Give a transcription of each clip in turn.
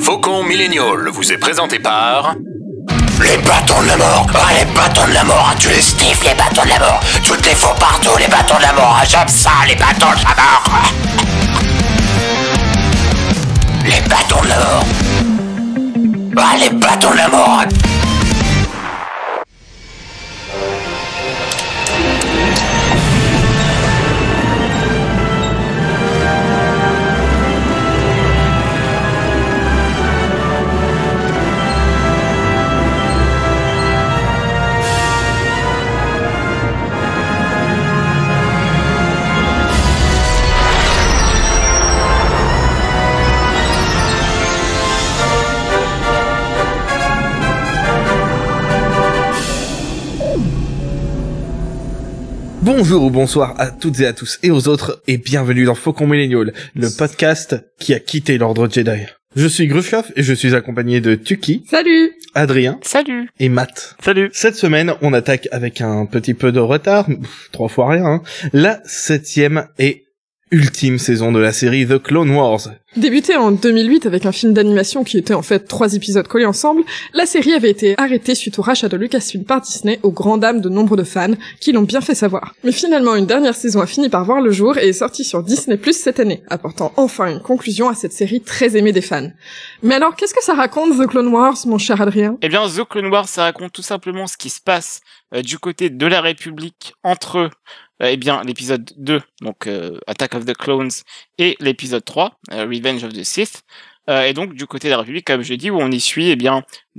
Faucon Millennial vous est présenté par... Les bâtons de la mort. Ah, les bâtons de la mort. Tu les sniffes, les bâtons de la mort. Tu te les fous partout, les bâtons de la mort. J'aime ça, les bâtons de la mort. Les bâtons de la mort. Ah, les bâtons de la mort. Bonjour ou bonsoir à toutes et à tous et aux autres et bienvenue dans Faucon Millennial, le podcast qui a quitté l'ordre Jedi. Je suis Grushkov et je suis accompagné de Tuki. Salut. Adrien. Salut. Et Matt. Salut. Cette semaine, on attaque avec un petit peu de retard, 3 fois rien, hein, la 7e et ultime saison de la série The Clone Wars. Débutée en 2008 avec un film d'animation qui était en fait 3 épisodes collés ensemble, la série avait été arrêtée suite au rachat de Lucasfilm par Disney aux grandes dames de nombre de fans qui l'ont bien fait savoir. Mais finalement, une dernière saison a fini par voir le jour et est sortie sur Disney+ cette année, apportant enfin une conclusion à cette série très aimée des fans. Mais alors, qu'est-ce que ça raconte The Clone Wars, mon cher Adrien ? Eh bien, The Clone Wars, ça raconte tout simplement ce qui se passe du côté de la République entre l'épisode 2, donc Attack of the Clones, et l'épisode 3, Revenge of the Sith. Et donc, du côté de la République, comme je dis, où on y suit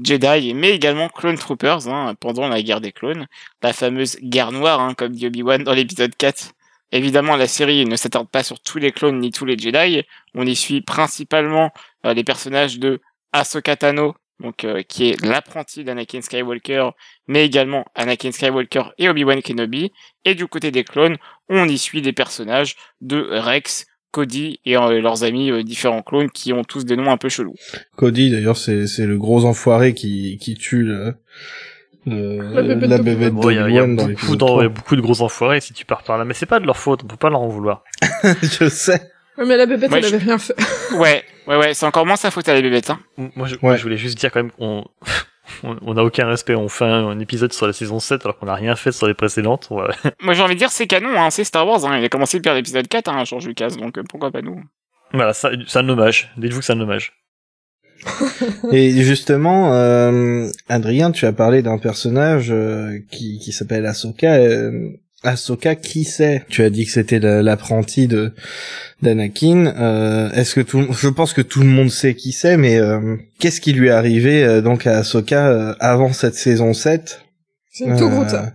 Jedi, mais également Clone Troopers, pendant la guerre des clones, la fameuse guerre noire, comme dit Obi-Wan dans l'épisode 4. Évidemment, la série ne s'attarde pas sur tous les clones ni tous les Jedi. On y suit principalement les personnages de Ahsoka Tano, qui est l'apprenti d'Anakin Skywalker, mais également Anakin Skywalker et Obi-Wan Kenobi. Et du côté des clones, on y suit des personnages de Rex, Cody et leurs amis différents clones qui ont tous des noms un peu chelous. Cody, d'ailleurs, c'est le gros enfoiré qui tue la bébête d'Obi-Wan dans l'épisode 3. Il y a beaucoup de gros enfoirés si tu pars par là, mais c'est pas de leur faute, on peut pas leur en vouloir. Je sais. Ouais, mais la bébête, elle avait rien fait. Ouais, c'est encore moins sa faute à la bébête, Moi, je voulais juste dire quand même qu'on on a aucun respect. On fait un épisode sur la saison 7 alors qu'on a rien fait sur les précédentes. Moi, j'ai envie de dire, c'est canon, c'est Star Wars, il a commencé depuis l'épisode 4, George Lucas, donc pourquoi pas nous. Voilà, c'est un hommage. Dites-vous que c'est un hommage. Et justement, Adrien, tu as parlé d'un personnage qui s'appelle Ahsoka. Ahsoka, qui c'est ? Tu as dit que c'était l'apprenti d'Anakin. Est-ce que je pense que tout le monde sait qui c'est, mais qu'est-ce qui lui est arrivé donc à Ahsoka avant cette saison 7 ? C'est une Togruta.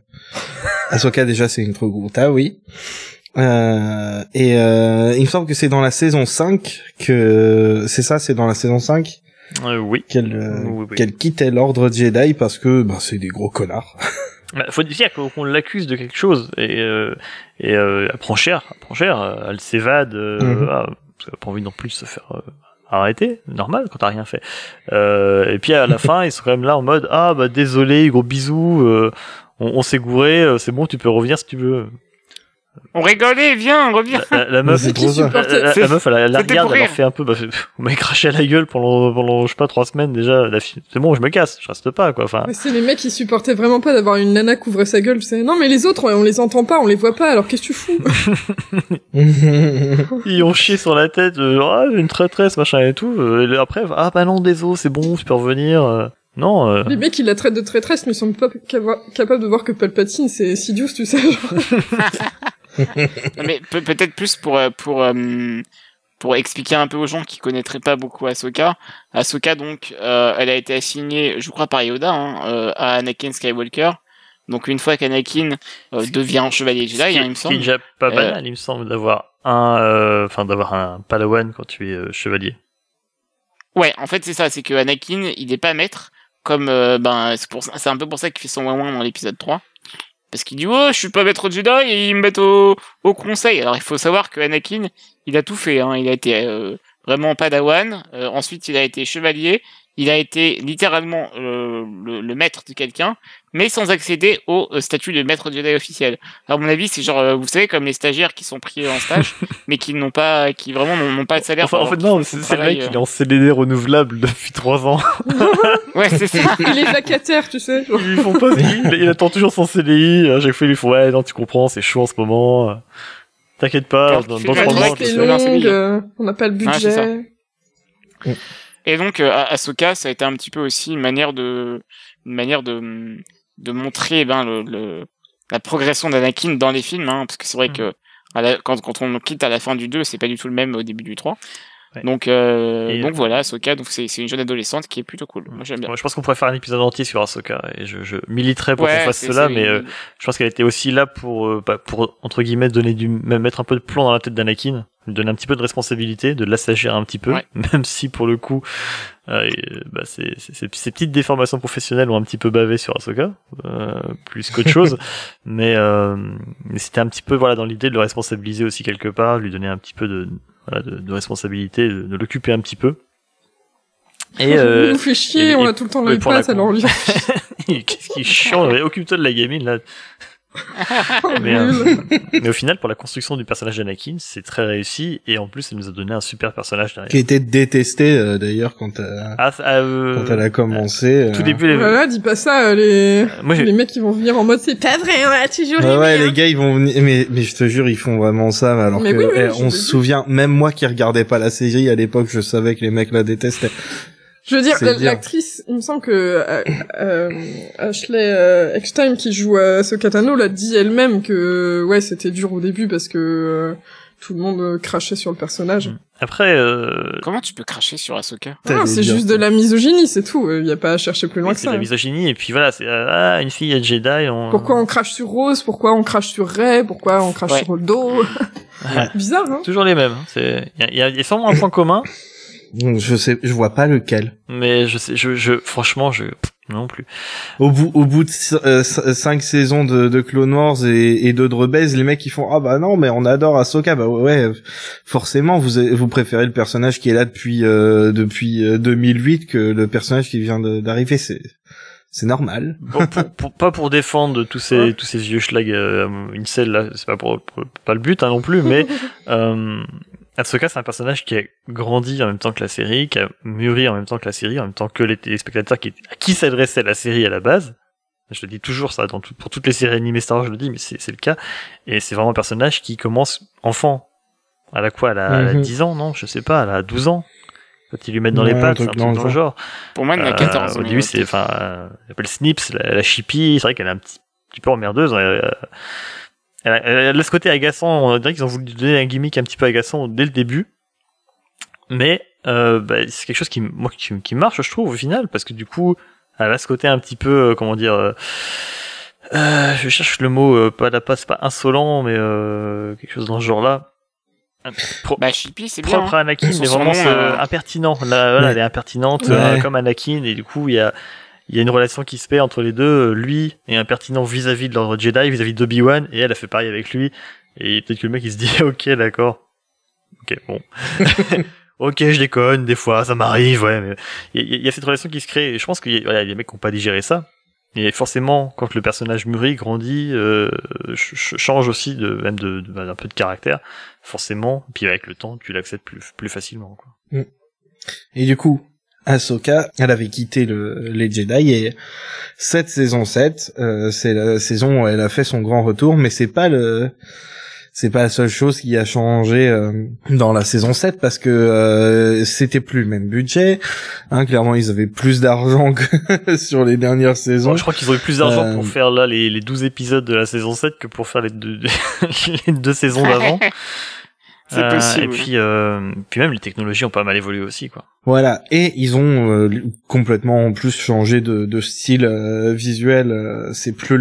Ahsoka, déjà, c'est une Togruta, oui. Il me semble que c'est dans la saison 5 que... c'est dans la saison 5 oui. Qu'elle quittait l'ordre Jedi parce que c'est des gros connards. Faut dire qu'on l'accuse de quelque chose et elle prend cher, elle s'évade, elle a pas envie non plus de se faire arrêter, normal quand t'as rien fait. Et puis à la fin, ils sont quand même là en mode désolé, gros bisous, on s'est gouré, c'est bon, tu peux revenir si tu veux. On rigolait, viens, reviens. La meuf, la meuf, elle la regarde, elle leur fait un peu, on m'a craché à la gueule pendant, je sais pas, 3 semaines déjà. C'est bon, je me casse, je reste pas, quoi. Enfin. Mais c'est les mecs qui supportaient vraiment pas d'avoir une nana couvre sa gueule. Non, mais les autres, on les entend pas, on les voit pas, alors qu'est-ce que tu fous? Ils ont chié sur la tête, une traîtresse, machin et tout. Et après, non, désolé, c'est bon, tu peux revenir. Non. Les mecs, ils la traitent de traîtresse, mais ils sont pas capables de voir que Palpatine, c'est Sidious, tu sais, genre. Mais peut-être plus pour expliquer un peu aux gens qui connaîtraient pas beaucoup Ahsoka. Ahsoka, donc, elle a été assignée, je crois par Yoda, à Anakin Skywalker. Donc une fois qu'Anakin devient chevalier Jedi, il me semble. C'est déjà pas banal, il me semble, d'avoir un Padawan quand tu es chevalier. Ouais, en fait c'est ça, c'est que Anakin, il est pas maître, comme c'est un peu pour ça qu'il fait son ouin dans l'épisode 3. Parce qu'il dit je suis pas maître Jedi et ils me mettent au conseil. Alors il faut savoir que Anakin, il a tout fait, il a été vraiment Padawan, ensuite il a été chevalier il a été littéralement le maître de quelqu'un, mais sans accéder au statut de maître Jedi officiel. Alors, à mon avis, c'est genre, vous savez, comme les stagiaires qui sont pris en stage, mais qui n'ont pas, qui vraiment n'ont pas de salaire. Enfin, en fait, non, c'est le mec qui est en CDD renouvelable depuis 3 ans. Ouais, c'est ça. Il est vacataire, tu sais. Genre. Ils font pas, il attend toujours son CDI. À chaque fois, ils lui font, ouais, non, tu comprends, c'est chaud en ce moment. T'inquiète pas, Alors, dans tu 3 fais mois, la C'est je vais longue, on n'a pas le Ouais, c'est ça. budget. Et donc, Ahsoka, ça a été un petit peu aussi une manière de montrer, la progression d'Anakin dans les films, hein, parce que c'est vrai que, quand on quitte à la fin du 2, c'est pas du tout le même au début du 3. Ouais. Donc voilà, Ahsoka, donc c'est une jeune adolescente qui est plutôt cool. Moi, j'aime bien. Ouais, je pense qu'on pourrait faire un épisode entier sur Ahsoka et je militerais pour qu'on fasse c'est- cela, c'est- mais je pense qu'elle était aussi là pour entre guillemets donner même mettre un peu de plomb dans la tête d'Anakin, lui donner un petit peu de responsabilité, de l'assagir un petit peu, Ouais. même si pour le coup, ces petites déformations professionnelles ont un petit peu bavé sur Ahsoka, plus qu'autre chose, mais c'était un petit peu dans l'idée de le responsabiliser aussi quelque part, lui donner un petit peu de responsabilité, de l'occuper un petit peu. Et Il nous fait chier, et- on et- a tout le temps et l'œil pour la passe, alors lui. Qu'est-ce qui est chiant, occupe-toi de la gamine là. mais au final, pour la construction du personnage d'Anakin, c'est très réussi et en plus, elle nous a donné un super personnage derrière. Qui était détesté d'ailleurs quand elle a commencé. Tout début, Voilà, dis pas ça, moi, les mecs qui vont venir en mode c'est pas vrai, on a toujours Ouais, aimé, ouais, hein. les gars, ils vont venir, mais je te jure, ils font vraiment ça, alors Mais que, oui, oui, je on l'ai se dit. souvient, même moi qui regardais pas la série à l'époque, je savais que les mecs la détestaient. Je veux dire, C'est dire. l'actrice, il me semble que Ashley Eckstein qui joue Ahsoka Tano l'a dit elle-même que ouais c'était dur au début parce que tout le monde crachait sur le personnage. après, Comment tu peux cracher sur Ahsoka? Ah, T'allais c'est dire juste ça. de la misogynie, c'est tout. Il y a pas à chercher plus loin oui, que c'est ça. de la misogynie et puis voilà, c'est une fille Jedi. Pourquoi on crache sur Rose? Pourquoi on crache sur Rey? Pourquoi on crache Ouais. sur le dos? Ouais. Bizarre, hein? Toujours les mêmes. Il y a sûrement un point commun, Je vois pas lequel. mais franchement, non plus. Au bout de 5 saisons de Clone Wars et de Rebels, les mecs ils font ah bah non mais on adore Ahsoka, bah ouais forcément vous préférez le personnage qui est là depuis 2008 que le personnage qui vient d'arriver, c'est normal. Bon, pas pour défendre tous ces vieux schlag incel là, c'est pas pas le but hein, non plus, mais Ahsoka c'est un personnage qui a grandi en même temps que la série, qui a mûri en même temps que la série, en même temps que les téléspectateurs à qui s'adressait la série à la base. Je le dis toujours ça pour toutes les séries animées Star Wars, je le dis, mais c'est le cas. Et c'est vraiment un personnage qui commence enfant. Elle a 10 ans, non, je sais pas, elle a 12 ans. Quand ils lui mettent dans les Ouais, pattes, un c'est un truc truc dans le genre. Pour moi, il y en a 14. Au mais début, ok. elle appelle Snips, la Chippy, c'est vrai qu'elle est un petit peu emmerdeuse. Elle a ce côté agaçant, on dirait qu'ils ont voulu lui donner un gimmick un petit peu agaçant dès le début. Mais c'est quelque chose qui marche, je trouve, au final, parce que du coup, elle a ce côté un petit peu, je cherche le mot, c'est pas insolent, mais quelque chose dans ce genre-là. Chippy, c'est bien. Propre à Anakin, Son mais vraiment nom, impertinent. Là, Ouais. elle est impertinente, Ouais. comme Anakin, et du coup, il y a une relation qui se fait entre les deux. Lui est impertinent vis-à-vis de l'ordre Jedi, vis-à-vis d'Obi-Wan, et elle a fait pareil avec lui. Et peut-être que le mec, il se dit, ok, d'accord. Ok, bon. Ok, je déconne, des fois, ça m'arrive, ouais, mais il y a cette relation qui se crée, et je pense qu'il y a des mecs qui n'ont pas digéré ça. Et forcément, quand le personnage mûrit, grandit, change aussi d'un peu de caractère, forcément, puis avec le temps, tu l'acceptes plus facilement, quoi. Et du coup, Ahsoka, elle avait quitté les Jedi et cette saison 7, c'est la saison où elle a fait son grand retour, mais c'est pas la seule chose qui a changé dans la saison 7 parce que c'était plus le même budget. Hein, clairement, ils avaient plus d'argent que sur les dernières saisons. Bon, je crois qu'ils auraient plus d'argent pour faire là les 12 épisodes de la saison 7 que pour faire les deux saisons d'avant. C'est possible. Et puis même les technologies ont pas mal évolué aussi, quoi. Voilà, et ils ont complètement en plus changé de style visuel. C'est plus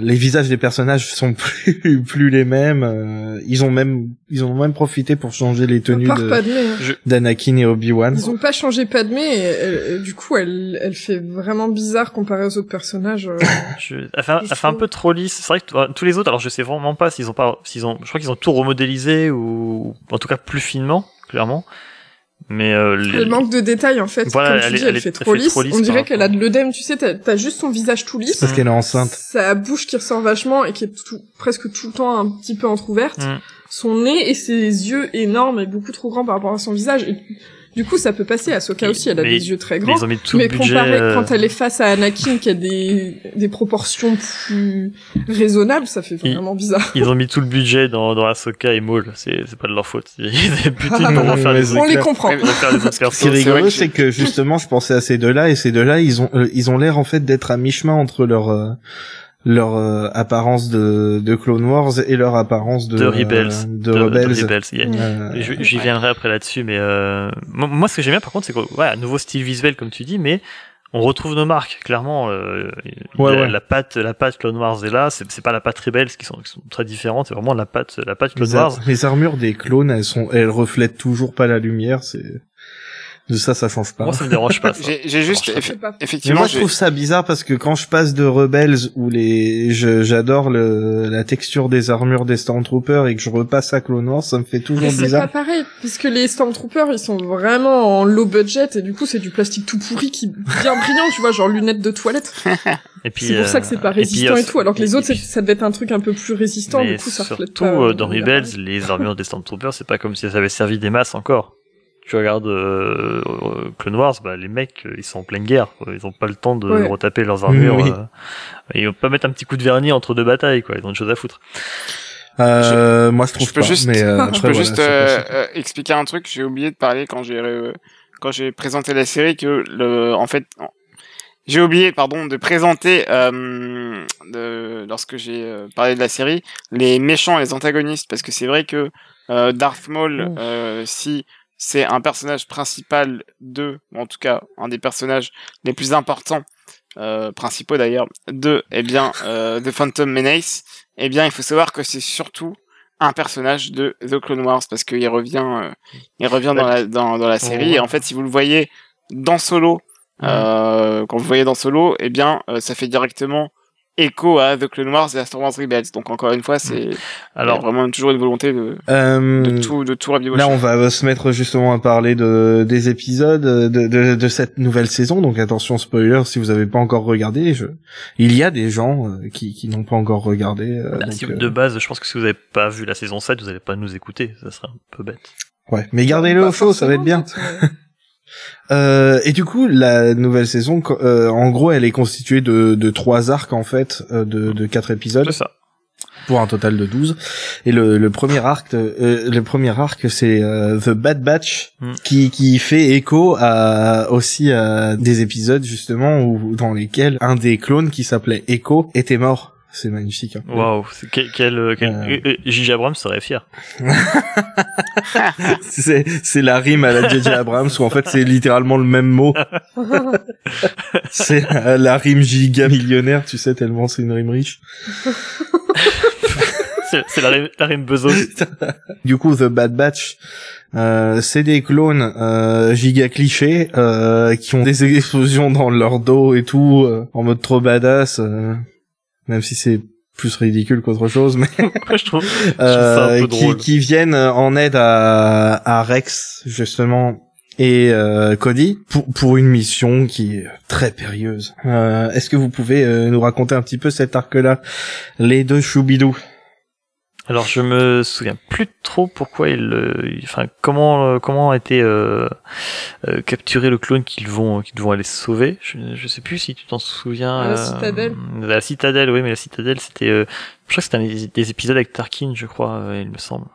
les visages des personnages sont plus les mêmes. Ils ont même profité pour changer les tenues À part Padmé, hein. d'Anakin et Obi-Wan. Ils ont pas changé Padmé, et du coup, elle fait vraiment bizarre comparée aux autres personnages. Elle fait un peu trop lisse. C'est vrai que tous les autres, alors je sais vraiment pas je crois qu'ils ont tout remodélisé ou en tout cas plus finement, clairement. Mais Elle manque de détails en fait. Voilà, comme tu dis, elle fait trop lisse. On dirait qu'elle a de l'œdème. Tu sais, t'as juste son visage tout lisse. Parce qu'elle est enceinte. Sa bouche qui ressort vachement et qui est presque tout le temps un petit peu entrouverte. Son nez et ses yeux énormes et beaucoup trop grands par rapport à son visage. Et du coup, ça peut passer. Ahsoka aussi, elle a des yeux très grands. Mais comparé quand elle est face à Anakin qui a des proportions plus raisonnables, ça fait vraiment bizarre. Ils ont mis tout le budget dans Ahsoka et Maul. C'est pas de leur faute. Ils avaient buté pour refaire les on les comprend. Ce qui est rigolo, c'est que justement, je pensais à ces deux-là, et ces deux-là, ils ont l'air en fait d'être à mi-chemin entre leur apparence de Clone Wars et leur apparence de Rebels. Rebels. J'y viendrai après là-dessus, mais moi ce que j'aime bien par contre, c'est que un nouveau style visuel comme tu dis, mais on retrouve nos marques clairement. La patte Clone Wars est là. C'est pas la patte Rebels qui sont très différentes. C'est vraiment la patte Clone Wars. Les armures des clones, elles reflètent toujours pas la lumière. De ça change pas. Moi, ça me dérange pas. J'ai juste, effectivement. Mais moi, je trouve ça bizarre parce que quand je passe de Rebels où j'adore la texture des armures des Stormtroopers et que je repasse à Clone Wars, ça me fait toujours bizarre. C'est pas pareil, puisque les Stormtroopers, ils sont vraiment en low budget et du coup, c'est du plastique tout pourri bien brillant, tu vois, genre lunettes de toilette. Et puis, c'est pour ça que c'est pas résistant et tout, alors que les autres, ça devait être un truc un peu plus résistant, du coup, ça reflète pas. Surtout, dans Rebels, les armures des Stormtroopers, c'est pas comme si ça avait servi des masses encore. Tu regardes Clone Wars, les mecs, ils sont en pleine guerre, quoi. Ils ont pas le temps de retaper leurs armures. Ils vont pas mettre un petit coup de vernis entre deux batailles, quoi. Ils ont une chose à foutre. Moi, je trouve pas. Je peux juste expliquer un truc. J'ai oublié de parler quand j'ai présenté la série que j'ai oublié, de présenter lorsque j'ai parlé de la série les méchants et les antagonistes, parce que c'est vrai que Darth Maul, si c'est un personnage principal ou en tout cas un des personnages les plus importants, principaux d'ailleurs, de Phantom Menace, il faut savoir que c'est surtout un personnage de The Clone Wars, parce qu'il revient dans la série, et en fait, si vous le voyez dans Solo, quand vous le voyez dans Solo, ça fait directement écho à The Clone Wars et à Star Wars Rebels. Donc encore une fois, c'est vraiment toujours une volonté de tout revivoter. Là, on va se mettre justement à parler des épisodes de cette nouvelle saison. Donc attention spoiler si vous avez pas encore regardé. Il y a des gens qui n'ont pas encore regardé. De base, je pense que si vous avez pas vu la saison 7, vous allez pas nous écouter. Ça serait un peu bête. Ouais, mais gardez-le au chaud, ça va être bien. Et du coup, la nouvelle saison, en gros, elle est constituée de 3 arcs, en fait, de 4 épisodes. C'est ça. Pour un total de 12. Et le premier arc, c'est The Bad Batch, qui fait écho aussi à des épisodes, justement, dans lesquels un des clones qui s'appelait Echo était mort. C'est magnifique. Hein. Waouh, J.J. Abrams serait fier. c'est la rime à la J.J. Abrams où en fait c'est littéralement le même mot. C'est la rime giga millionnaire, tu sais, tellement c'est une rime riche. c'est la rime besoin. Du coup, The Bad Batch, c'est des clones giga clichés qui ont des explosions dans leur dos et tout, en mode trop badass. Même si c'est plus ridicule qu'autre chose, mais je trouve ça un peu drôle. Qui viennent en aide à Rex justement et Cody pour une mission qui est très périlleuse. Est-ce que vous pouvez nous raconter un petit peu cet arc-là, les deux choubidous? Alors je me souviens plus trop pourquoi comment a été capturé le clone qu'ils vont aller sauver. Je sais plus si tu t'en souviens. La Citadelle. La Citadelle, oui, mais la Citadelle c'était, je crois que c'était des épisodes avec Tarkin, je crois, il me semble.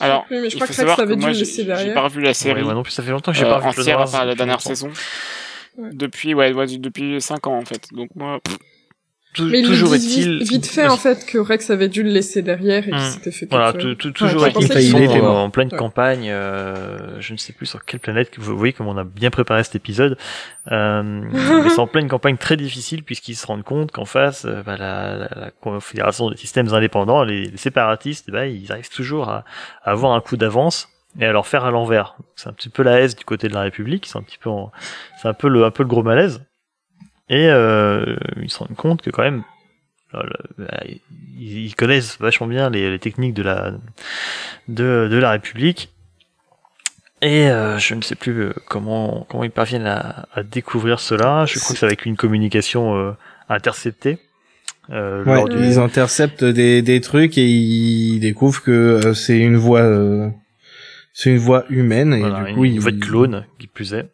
Alors, oui, mais je crois que ça avait dû le laisser derrière. J'ai pas revu la série. Ouais, moi non plus, ça fait longtemps que j'ai pas revu entière à part la dernière saison. Ouais. Depuis 5 ans en fait. Donc moi. Mais toujours est-il vite fait en fait que Rex avait dû le laisser derrière et qu'il s'était fait voilà, toujours est-il qu'ils sont en pleine campagne, je ne sais plus sur quelle planète, vous voyez comme on a bien préparé cet épisode, ils sont en pleine campagne très difficile puisqu'ils se rendent compte qu'en face la Confédération des systèmes indépendants, les séparatistes, ils arrivent toujours à avoir un coup d'avance et à leur faire à l'envers. C'est un petit peu la haise du côté de la République, c'est un peu le gros malaise. Et ils se rendent compte que quand même ils connaissent vachement bien les techniques de la République Et je ne sais plus comment ils parviennent à découvrir cela. Je crois que c'est avec une communication interceptée. Ils interceptent des trucs et ils découvrent que c'est une voix humaine et voilà, du coup une voix de clone qui plus est.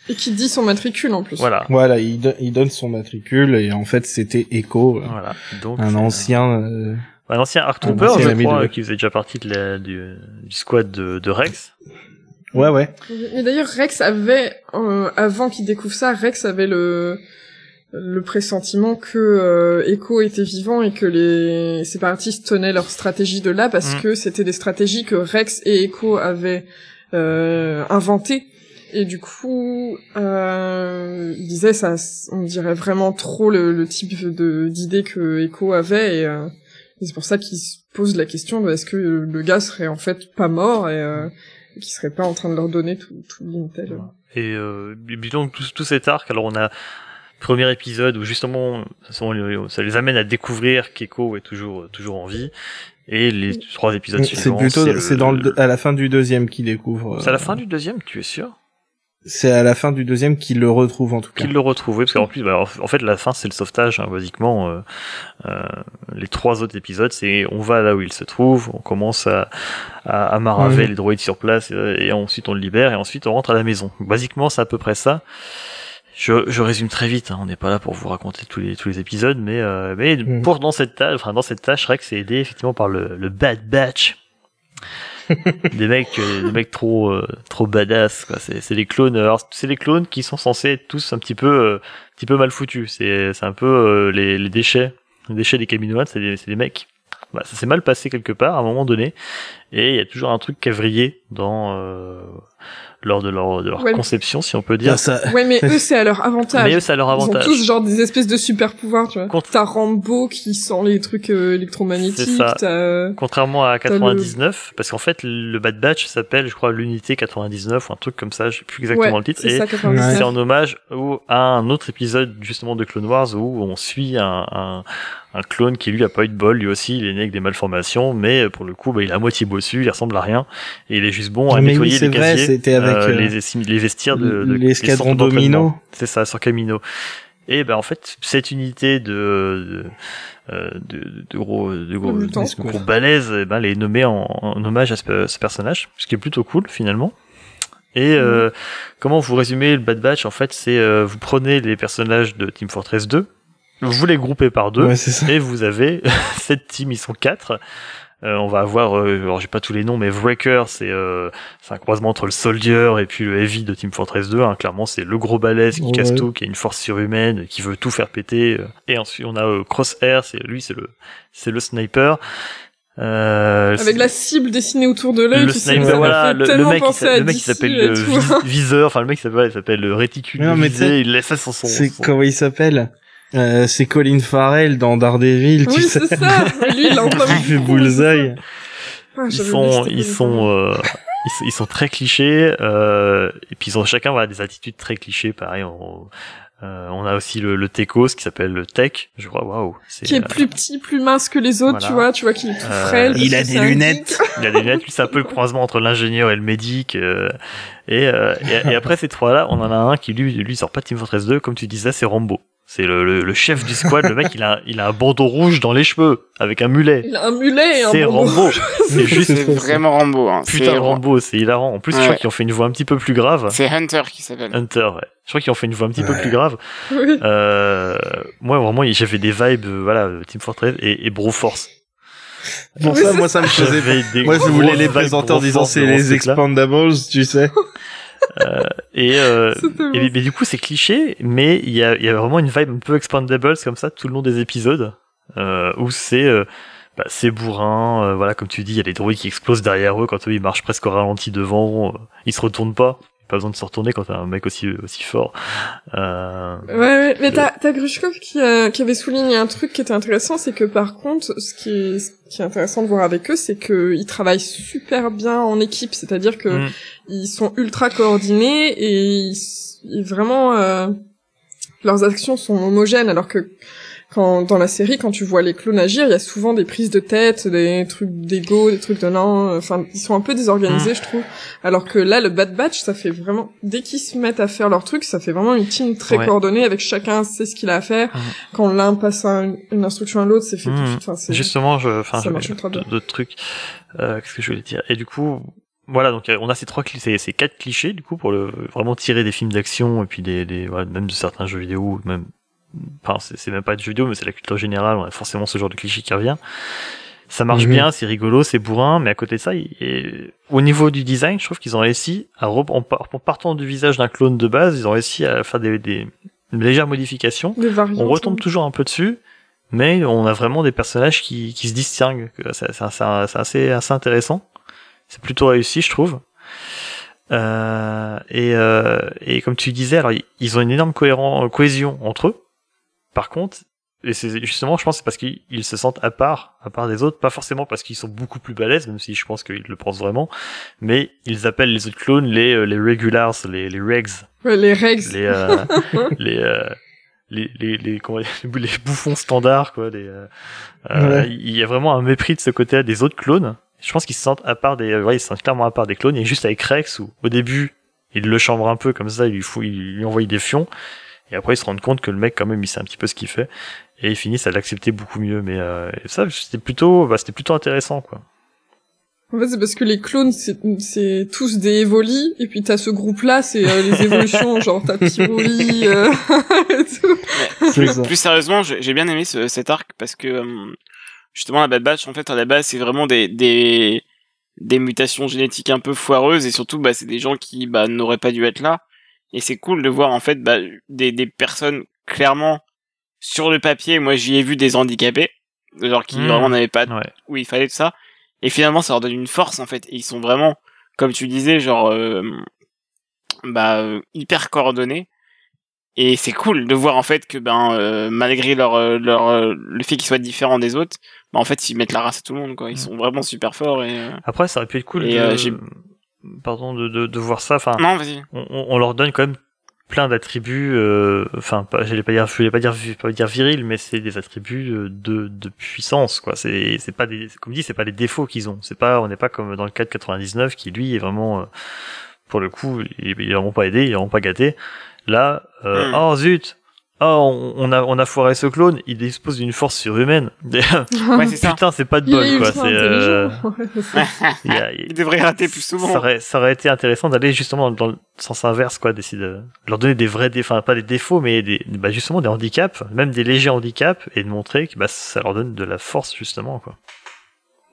Et qui dit son matricule en plus. Voilà, il donne son matricule et en fait c'était Echo, voilà. Donc un ancien Arc Trooper, je crois, qui faisait déjà partie du squad de Rex. Ouais. Mais d'ailleurs, Rex avait, avant qu'il découvre ça, Rex avait le pressentiment que Echo était vivant et que les séparatistes tenaient leur stratégie de là parce que c'était des stratégies que Rex et Echo avaient inventées. Et du coup, il disait ça, on dirait vraiment trop le type d'idée que Echo avait et c'est pour ça qu'il se pose la question de est-ce que le gars serait en fait pas mort et qui serait pas en train de leur donner tout l'intel. Et donc tout cet arc, alors on a premier épisode où justement ça les amène à découvrir qu'Echo est toujours en vie, et les 3 épisodes suivants c'est à la fin du deuxième qu'il découvre. C'est à la fin du deuxième, tu es sûr? C'est à la fin du deuxième qu'il le retrouve en tout cas. Qu'il le retrouve, oui, parce qu'en plus, en fait, la fin c'est le sauvetage, hein, basiquement. Les 3 autres épisodes, c'est on va là où il se trouve, on commence à maraver les droïdes sur place, et ensuite on le libère, et ensuite on rentre à la maison. Basiquement, c'est à peu près ça. Je résume très vite, hein, on n'est pas là pour vous raconter tous les épisodes, mais dans cette tâche, Rex est aidé effectivement par le Bad Batch. des mecs trop badass, quoi. C'est les clones. Alors c'est les clones qui sont censés être tous un petit peu mal foutus. C'est un peu les déchets des Kaminoans. C'est des mecs. Bah, ça s'est mal passé quelque part à un moment donné, et il y a toujours un truc qui a vrillé lors de leur conception, si on peut dire. Ouais, mais eux c'est à leur avantage. Ils ont tous genre des espèces de super pouvoirs, tu vois. T'as Rambo qui sent les trucs électromagnétiques. C'est ça. Contrairement à 99, parce qu'en fait le Bad Batch s'appelle, je crois, l'unité 99 ou un truc comme ça, je sais plus exactement le titre. Et c'est en hommage à un autre épisode justement de Clone Wars où on suit un clone qui lui a pas eu de bol, lui aussi il est né avec des malformations, mais pour le coup il a à moitié bossu, il ressemble à rien, et il est juste bon à nettoyer les casiers, c'était avec les vestiaires de l'escadron Domino. C'est ça, sur Kamino. Et en fait cette unité de gros balèzes, elle est nommée en hommage à ce personnage, ce qui est plutôt cool finalement. Et comment vous résumez le Bad Batch? En fait, c'est vous prenez les personnages de Team Fortress 2, vous les groupez par 2, et vous avez cette team, ils sont 4. On va avoir, alors j'ai pas tous les noms, mais Wrecker, c'est un croisement entre le Soldier et puis le Heavy de Team Fortress 2. Hein. Clairement, c'est le gros balèze qui casse tout, qui a une force surhumaine, qui veut tout faire péter. Et ensuite, on a Crosshair, c'est le sniper. Avec la cible dessinée autour de l'œil. Le sniper, voilà, le mec qui s'appelle le viseur, enfin le mec il s'appelle le réticule visé, il laisse ça sur son... Comment il s'appelle? C'est Colin Farrell dans Daredevil, tu sais. Oui, c'est ça. Lui, il a il fait bullseye. Ils sont très clichés, et puis ils ont chacun des attitudes très clichés, pareil. On a aussi le Techos qui s'appelle le Tech, je crois. Waouh, qui est plus petit, plus mince que les autres, voilà. tu vois qu'il est tout frêle. Il a des lunettes. Il a des lunettes. Lui, c'est un peu le croisement entre l'ingénieur et le médic. Et après ces 3-là, on en a un qui lui sort pas de Team Fortress 2, comme tu disais, c'est Rambo. C'est le chef du squad. Le mec, il a un bandeau rouge dans les cheveux avec un mulet. Il a un mulet et un bandeau. C'est Rambo. C'est vraiment Rambo. Hein. Putain, Rambo, c'est hilarant. En plus, je crois qu'ils ont fait une voix un petit peu plus grave. C'est Hunter qui s'appelle. Hunter, ouais. Je crois qu'ils ont fait une voix un petit peu plus grave. Oui. Moi, vraiment, j'avais des vibes, Team Fortress et Broforce. Pour ça, moi, ça me faisait. Moi, je voulais les présenter en disant c'est les Expandables, tu sais. Mais du coup c'est cliché, mais il y a vraiment une vibe un peu Expandables comme ça tout le long des épisodes, où c'est bourrin, voilà, comme tu dis, il y a des droïdes qui explosent derrière eux quand eux ils marchent presque au ralenti devant, ils se retournent pas besoin de se retourner quand t'as un mec aussi fort. Ouais, mais t'as Grushkov qui avait souligné un truc qui était intéressant, c'est que par contre, ce qui est intéressant de voir avec eux, c'est que ils travaillent super bien en équipe, c'est-à-dire que ils sont ultra coordonnés et vraiment leurs actions sont homogènes, alors que dans la série, quand tu vois les clones agir, il y a souvent des prises de tête, des trucs d'ego, des trucs de non, enfin, ils sont un peu désorganisés, je trouve. Alors que là, le Bad Batch, ça fait vraiment, dès qu'ils se mettent à faire leur truc, ça fait vraiment une team très coordonnée avec chacun sait ce qu'il a à faire. Quand l'un passe une instruction à l'autre, c'est fait tout de suite. Enfin, justement, ça marche ultra bien. D'autres trucs. Qu'est-ce que je voulais dire? Et du coup, voilà, donc on a ces 4 clichés, du coup, pour vraiment tirer des films d'action et puis voilà, même de certains jeux vidéo, même, enfin, c'est même pas de jeux vidéo, mais c'est la culture générale, on a forcément ce genre de cliché qui revient. Ça marche bien, c'est rigolo, c'est bourrin, mais à côté de ça, au niveau du design, je trouve qu'ils ont réussi en partant du visage d'un clone de base, ils ont réussi à faire des légères modifications. On retombe toujours un peu dessus, mais on a vraiment des personnages qui se distinguent. C'est assez intéressant. C'est plutôt réussi, je trouve. Et comme tu disais, alors ils ont une énorme cohésion entre eux. Par contre, et c'est justement, je pense, c'est parce qu'ils se sentent à part des autres, pas forcément parce qu'ils sont beaucoup plus balèzes, même si je pense qu'ils le pensent vraiment, mais ils appellent les autres clones les regulars, les regs. Ouais, les regs. Les bouffons standards, quoi. Il y a vraiment un mépris de ce côté-là des autres clones. Je pense qu'ils se sentent ils se sentent clairement à part des clones. Et juste avec Rex, où au début, il le chambre un peu comme ça, il lui envoie des fions. Et après, ils se rendent compte que le mec, quand même, il sait un petit peu ce qu'il fait. Et ils finissent à l'accepter beaucoup mieux. Mais ça, c'était plutôt intéressant, quoi. En fait, c'est parce que les clones, c'est tous des évolis, et puis t'as ce groupe-là, c'est les évolutions, genre t'as Pyroli, et tout. Plus sérieusement, j'ai bien aimé cet arc, parce que justement, la Bad Batch, en fait, à la base, c'est vraiment des mutations génétiques un peu foireuses, et surtout, c'est des gens qui n'auraient pas dû être là. Et c'est cool de voir, en fait, des personnes, clairement, sur le papier, moi, j'y ai vu des handicapés, genre qui vraiment n'avaient pas où il fallait de ça. Et finalement, ça leur donne une force, en fait. Et ils sont vraiment, comme tu disais, genre, hyper coordonnés. Et c'est cool de voir, en fait, que, malgré le fait qu'ils soient différents des autres, en fait, ils mettent la race à tout le monde, quoi. Ils sont vraiment super forts et, Après, ça aurait pu être cool de voir ça. Enfin, non, vas-y. On leur donne quand même plein d'attributs, enfin, je vais pas dire viril, mais c'est des attributs de puissance, quoi. C'est pas comme dit, c'est pas des défauts qu'ils ont. On n'est pas comme dans le cas de 99 qui lui est vraiment, pour le coup, il est vraiment pas aidé, il est vraiment pas gâté. Là, oh zut, on a foiré ce clone, il dispose d'une force surhumaine. Ouais, c'est ça. Putain, c'est pas de bol, quoi. Il devrait rater plus souvent. Ça aurait été intéressant d'aller justement dans le sens inverse, quoi, d'essayer de leur donner des vrais défauts, enfin pas des défauts, mais justement des handicaps, même des légers handicaps, et de montrer que ça leur donne de la force, justement, quoi.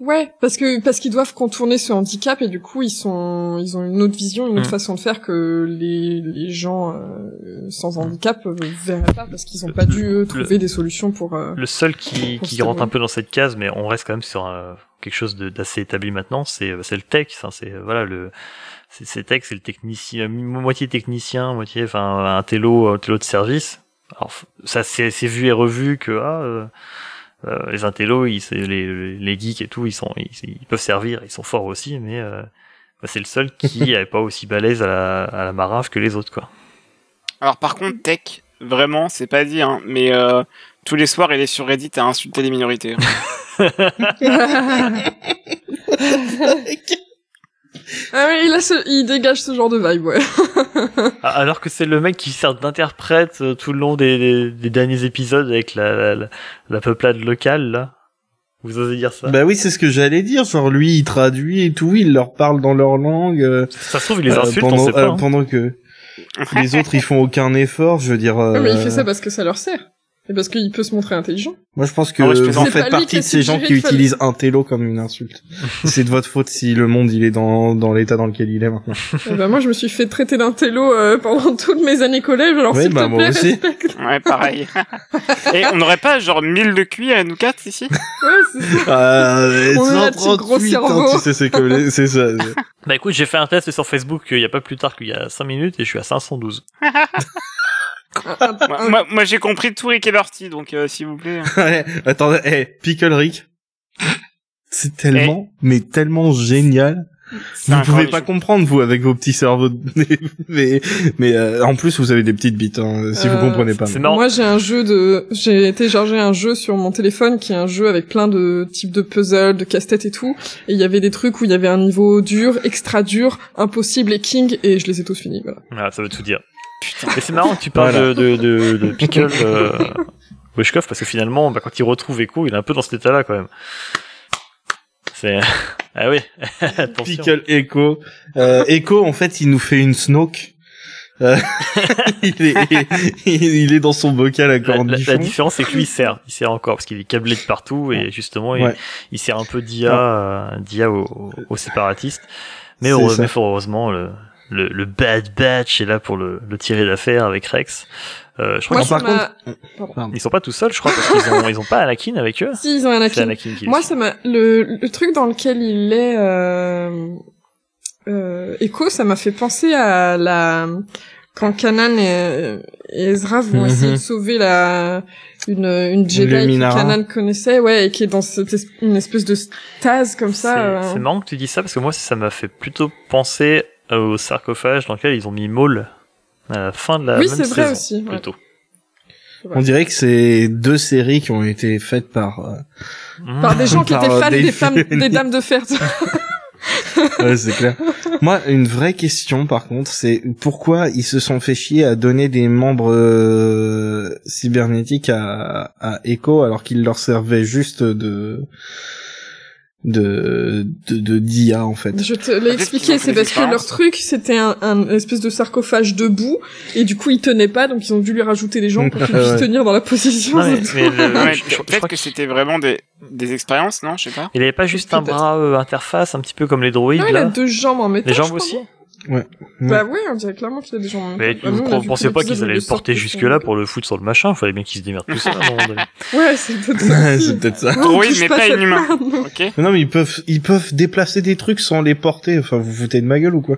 Ouais, parce qu'ils doivent contourner ce handicap et du coup ils ont une autre vision, une autre façon de faire que les gens sans handicap verraient pas parce qu'ils ont pas dû trouver des solutions pour. Le seul qui rentre un peu dans cette case, mais on reste quand même sur quelque chose d'assez établi maintenant, c'est le tech. Enfin, c'est tech, c'est le technicien, moitié technicien, moitié un télo de service. Alors ça c'est vu et revu que les intellos, les geeks et tout, ils peuvent servir, ils sont forts aussi, mais c'est le seul qui est pas aussi balèze à la marave que les autres, quoi. Alors par contre, Tech, vraiment, c'est pas dit, hein, mais tous les soirs, il est sur Reddit à insulter les minorités. Ah oui, il dégage ce genre de vibe, ouais. Alors que c'est le mec qui sert d'interprète tout le long des derniers épisodes avec la peuplade locale, là. Vous osez dire ça? Bah oui, c'est ce que j'allais dire. Genre lui, il traduit et tout, il leur parle dans leur langue. Ça se trouve, il les insulte, on sait pas. Pendant que les autres, ils font aucun effort, je veux dire. Ouais, mais il fait ça parce que ça leur sert. Et parce qu'il peut se montrer intelligent. Moi, je pense que vous faites partie de ces gens qui utilisent un télo comme une insulte. C'est de votre faute si le monde, il est dans l'état dans lequel il est maintenant. Moi, je me suis fait traiter d'un télo pendant toutes mes années collège, alors s'il te plaît, respecte. Ouais, pareil. Et on n'aurait pas genre 1000 de QI à nous quatre ici? Ouais, c'est ça. On est là-dessus, gros cerveau. Tu sais, c'est ça. Bah écoute, j'ai fait un test sur Facebook il y a pas plus tard qu'il y a 5 minutes et je suis à 512. Moi j'ai compris tout Rick et Morty, donc s'il vous plaît. Ouais, attendez, Pickle Rick, c'est tellement, mais tellement génial. C'est Vous un pouvez grand pas issue. comprendre, vous, avec vos petits cerveaux, mais en plus, vous avez des petites bites, hein, si vous comprenez pas. C'est marrant. Moi, j'ai téléchargé un jeu sur mon téléphone qui est un jeu avec plein de types de puzzles, de casse-tête et tout. Et il y avait des trucs où il y avait un niveau dur, extra dur, impossible et king, et je les ai tous finis, voilà. Ah, ça veut tout dire. Putain. Mais c'est marrant que tu parles Voilà. de Pickle Weshkov, parce que finalement, bah, quand il retrouve Echo, il est un peu dans cet état-là, quand même. C'est... Ah oui, attention. Pickle Echo. Echo, en fait, il nous fait une Snoke. Il est dans son bocal à La cornichon. différence, c'est que lui, il sert encore, parce qu'il est câblé de partout, et justement, Ouais. il sert un peu d'IA aux séparatistes. Mais C'est ça. fort heureusement, le Bad Batch est là pour le tirer d'affaire avec Rex. Je crois Moi, qu'ils ça par m'a... Pardon. ils sont pas tout seuls, je crois, parce qu'ils ont pas Anakin avec eux. Si, ils ont C'est Anakin. Anakin qui Moi, le suit. ça m'a... Le truc dans lequel il est... Echo, ça m'a fait penser à quand Kanan et Ezra vont essayer de sauver une Jedi Le que Minara. Kanan connaissait, ouais, et qui est dans une espèce de stase comme ça. C'est marrant que tu dis ça, parce que moi, ça m'a fait plutôt penser au sarcophage dans lequel ils ont mis Maul à la fin de la Oui, même c'est vrai saison, aussi, ouais. plutôt. On dirait que c'est deux séries qui ont été faites par... Par des gens qui Par, étaient fans Dave des femmes, Filoni. des dames de fer. Ouais, c'est clair. Moi, une vraie question, par contre, c'est pourquoi ils se sont fait chier à donner des membres cybernétiques à Echo alors qu'ils leur servaient juste d'IA, en fait. Je te l'ai expliqué, c'est parce que leur truc, c'était un espèce de sarcophage debout, et du coup, il tenait pas, donc ils ont dû lui rajouter des gens pour qu'il puisse Ouais. tenir dans la position. Non, mais Ouais, je peut-être crois que c'était vraiment des expériences, non? Je sais pas. il avait pas juste un Peut-être. bras interface, un petit peu comme les droïdes, Non, il a là. 2 jambes en métal. Les je jambes crois, aussi? non Ouais. Bah ouais, on dirait clairement qu'il a des jambes en métal. Mais Bah, nous, on a vous vu pensez que pas qu'ils l'épisode allaient où le il porter sortait jusque-là son- pour le foutre sur le machin? Fallait bien qu'ils se démerdent tout ça, à un moment donné. Ouais, c'est peut-être ça. Ouais, aussi. c'est peut-être ça. Non, Droïde, touche mais pas pas cette inhumain. merde, non. Ok. Non, mais ils peuvent déplacer des trucs sans les porter. Enfin, vous foutez de ma gueule ou quoi?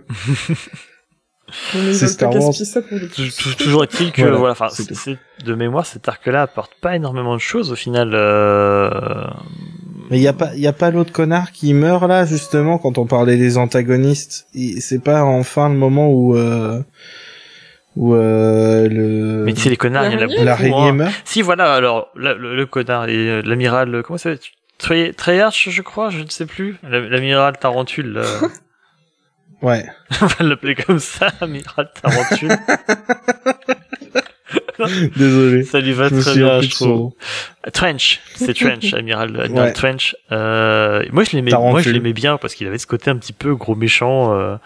Mais ils C'est veulent pas Star Wars. gaspiller ça pour des trucs. Toujours est-il que, Voilà, voilà, enfin, c'est tout. de mémoire, cet arc-là apporte pas énormément de choses, au final, Mais y a pas l'autre connard qui meurt là, justement, quand on parlait des antagonistes. C'est pas enfin le moment où mais tu sais, les connards, il y en a beaucoup. l'araignée hein. meurt. Si, voilà, alors, le connard, et l'amiral, comment ça s'appelle? Treyarch, je crois, je ne sais plus. L'amiral Tarentule, là. Ouais. On va l'appeler comme ça, amiral Tarentule. Désolé. Ça lui va Je me très souviens bien, plus je de trouve. Trench, c'est Trench, amiral Ouais. Trench. Moi je l'aimais Tarentule. bien parce qu'il avait ce côté un petit peu gros méchant, en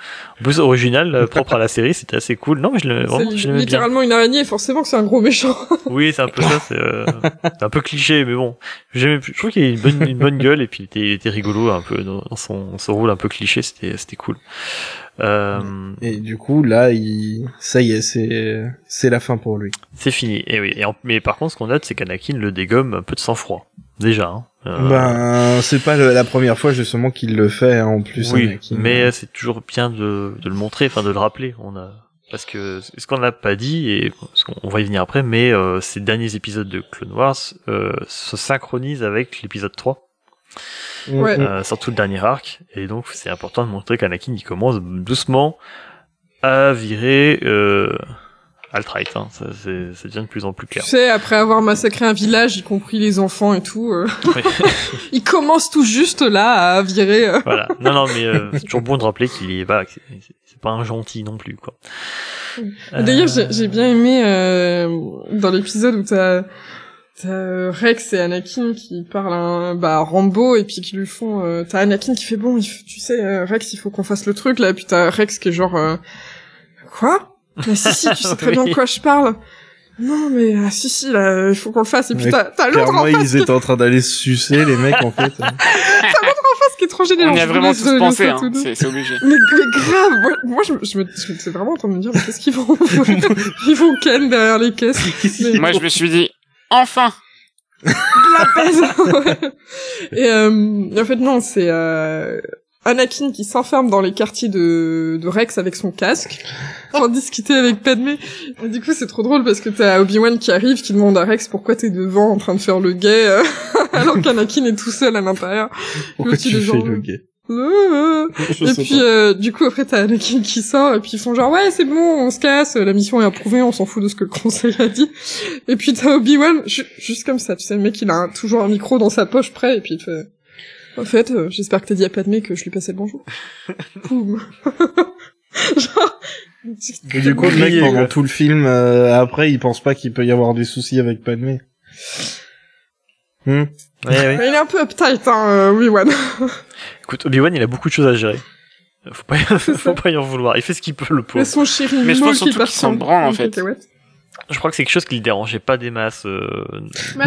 plus original, propre à la série, c'était assez cool. Non mais C'est je l'aimais bien. littéralement une araignée, forcément que c'est un gros méchant. Oui, c'est un peu ça, c'est un peu cliché, mais bon. Je trouve qu'il a une bonne gueule et puis il était rigolo un peu dans son rôle un peu cliché, c'était cool. Et du coup, là, ça y est, c'est la fin pour lui. C'est fini. Et oui. Mais par contre, ce qu'on note, c'est qu'Anakin le dégomme un peu de sang-froid. Déjà. Hein. Ben, c'est pas la première fois justement qu'il le fait hein, en plus. Oui, Anakin. mais c'est toujours bien de le montrer, enfin de le rappeler. Parce que ce qu'on n'a pas dit, et parce qu'on va y venir après, mais ces derniers épisodes de Clone Wars se synchronisent avec l'épisode 3. Ouais. Surtout le dernier arc, et donc c'est important de montrer qu'Anakin il commence doucement à virer alt-right, hein. Ça devient de plus en plus Tu clair. sais, après avoir massacré un village, y compris les enfants et tout, Oui. il commence tout juste là à virer. Voilà. Non, mais c'est toujours bon de rappeler qu'il est pas, c'est pas un gentil non plus, quoi. D'ailleurs, j'ai bien aimé dans l'épisode où t'as Rex et Anakin qui parlent à Rambo et puis qui lui font t'as Anakin qui fait bon tu sais Rex il faut qu'on fasse le truc là et puis t'as Rex qui est genre quoi mais si tu sais très bien de quoi je parle non mais si là il faut qu'on le fasse et puis Ouais, t'as l'autre en clairement, face ils étaient en train d'aller se sucer, les mecs, en fait. qui est trop gêné. On y a je vraiment vous laisse tous pensé, ça hein. tous deux. C'est obligé. Mais grave, moi je me c'est vraiment en train de me dire mais qu'est-ce qu'ils vont ils vont ken derrière les caisses. Mais- Moi, je me suis dit, enfin! la pèse. Ouais. Et en fait non, c'est Anakin qui s'enferme dans les quartiers de Rex avec son casque pour discuter avec Padmé. Et du coup, c'est trop drôle parce que t'as Obi-Wan qui arrive, qui demande à Rex pourquoi t'es devant en train de faire le gay alors qu'Anakin est tout seul à l'intérieur. Pourquoi L'autre, il tu est fais genre, le gay? Je Et sais puis pas. du coup après t'as Anakin qui sort et puis ils font genre ouais c'est bon on se casse, la mission est approuvée, on s'en fout de ce que le conseil a dit. Et puis t'as Obi-Wan juste comme ça, tu sais le mec il a toujours un micro dans sa poche prêt et puis il fait en fait j'espère que t'as dit à Padmé que je lui passais le bonjour. Boum. Genre Et du coup, le mec, pendant tout le film, après, il pense pas qu'il peut y avoir des soucis avec Padmé. Ouais. mais il est un peu uptight Obi-Wan. Écoute, Obi-Wan, il a beaucoup de choses à gérer. Faut pas y en vouloir. Il fait ce qu'il peut, le Mais pauvre. son chéri Mais je Maul pense qui surtout part qu'il s'en branle, en fait. cacahuète. Je crois que c'est quelque chose qui le dérangeait pas des masses.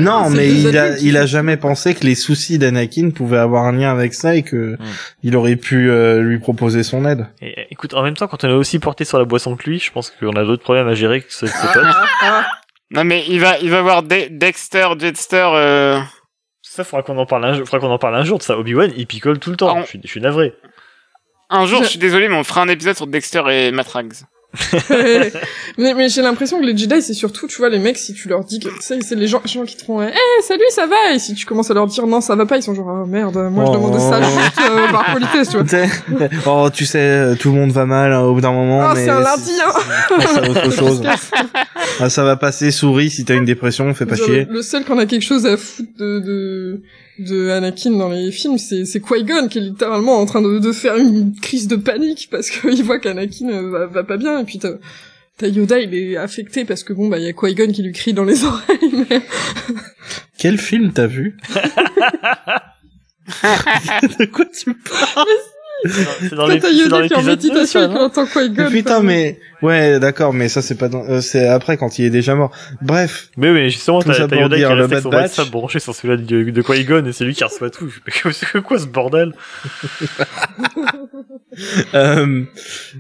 Non, c'est mais deux adultes qui il a font jamais pensé que les soucis d'Anakin pouvaient avoir un lien avec ça et que il aurait pu lui proposer son aide. Et écoute, en même temps, quand on est aussi porté sur la boisson que lui, je pense qu'on a d'autres problèmes à gérer que ses potes. Non, mais il va voir Dexter, Jetster, Ça, faudra qu'on en parle un jour de ça. Obi-Wan, il picole tout le temps. Ah, Je suis navré. Un jour, je suis désolé, mais on fera un épisode sur Dexter et Matrax. mais j'ai l'impression que les Jedi c'est surtout tu vois les mecs si tu leur dis que tu sais c'est les gens qui te font salut ça va et si tu commences à leur dire non ça va pas ils sont genre oh, merde moi je demandais ça juste par politesse tu vois. Oh, tu sais, tout le monde va mal au bout d'un moment. Oh mais c'est un lundi hein. c'est autre chose. Ah, ça va passer, souris, si t'as une dépression, fais pas Genre, chier. le seul qu'on a quelque chose à foutre de Anakin dans les films, c'est Qui-Gon qui est littéralement en train de faire une crise de panique parce qu'il voit qu'Anakin va pas bien et puis t'as Yoda il est affecté parce que bon bah il y a Qui-Gon qui lui crie dans les oreilles mais Quel film t'as vu? De quoi tu parles? C'est dans quand t'as Yoda qui est en l'épisode 2, méditation ça, et non qu'on entend Qui-Gon Putain, mais ouais, d'accord, mais ça c'est pas c'est après quand il est déjà mort. Bref, Mais justement, Tout ça t'as pour Yoda qui dire, est le resté avec son Bad Batch, ça Batch. branché sur celui-là de Qui-Gon et c'est lui qui reçoit tout. C'est quoi ce bordel?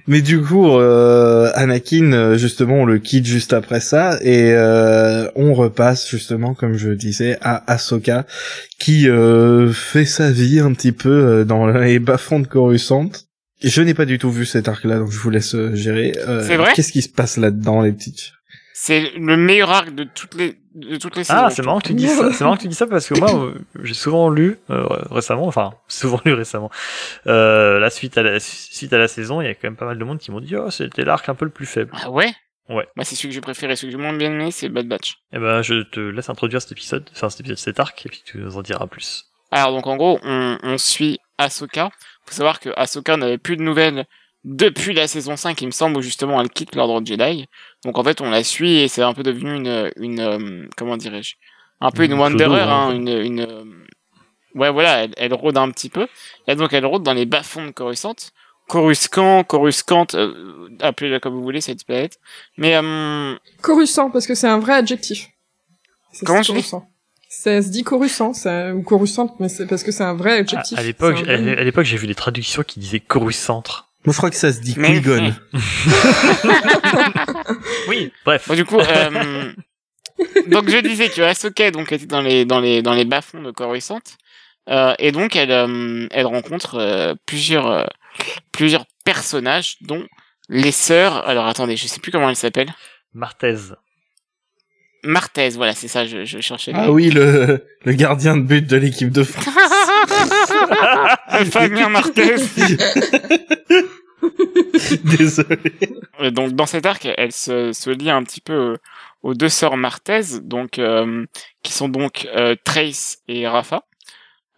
mais du coup, Anakin, justement, on le quitte juste après ça et on repasse justement, comme je disais, à Ahsoka qui fait sa vie un petit peu dans les bas-fonds de Coruscant. Je n'ai pas du tout vu cet arc-là, donc je vous laisse gérer. C'est vrai Qu'est-ce qui se passe là-dedans, les petites? C'est le meilleur arc de toutes les saisons. Ah, c'est marrant que tu dis ça. C'est marrant que tu dis ça parce que moi, j'ai souvent lu récemment, la suite à la saison, il y a quand même pas mal de monde qui m'ont dit oh c'était l'arc un peu le plus faible. Ah ouais? Ouais. Bah, c'est celui que j'ai préféré, celui que j'ai moins bien aimé, c'est Bad Batch. Eh ben, je te laisse introduire cet arc, et puis tu nous en diras plus. Alors, donc, en gros, on suit Ahsoka. Faut savoir que Ahsoka n'avait plus de nouvelles depuis la saison 5, il me semble, où justement elle quitte l'ordre Jedi. Donc, en fait, on la suit et c'est un peu devenu une comment dirais-je? Un peu une wanderer, hein, ouais, voilà, elle rôde un petit peu. Et donc, elle rôde dans les bas-fonds de Coruscant, appelez-la comme vous voulez, cette planète. Mais, Coruscant parce que c'est un vrai adjectif. Comment je dis? Coruscant. Ça se dit Coruscant, ou Coruscante, mais c'est parce que c'est un vrai adjectif. À l'époque, j'ai vu des traductions qui disaient Coruscentre. Moi, je crois que ça se dit Mais- Qui-Gon. Oui, bref. bon, du coup, donc je disais que Ahsoka donc était dans les bas-fonds de Coruscant, et donc elle rencontre plusieurs personnages, dont les sœurs. Alors attendez, je sais plus comment elles s'appellent. Martez. Martez, voilà, c'est ça, je cherchais. Ah oui, le gardien de but de l'équipe de France. Fabien Martez. Désolé. Donc dans cet arc, elle se lie un petit peu aux deux sœurs Martez, donc qui sont donc Trace et Rafa.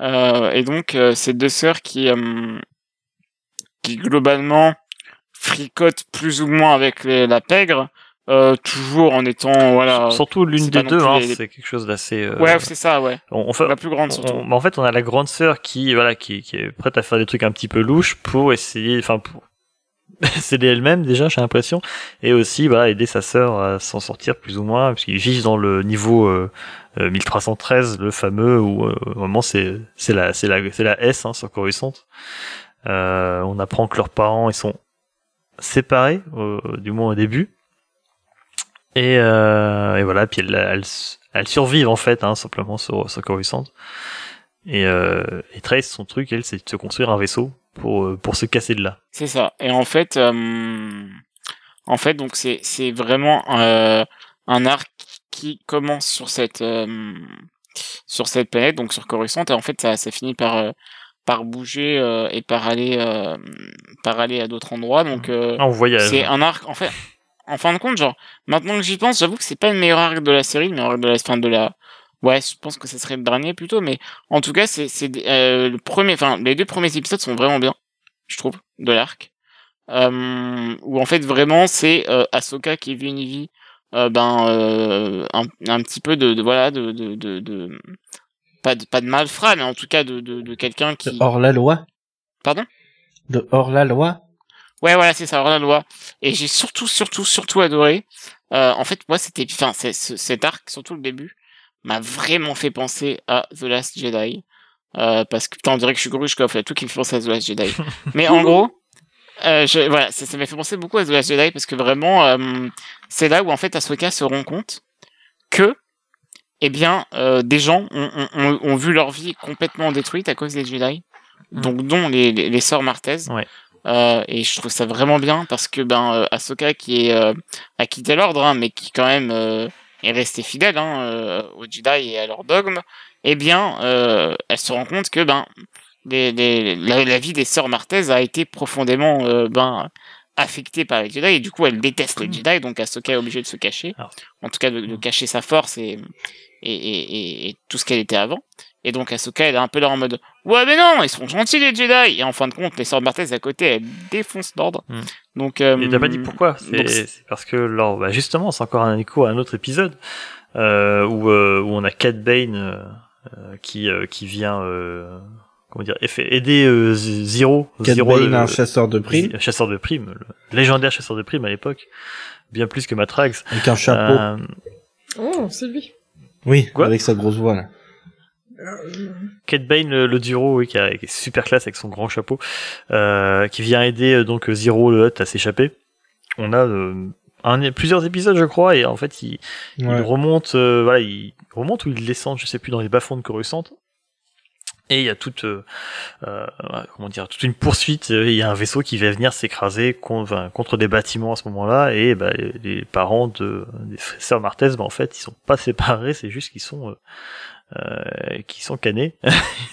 Et donc ces deux sœurs qui globalement fricotent plus ou moins avec la pègre, toujours en étant voilà. Surtout l'une c'est des pas non deux, plus hein, les- c'est quelque chose d'assez. Ouais, c'est ça, ouais. On fait, La plus grande surtout. en fait, on a la grande sœur qui est prête à faire des trucs un petit peu louches pour essayer, pour s'aider elle-même déjà, j'ai l'impression, et aussi aider sa sœur à s'en sortir plus ou moins, parce qu'ils vivent dans le niveau 1313, le fameux où au moment c'est la S sur Coruscant. On apprend que leurs parents ils sont séparés, du moins au début. Et voilà, puis elles survivent en fait, simplement sur Coruscant. Et Trace, son truc, elle, c'est de se construire un vaisseau pour se casser de là. C'est ça. Et en fait, donc c'est vraiment un arc qui commence sur cette planète, donc sur Coruscant, et en fait ça finit par par bouger et par aller à d'autres endroits. Donc On voyage. c'est un arc en fait. En fin de compte, genre maintenant que j'y pense, j'avoue que c'est pas le meilleur arc de la série, le meilleur arc de la fin de la. Ouais, je pense que ce serait le dernier plutôt, mais en tout cas c'est le premier, enfin les 2 premiers épisodes sont vraiment bien, je trouve, de l'arc. Où en fait vraiment c'est Ahsoka qui vit une vie un petit peu de pas de malfrat, mais en tout cas de quelqu'un qui Hors la loi. Pardon. De hors la loi. Ouais, voilà, c'est ça, hors la loi. Et j'ai surtout adoré. En fait, moi, cet arc, surtout le début, m'a vraiment fait penser à The Last Jedi. Parce que, putain, on dirait que je suis Grushkov, il y a tout qui me fait penser à The Last Jedi. Mais en gros, voilà, ça m'a fait penser beaucoup à The Last Jedi parce que vraiment, c'est là où, en fait, Ahsoka se rend compte que, eh bien, des gens ont vu leur vie complètement détruite à cause des Jedi. Donc, dont les sœurs Martez. Ouais. Et je trouve ça vraiment bien parce que Ahsoka qui a quitté l'ordre, hein, mais qui quand même est restée fidèle aux Jedi et à leur dogme, eh bien elle se rend compte que la vie des sœurs Martez a été profondément affectée par les Jedi et du coup elle déteste les Jedi, donc Ahsoka est obligée de se cacher, en tout cas de cacher sa force et tout ce qu'elle était avant. Et donc Ahsoka elle est un peu là en mode ouais mais non ils sont gentils les Jedi, et en fin de compte les sœurs Martez à côté elles défoncent l'ordre. Donc et t'as pas dit pourquoi, c'est parce que justement c'est encore un écho à un autre épisode où on a Cad Bane qui vient comment dire aider Zero. Cad Zero, Bane, un chasseur de primes, le légendaire chasseur de primes à l'époque, bien plus que Matrax, avec un chapeau. Oh, c'est lui. Oui, Quoi avec sa grosse voix là. Cad Bane, le Duro, oui, qui est super classe avec son grand chapeau, qui vient aider donc Zero le Hutt à s'échapper. On a plusieurs épisodes, je crois, et en fait il remonte, il remonte ou il descend, je sais plus, dans les bas-fonds de Coruscant. Et il y a toute une poursuite. Il y a un vaisseau qui va venir s'écraser contre des bâtiments à ce moment-là, et les parents des sœurs Martez, en fait, ils sont pas séparés, c'est juste qu'ils sont canés.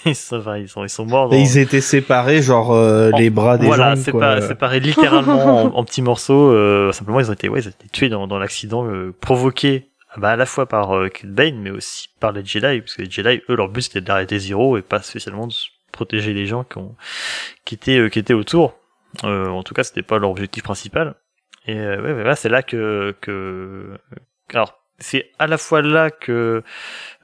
ils sont morts. Et ils étaient séparés, genre les bras des jambes. Voilà, séparés littéralement en petits morceaux. Simplement, ils ont été tués dans l'accident provoqué. À la fois par Cad Bane, mais aussi par les Jedi, parce que les Jedi, eux, leur but c'était d'arrêter Zero et pas spécialement de protéger les gens qui étaient autour. En tout cas, c'était pas leur objectif principal. Et c'est là que alors c'est à la fois là que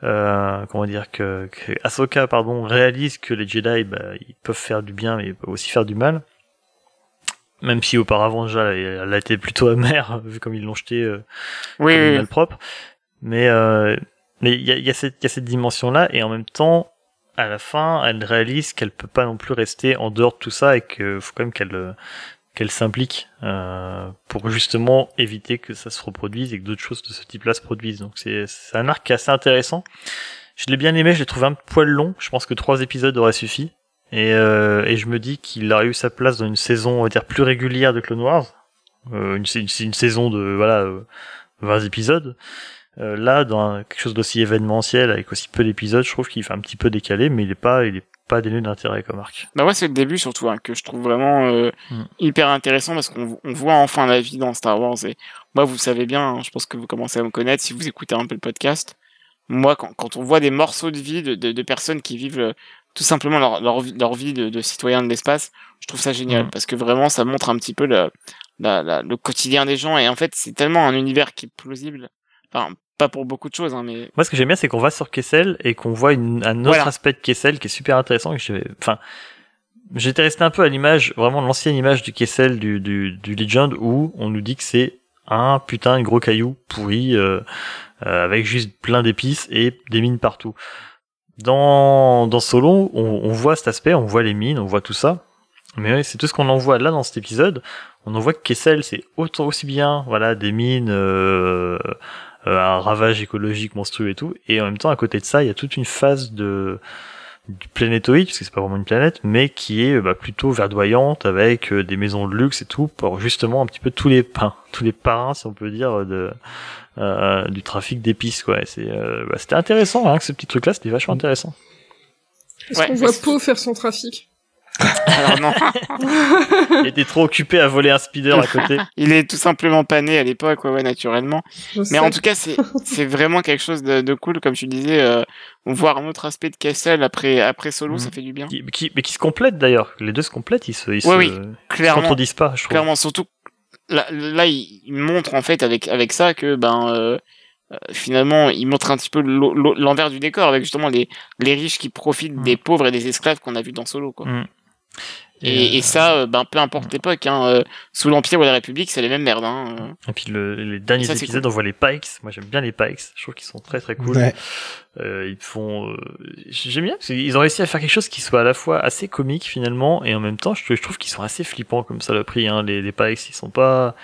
que Ahsoka réalise que les Jedi ils peuvent faire du bien mais ils peuvent aussi faire du mal. Même si auparavant déjà elle a été plutôt amère vu comme ils l'ont jeté comme une malpropre. Mais il y a cette dimension là, et en même temps à la fin elle réalise qu'elle peut pas non plus rester en dehors de tout ça et qu'il faut quand même qu'elle s'implique pour justement éviter que ça se reproduise et que d'autres choses de ce type là se produisent. Donc c'est un arc assez intéressant. Je l'ai bien aimé, je l'ai trouvé un poil long, je pense que 3 épisodes auraient suffi. Et je me dis qu'il aurait eu sa place dans une saison, on va dire, plus régulière de Clone Wars. Une saison de 20 épisodes. Là, dans quelque chose d'aussi événementiel, avec aussi peu d'épisodes, je trouve qu'il fait un petit peu décalé, mais il est pas dénué d'intérêt comme arc. C'est le début surtout que je trouve vraiment hyper intéressant, parce qu'on voit enfin la vie dans Star Wars. Et moi, vous savez bien, je pense que vous commencez à me connaître si vous écoutez un peu le podcast. Moi, quand on voit des morceaux de vie de personnes qui vivent tout simplement leur vie de citoyens de l'espace, je trouve ça génial, parce que vraiment ça montre un petit peu le quotidien des gens, et en fait c'est tellement un univers qui est plausible, enfin pas pour beaucoup de choses, mais moi ce que j'aime bien c'est qu'on va sur Kessel et qu'on voit un autre aspect de Kessel qui est super intéressant. J'étais resté un peu à l'image, vraiment l'ancienne image du Kessel du Legend, où on nous dit que c'est un putain de gros caillou pourri avec juste plein d'épices et des mines partout. Dans Solo, on voit cet aspect, on voit les mines, on voit tout ça. Mais c'est tout ce qu'on en voit là dans cet épisode. On en voit que Kessel, c'est aussi bien, des mines, un ravage écologique monstrueux et tout. Et en même temps, à côté de ça, il y a toute une phase du planétoïde, parce que c'est pas vraiment une planète, mais qui est plutôt verdoyante, avec des maisons de luxe et tout, pour justement un petit peu tous les parrains, si on peut dire, du trafic d'épices, quoi. C'était intéressant, que ce petit truc-là, c'était vachement intéressant. Est-ce Ouais, qu'on mais voit c'est- Po faire son trafic? Alors non, Il était trop occupé à voler un speeder à côté. il est tout simplement pas né à l'époque, ouais, naturellement. Je Mais sais. en tout cas, c'est vraiment quelque chose de cool, comme tu disais, voir un autre aspect de Castle après Solo, ça fait du bien. Mais qui se complètent d'ailleurs. Les deux se complètent, ils se Oui, se Clairement, contredisent pas, je trouve. clairement, surtout là il montre en fait avec ça que finalement, il montre un petit peu l'envers du décor avec justement les riches qui profitent des pauvres et des esclaves qu'on a vu dans Solo, quoi. Et ça, peu importe l'époque, sous l'Empire ou la République, c'est les mêmes merdes. Et puis les derniers ça, c'est épisodes, cool. on voit les Pikes. Moi, j'aime bien les Pikes. Je trouve qu'ils sont très très cool. Ouais. Ils font. J'aime bien parce qu'ils ont réussi à faire quelque chose qui soit à la fois assez comique finalement et en même temps, je trouve qu'ils sont assez flippants comme saloperie. Les Pikes, ils sont pas.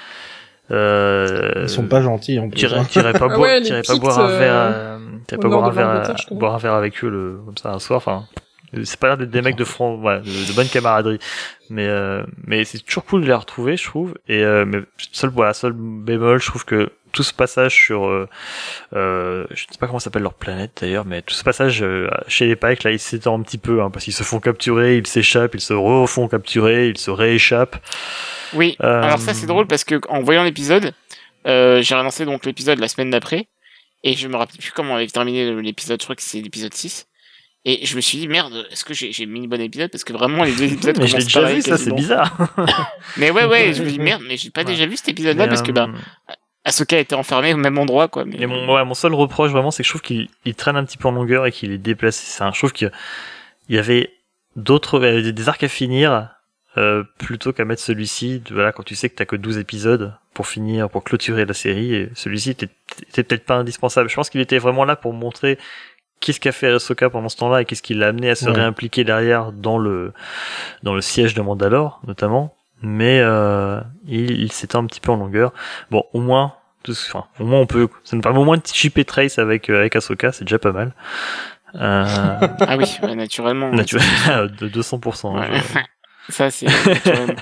Ils sont pas gentils en plus. hein. T'irais pas, Ah ouais, les t'irais pas Pictes, boire un verre, t'irais au pas nord boire un de verre, l'Angleterre, je connais. boire un verre avec eux comme ça un soir. Enfin, c'est pas l'air d'être des mecs de franc, voilà, de bonne camaraderie. Mais c'est toujours cool de les retrouver, je trouve. Et mais seul bémol, je trouve que tout ce passage sur, je sais pas comment s'appelle leur planète d'ailleurs, mais tout ce passage chez les Pikes là, il s'étend un petit peu, parce qu'ils se font capturer, ils s'échappent, ils se refont capturer, ils se rééchappent. Oui, alors ça c'est drôle parce que en voyant l'épisode, j'ai relancé donc l'épisode la semaine d'après, et je me rappelle plus comment on avait terminé l'épisode, je crois que c'est l'épisode 6. Et je me suis dit, merde, est-ce que j'ai mis le bon épisode? Parce que vraiment, les deux épisodes Mais je l'ai commencent déjà pareil, vu, ça, c'est quasiment. bizarre. Mais ouais, je me dis, merde, mais j'ai pas déjà vu cet épisode-là, parce que, Ahsoka était enfermée au même endroit, quoi. Mais... Et mon seul reproche, vraiment, c'est que je trouve qu'il traîne un petit peu en longueur et qu'il est déplacé. Je trouve qu'il y avait des arcs à finir, plutôt qu'à mettre celui-ci, voilà, quand tu sais que t'as que 12 épisodes pour clôturer la série, et celui-ci était peut-être pas indispensable. Je pense qu'il était vraiment là pour montrer qu'est-ce qu'a fait Ahsoka pendant ce temps-là et qu'est-ce qui l'a amené à se réimpliquer derrière dans le siège de Mandalore, notamment. Mais, il s'étend un petit peu en longueur. Bon, au moins on peut, ça nous permet au moins de shipper Trace avec Ahsoka, c'est déjà pas mal. Ah oui, naturellement. De 200%. Ouais. Ça, c'est naturellement.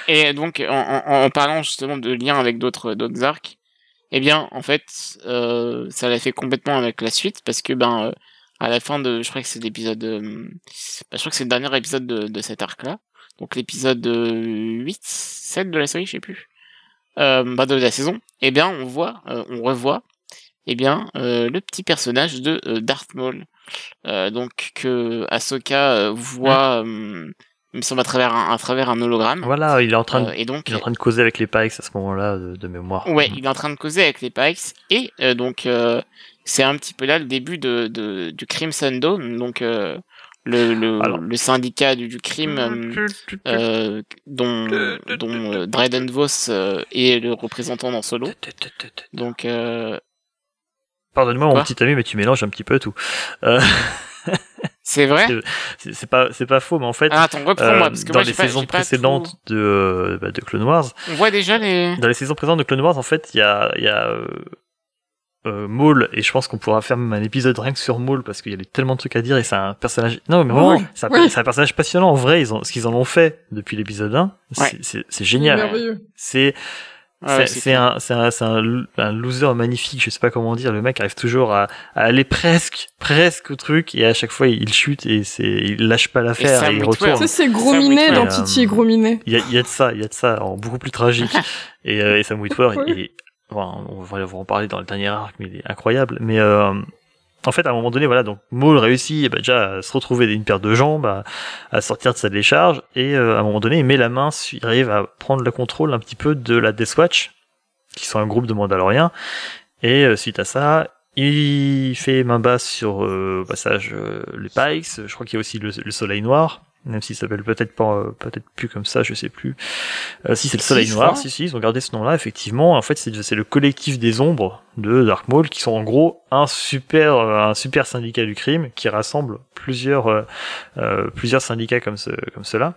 Et donc, en parlant justement de liens avec d'autres arcs, eh bien, en fait, ça l'a fait complètement avec la suite, parce que, à la fin de, je crois que c'est l'épisode, je crois que c'est le dernier épisode de cet arc-là, donc l'épisode 8, 7 de la série, je sais plus, de la saison, eh bien, on revoit, eh bien, le petit personnage de Darth Maul, donc que Ahsoka voit, il me semble à travers un hologramme. Voilà, il est en train de, et donc, il est en train de causer avec les Pikes à ce moment-là de mémoire. Ouais, il est en train de causer avec les Pikes, et donc c'est un petit peu là le début du Crimson Dawn, donc le syndicat du crime dont Dryden Voss est le représentant dans Solo. Donc pardonne-moi mon petit ami, mais tu mélanges un petit peu tout. C'est vrai? C'est pas faux, mais en fait, attends, reprends-moi, parce que dans moi, les saisons précédentes de Clone Wars, on voit déjà dans les saisons précédentes de Clone Wars, en fait, il y a Maul, et je pense qu'on pourra faire même un épisode rien que sur Maul, parce qu'il y a tellement de trucs à dire, et c'est un personnage, non, mais vraiment, c'est un personnage passionnant, en vrai, ce qu'ils en ont fait depuis l'épisode 1, c'est génial. Merveilleux. C'est un loser magnifique, je sais pas comment dire. Le mec arrive toujours à aller presque au truc, et à chaque fois il chute et il lâche pas l'affaire et il retourne. Ça, c'est Gros Minet dans Titi et Gros Minet. Il y a de ça, en beaucoup plus tragique. et Sam Witwer, on va en parler dans le dernier arc, mais il est incroyable. Mais en fait, à un moment donné, voilà, donc Maul réussit déjà à se retrouver une paire de jambes, à sortir de sa décharge, et à un moment donné, il met la main, il arrive à prendre le contrôle un petit peu de la Death Watch, qui sont un groupe de Mandaloriens, et suite à ça, il fait main basse sur passage les Pikes. Je crois qu'il y a aussi le Soleil Noir, même s'il s'appelle peut-être plus comme ça, je sais plus. Si c'est le Soleil Noir, si ils ont gardé ce nom-là, effectivement. En fait, c'est le collectif des ombres de Dark Maul, qui sont en gros un super syndicat du crime qui rassemble plusieurs syndicats comme cela.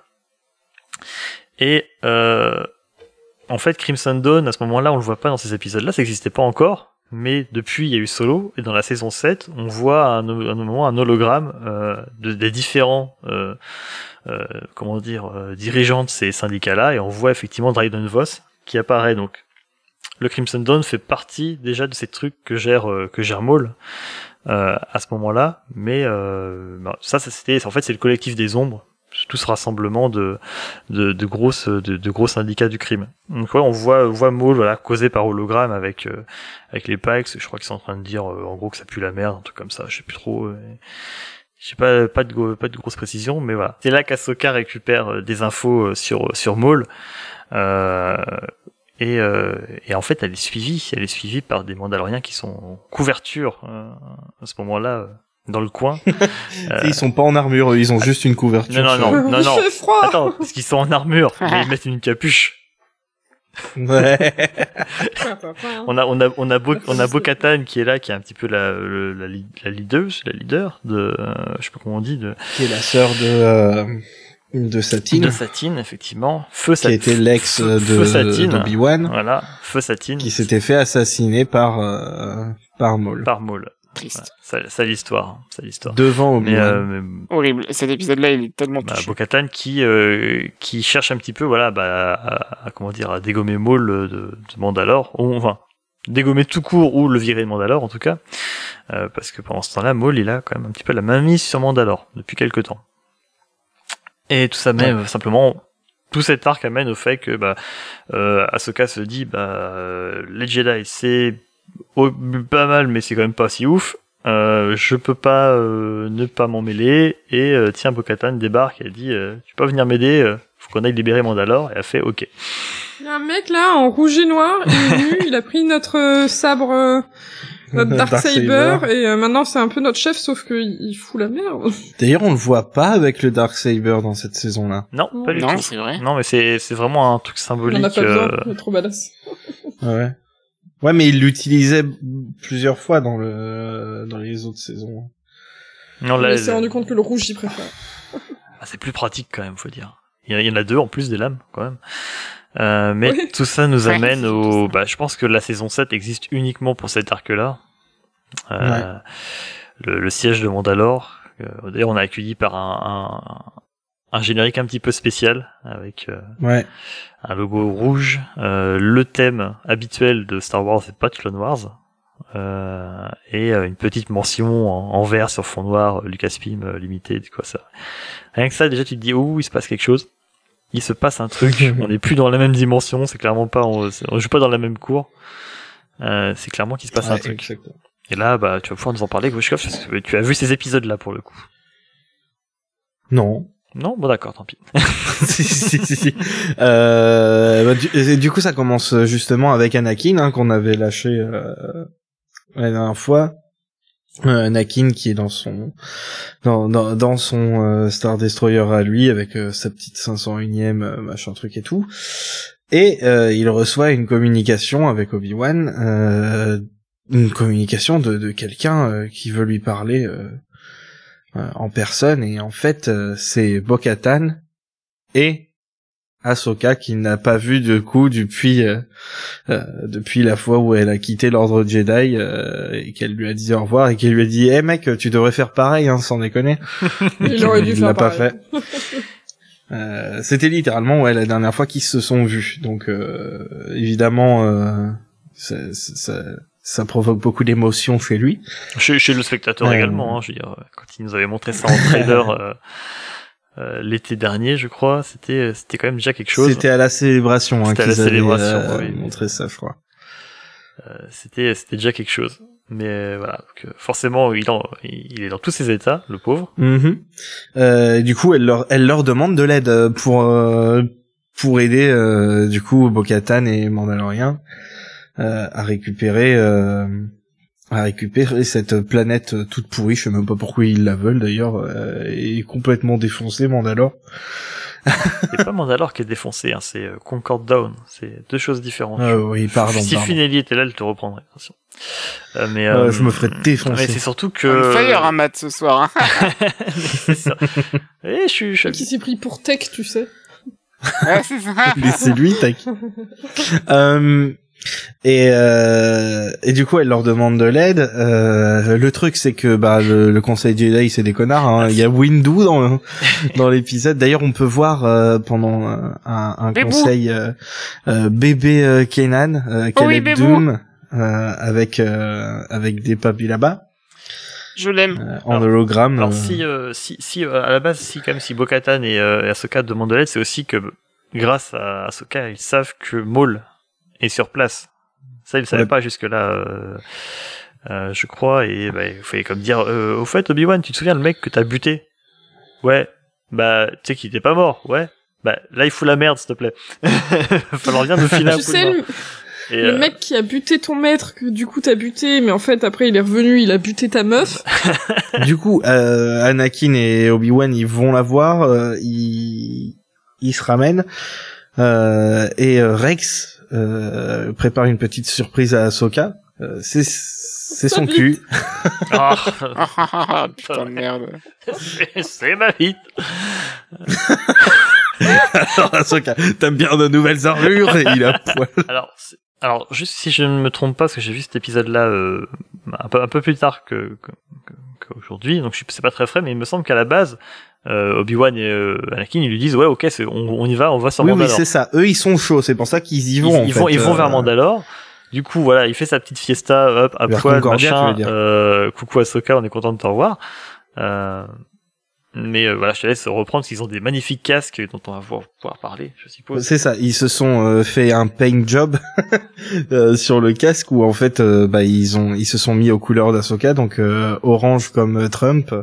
Et en fait, Crimson Dawn, à ce moment-là, on le voit pas dans ces épisodes-là, ça n'existait pas encore. Mais depuis, il y a eu Solo, et dans la saison 7, on voit à un moment un hologramme des différents dirigeants de ces syndicats-là, et on voit effectivement Dryden Voss qui apparaît. Donc le Crimson Dawn fait partie déjà de ces trucs que gère Maul. à ce moment-là, mais ça c'était en fait c'est le collectif des ombres, tout ce rassemblement de gros syndicats du crime. Donc ouais, on voit Maul voilà causé par hologramme avec les Pikes. Je crois qu'ils sont en train de dire en gros que ça pue la merde, un truc comme ça. Je sais plus trop. Je sais pas de grosses précisions, mais voilà. C'est là qu'Ahsoka récupère des infos sur Maul. Et en fait, elle est suivie par des Mandaloriens qui sont en couverture à ce moment-là dans le coin. Ils sont pas en armure, eux, ils ont juste une couverture. Non. Il fait froid. Attends, parce qu'ils sont en armure, mais ils mettent une capuche. Ouais. On a Bo-Katan qui est là, qui est un petit peu la leader de, je sais pas comment on dit, qui est la sœur de Satine. De Satine, effectivement. Feu Satine. Qui était l'ex d'Obi-Wan. Voilà. Feu Satine. Qui s'était fait assassiner par Maul. Par Maul. Triste. Voilà. Ça l'histoire. Devant Obi-Wan. Horrible. Cet épisode-là, il est tellement touché. Bo-Katan qui cherche un petit peu, voilà, à dégommer Maul de Mandalore. Enfin, dégommer tout court ou le virer de Mandalore, en tout cas. Parce que pendant ce temps-là, Maul, il a quand même un petit peu la main mise sur Mandalore depuis quelque temps. Et tout ça mène simplement, tout cet arc amène au fait que Ahsoka se dit les Jedi c'est pas mal mais c'est quand même pas si ouf. Je peux pas ne pas m'en mêler et tiens Bo-Katan débarque et elle dit tu peux pas venir m'aider, faut qu'on aille libérer Mandalore, et elle fait ok. Il y a un mec là en rouge et noir, il est venu, il a pris notre sabre. Notre Darksaber, et maintenant c'est un peu notre chef, sauf qu'il fout la merde. D'ailleurs, on le voit pas avec le Darksaber dans cette saison-là. Non, pas du tout. Non, c'est vrai. Non, mais c'est vraiment un truc symbolique. On a pas besoin, il est trop badass. Ouais. Ouais, mais il l'utilisait plusieurs fois dans les autres saisons. Non, là, il s'est rendu compte que le rouge il préfère. C'est plus pratique quand même, faut dire. Il y en a deux en plus des lames, quand même. Mais oui. Tout ça nous amène au... je pense que la saison 7 existe uniquement pour cet arc-là. Le siège de Mandalore. D'ailleurs, on est accueilli par un générique un petit peu spécial, avec un logo rouge. Le thème habituel de Star Wars, c'est pas de Clone Wars. Et une petite mention en vert sur fond noir, Lucasfilm Limited, quoi ça. Rien que ça, déjà, tu te dis, il se passe quelque chose. Il se passe un truc, on n'est plus dans la même dimension, c'est clairement pas, on joue pas dans la même cour. C'est clairement qu'il se passe un truc. Exactement. Et là, tu vas pouvoir nous en parler, Gauchkov, parce que tu as vu ces épisodes-là pour le coup. Non. Non, bon d'accord, tant pis. si. Du coup, ça commence justement avec Anakin, qu'on avait lâché la dernière fois. Anakin qui est dans son Star Destroyer à lui avec sa petite 501ème machin truc et tout, et il reçoit une communication avec Obi-Wan, une communication de quelqu'un qui veut lui parler en personne, et en fait c'est Bo-Katan et Ahsoka qui n'a pas vu de coup depuis la fois où elle a quitté l'ordre Jedi et qu'elle lui a dit au revoir et qu'elle lui a dit mec, tu devrais faire pareil, sans déconner. Il aurait dû faire pas pareil. fait. C'était littéralement la dernière fois qu'ils se sont vus, donc évidemment ça provoque beaucoup d'émotions chez lui, chez le spectateur également, je veux dire, quand il nous avait montré ça en trailer l'été dernier, je crois, c'était quand même déjà quelque chose. C'était à la célébration qu'ils avaient oui, montré ça, je crois. C'était déjà quelque chose. Mais voilà, donc, forcément, il est dans tous ses états, le pauvre. Du coup, elle leur demande de l'aide pour aider du coup Bo-Katan et Mandalorian à récupérer cette planète toute pourrie. Je sais même pas pourquoi ils la veulent d'ailleurs, et complètement défoncée, Mandalore. C'est pas Mandalore qui est défoncé, c'est Concord Down, c'est deux choses différentes. Oui, pardon. Si Finelli était là, elle te reprendrait. Attention. Mais je me ferais défoncer. Mais c'est surtout que Fire Matt ce soir. C'est ça. Et je suis qui s'est pris pour Tech, tu sais. Ouais, c'est ça. Laissez-lui, tac. Et du coup elle leur demande de l'aide. Le truc c'est que le conseil Jedi c'est des connards, il y a Windu dans l'épisode. D'ailleurs on peut voir pendant un conseil bébé Kanan, Caleb Doom avec des papis là-bas. Je l'aime. en hologramme. Alors si à la base si Bo-Katan et Ahsoka demandent de l'aide, c'est aussi que grâce à Ahsoka, ils savent que Maul est sur place. Ça, ils le savaient pas jusque-là, je crois, et il fallait comme dire, au fait, Obi-Wan, tu te souviens le mec que t'as buté? Ouais. Bah, tu sais qu'il était pas mort, ouais. Bah, là, il fout la merde, s'il te plaît. Il va falloir bien nous filer un coup de main. Le mec qui a buté ton maître, que du coup t'as buté, mais en fait après il est revenu, il a buté ta meuf. Du coup, Anakin et Obi-Wan, ils vont la voir, ils se ramènent, et Rex prépare une petite surprise à Ahsoka. C'est son cul. Putain de merde. C'est ma vie. Alors Ahsoka, t'aimes bien de nouvelles armures et il a poil. Alors, juste si je ne me trompe pas, parce que j'ai vu cet épisode-là un peu plus tard qu'aujourd'hui, donc c'est pas très frais, mais il me semble qu'à la base, Obi-Wan et Anakin, ils lui disent ouais, ok, on y va, on va sur Mandalore. Oui, c'est ça. Eux, ils sont chauds, c'est pour ça qu'ils y vont. Ils vont vers Mandalore. Du coup, voilà, il fait sa petite fiesta, hop, à poil, machin. Coucou Ahsoka, on est content de te revoir. Mais voilà, je te laisse reprendre parce qu'ils ont des magnifiques casques dont on va pouvoir parler, je suppose. C'est ça, ils se sont fait un paint job sur le casque où en fait ils se sont mis aux couleurs d'Ahsoka, donc orange comme Trump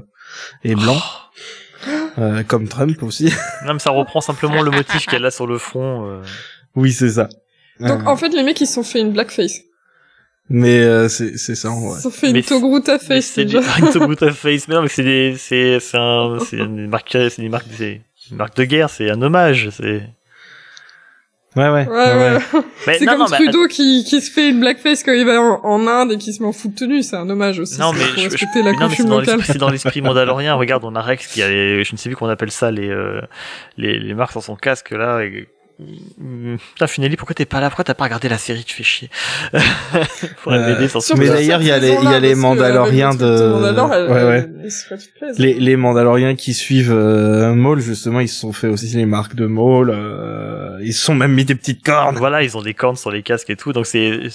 et blanc comme Trump aussi. Non mais ça reprend simplement le motif qu'elle a sur le front. Oui, c'est ça. Donc en fait les mecs ils se sont fait une blackface. Mais c'est ça en vrai. Ils se sont fait une Togruta face. C'est une Togruta face, mais non mais c'est une marque de guerre, c'est un hommage, c'est. Ouais. Mais c'est comme Trudeau qui se fait une blackface quand il va en Inde et qui se met en full tenue, c'est un hommage aussi. Non, mais la coutume locale. C'est dans l'esprit mandalorien. Regarde, on a Rex qui a je ne sais plus qu'on appelle ça les marques sur son casque là. Putain, Funeli, pourquoi t'es pas là? Pourquoi t'as pas regardé la série? Tu fais chier. Mais d'ailleurs, il y a les Mandaloriens les Mandaloriens qui suivent Maul, justement, ils se sont fait aussi les marques de Maul. Ils se sont même mis des petites cornes. Voilà, ils ont des cornes sur les casques et tout. Donc c'est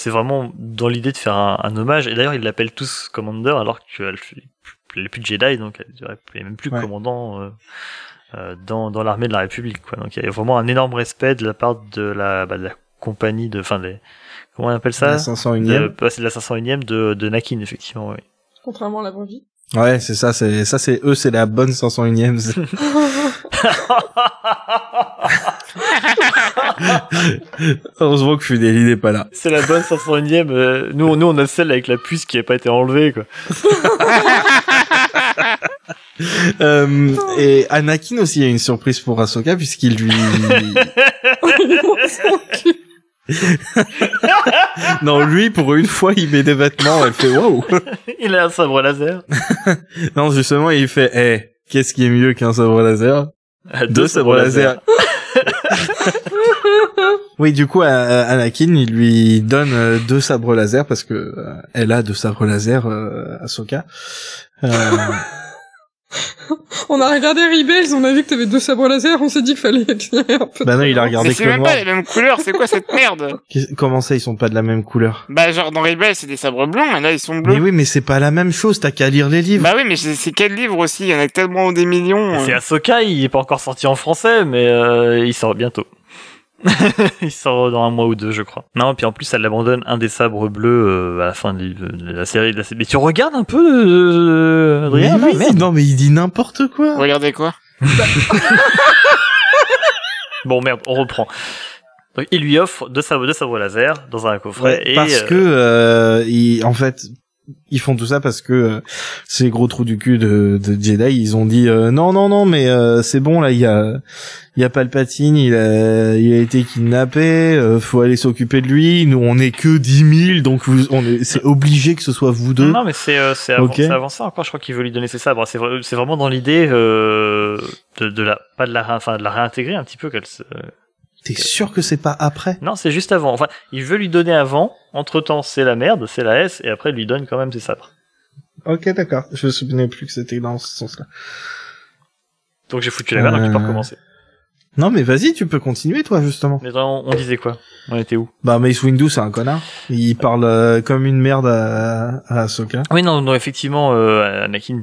vraiment dans l'idée de faire un hommage. Et d'ailleurs, ils l'appellent tous Commander alors qu'elle n'est plus de Jedi, donc elle n'est même plus commandant. Dans l'armée de la République, quoi. Donc il y a vraiment un énorme respect de la part de la compagnie comment on appelle ça? La 501e. C'est de la 501e de Nakin, effectivement, oui. Contrairement à la vraie vie. Ouais, c'est ça, c'est eux, c'est la bonne 501e. Heureusement que Funeli n'est pas là. C'est la bonne 501e, nous on a celle avec la puce qui a pas été enlevée, quoi. Et Anakin aussi a une surprise pour Ahsoka puisqu'il lui... Non, lui, pour une fois, il met des vêtements, elle fait waouh. Il a un sabre laser. Non, justement, il fait, qu'est-ce qui est mieux qu'un sabre laser? Deux sabres laser. Oui, du coup, Anakin, il lui donne 2 sabres laser parce que elle a 2 sabres laser, Ahsoka. On a regardé Rebels, on a vu que t'avais 2 sabres laser, on s'est dit qu'il fallait éclairer un peu. Bah non, il a regardé c'est même pas les mêmes couleurs, c'est quoi cette merde? Comment ça, ils sont pas de la même couleur? Bah genre dans Rebels, c'est des sabres blancs, et là ils sont bleus. Mais oui, mais c'est pas la même chose, t'as qu'à lire les livres. Bah oui, mais c'est quel livre aussi? Il y en a tellement des millions. C'est Ahsoka, il est pas encore sorti en français, mais il sort bientôt. Il sort dans 1 mois ou 2, je crois. Non, puis en plus, elle abandonne un des sabres bleus à la fin de la série. Mais tu regardes un peu, Adrien? Mais oui, non, mais il dit n'importe quoi. Regardez quoi? Bon, merde, on reprend. Donc, il lui offre 2 sabres laser dans un coffret. Ouais, parce que, en fait, ils font tout ça parce que ces gros trous du cul de Jedi, ils ont dit non, mais c'est bon là, il y a Palpatine, il a été kidnappé, faut aller s'occuper de lui. Nous, on est que 10 000, donc c'est obligé que ce soit vous deux. Non, mais c'est avancé encore. Je crois qu'il veut lui donner ses sabres. C'est vraiment dans l'idée de la réintégrer un petit peu qu'elle se. T'es sûr que c'est pas après? Non, c'est juste avant. Enfin, il veut lui donner avant. Entre-temps, c'est la merde, c'est la S, et après, il lui donne quand même ses sabres. Ok, d'accord. Je me souvenais plus que c'était dans ce sens-là. Donc j'ai foutu la merde, donc tu peux recommencer. Non, mais vas-y, tu peux continuer, toi, justement. Mais on disait quoi? On était où? Bah, Mace Windu, c'est un connard. Il parle comme une merde à Ahsoka. Oui, non, effectivement, Anakin,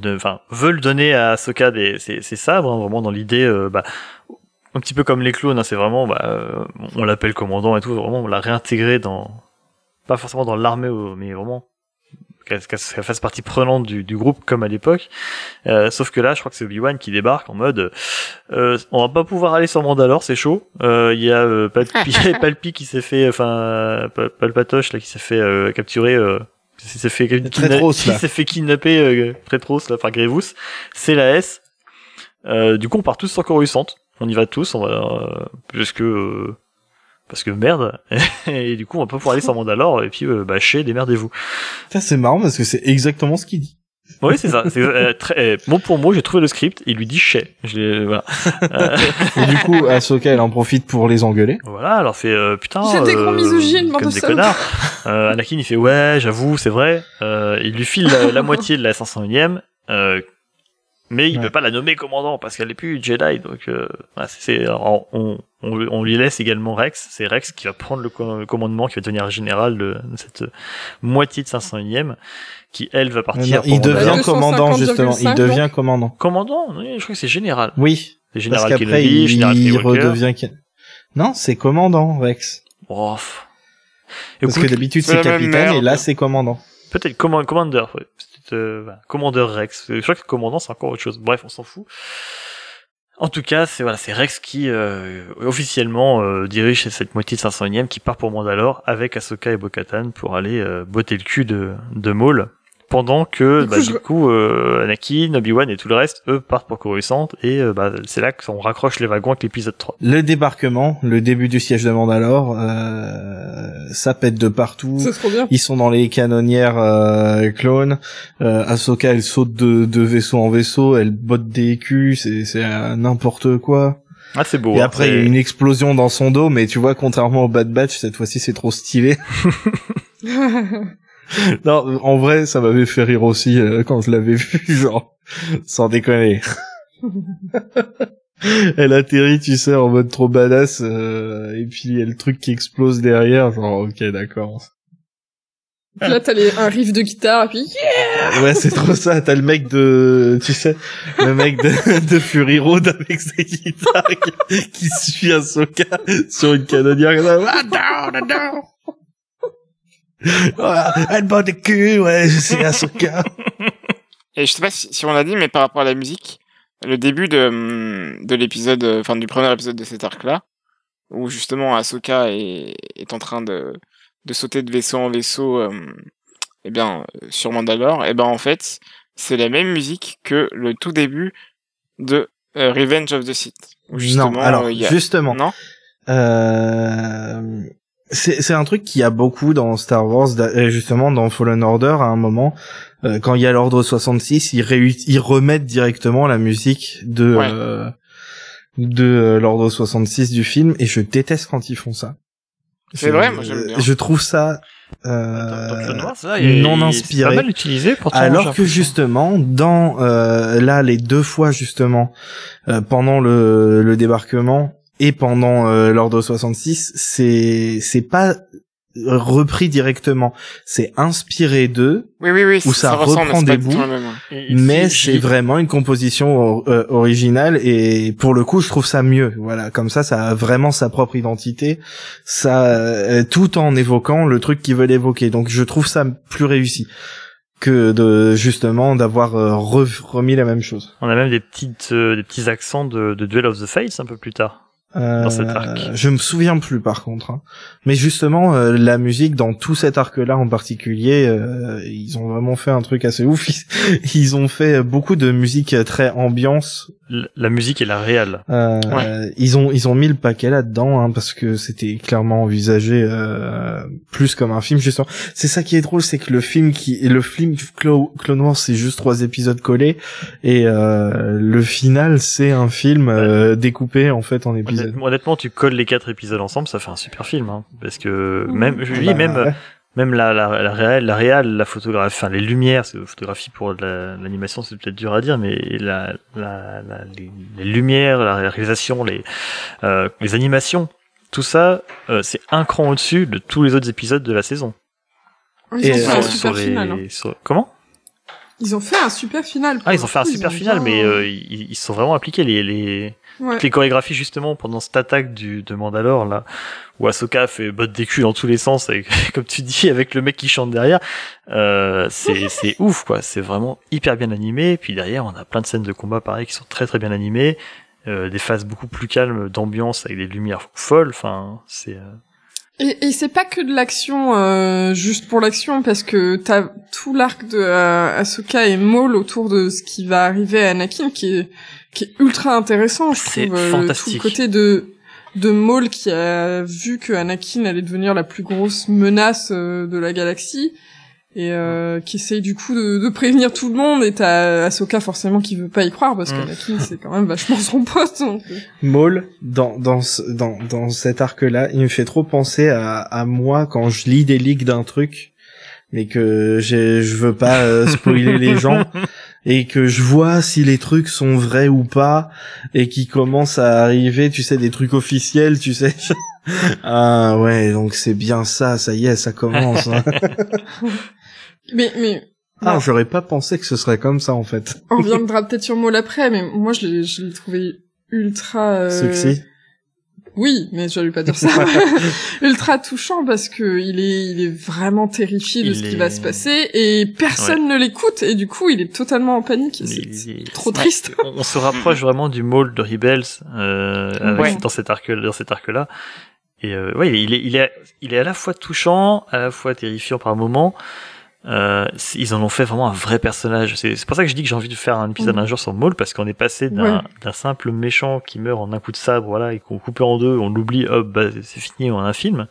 veut le donner à Ahsoka ses sabres, hein, vraiment dans l'idée, un petit peu comme les clones, hein, c'est vraiment, on l'appelle commandant et tout, vraiment, on l'a réintégré pas forcément dans l'armée, mais vraiment, qu'elle fasse partie prenante du groupe comme à l'époque. Sauf que là, je crois que c'est Obi-Wan qui débarque en mode on va pas pouvoir aller sur Mandalore, c'est chaud. Il y a Palpi qui s'est fait, Palpatoche là qui s'est fait capturer, qui s'est fait kidnapper Prétros là par Grievous. C'est la S. Du coup, on part tous sur Coruscant. On y va tous, parce que merde, et du coup on va pas pouvoir aller sur Mandalore, et puis chez démerdez-vous. Ça c'est marrant parce que c'est exactement ce qu'il dit. Oui, c'est ça. C'est très mot pour mot, j'ai trouvé le script, il lui dit chez. Voilà. Et du coup, Ahsoka elle en profite pour les engueuler. Voilà, alors fait putain. J'ai des gros misogynes, bande comme de des salopes. connards. Anakin il fait ouais, j'avoue, c'est vrai. Il lui file la moitié de la 501ème. Mais il peut pas la nommer commandant parce qu'elle est plus Jedi, donc on lui laisse également Rex. C'est Rex qui va prendre le commandement, qui va devenir général de cette moitié de 501ème, qui elle va partir. Non, il devient commandant 250,5, justement. Il devient commandant. Commandant, oui, je crois que c'est général. Oui. C'est général Parce qu'après Kenobi, général il Skywalker. redevient. Non, c'est commandant Rex. Oh. Parce que d'habitude c'est capitaine et là c'est commandant. Peut-être Commander, ouais. Commander Rex. Je crois que commandant c'est encore autre chose. Bref, on s'en fout. En tout cas, c'est Rex qui officiellement dirige cette moitié de 501ème qui part pour Mandalore avec Ahsoka et Bo-Katan pour aller botter le cul de Maul. Pendant que du coup Anakin, Obi-Wan et tout le reste, eux, partent pour Coruscant et c'est là qu'on raccroche les wagons avec l'épisode 3. Le débarquement, le début du siège de Mandalore, ça pète de partout. C'est trop bien. Ils sont dans les canonnières clones. Ahsoka, elle saute de vaisseau en vaisseau, elle botte des culs, c'est n'importe quoi. Ah, c'est beau. Et après, il y a une explosion dans son dos, mais tu vois, contrairement au Bad Batch, cette fois-ci, c'est trop stylé. Non, en vrai, ça m'avait fait rire aussi quand je l'avais vu, genre, sans déconner. Elle atterrit, tu sais, en mode trop badass, et puis il y a le truc qui explose derrière, genre, ok, d'accord. Là, t'as un riff de guitare, et puis yeah! Ouais, c'est trop ça, t'as le mec tu sais, le mec de Fury Road avec sa guitare qui suit Ahsoka sur une canonnière, down. Elle bat des culs, ouais, je sais, Ahsoka. Et je sais pas si on l'a dit, mais par rapport à la musique, le début de l'épisode, du premier épisode de cet arc-là, où justement Ahsoka est en train de sauter de vaisseau en vaisseau, sur Mandalore, en fait, c'est la même musique que le tout début de Revenge of the Sith. Non, alors, justement. Non? C'est un truc qu'il y a beaucoup dans Star Wars, justement dans Fallen Order à un moment, quand il y a l'ordre 66, ils remettent directement la musique de l'ordre 66 du film, et je déteste quand ils font ça. C'est vrai, moi j'aime bien. Je trouve ça non inspiré. C'est pas mal utilisé pourtant. Alors que justement dans là les deux fois justement pendant le débarquement et pendant l'ordre 66, c'est pas repris directement, c'est inspiré d'eux. Oui, où ça reprend des bouts, mais c'est vraiment une composition originale, et pour le coup je trouve ça mieux. Voilà, comme ça a vraiment sa propre identité, ça tout en évoquant le truc qu'ils veulent évoquer. Donc je trouve ça plus réussi que justement d'avoir remis la même chose. On a même des petits accents de Duel of the Fates un peu plus tard. Dans cet arc. Je me souviens plus par contre, hein. Mais justement la musique dans tout cet arc-là en particulier, ils ont vraiment fait un truc assez ouf. Ils ont fait beaucoup de musique très ambiance. La musique et la réal. Ils ont mis le paquet là-dedans, hein, parce que c'était clairement envisagé plus comme un film justement. C'est ça qui est drôle, c'est que le film Clone Wars, c'est juste 3 épisodes collés, et le final c'est un film découpé en fait en épisodes. Honnêtement, tu colles les 4 épisodes ensemble, ça fait un super film, hein, parce que même la réal, la photographie, enfin les lumières, c'est photographie pour l'animation, c'est peut-être dur à dire, mais les lumières, la réalisation, les animations, tout ça, c'est un cran au-dessus de tous les autres épisodes de la saison. Ils ont fait un super final. Comment? Ils ont fait un super final. Ils ont fait un super final, mais ils sont vraiment appliqués toutes les chorégraphies justement pendant cette attaque de Mandalore là, où Ahsoka fait botte des culs dans tous les sens, avec, comme tu dis, avec le mec qui chante derrière. C'est ouf quoi, c'est vraiment hyper bien animé. Et puis derrière, on a plein de scènes de combat pareil qui sont très très bien animées, des phases beaucoup plus calmes d'ambiance avec des lumières folles. Enfin, c'est Et c'est pas que de l'action juste pour l'action, parce que t'as tout l'arc de Ahsoka et Maul autour de ce qui va arriver à Anakin qui est ultra intéressant, je trouve. C'est fantastique. Tout le côté de Maul qui a vu que Anakin allait devenir la plus grosse menace de la galaxie et qui essaye du coup de prévenir tout le monde, et t'as Ahsoka forcément qui veut pas y croire parce qu'Anakin c'est quand même vachement son pote. Donc... Maul dans cet arc-là, il me fait trop penser à moi quand je lis des leaks d'un truc mais que je veux pas spoiler les gens et que je vois si les trucs sont vrais ou pas et qui commencent à arriver, tu sais, des trucs officiels, tu sais. Ah ouais, donc c'est bien ça y est, ça commence. Hein. Mais ah, j'aurais pas pensé que ce serait comme ça en fait. On reviendra peut-être sur Maul après, mais moi je l'ai trouvé ultra sexy. Oui, mais je vais pas dire ça. Ultra touchant parce que il est vraiment terrifié de ce qui va se passer et personne ne l'écoute et du coup il est totalement en panique. C'est trop triste. On se rapproche vraiment du Maul de Rebels dans cet arc-là. Et il est à la fois touchant, à la fois terrifiant par moments. Ils en ont fait vraiment un vrai personnage. C'est pour ça que je dis que j'ai envie de faire un épisode un jour sur Maul, parce qu'on est passé d'un simple méchant qui meurt en un coup de sabre, voilà, et qu'on coupe en deux, on l'oublie, hop, bah, c'est fini, on a un film.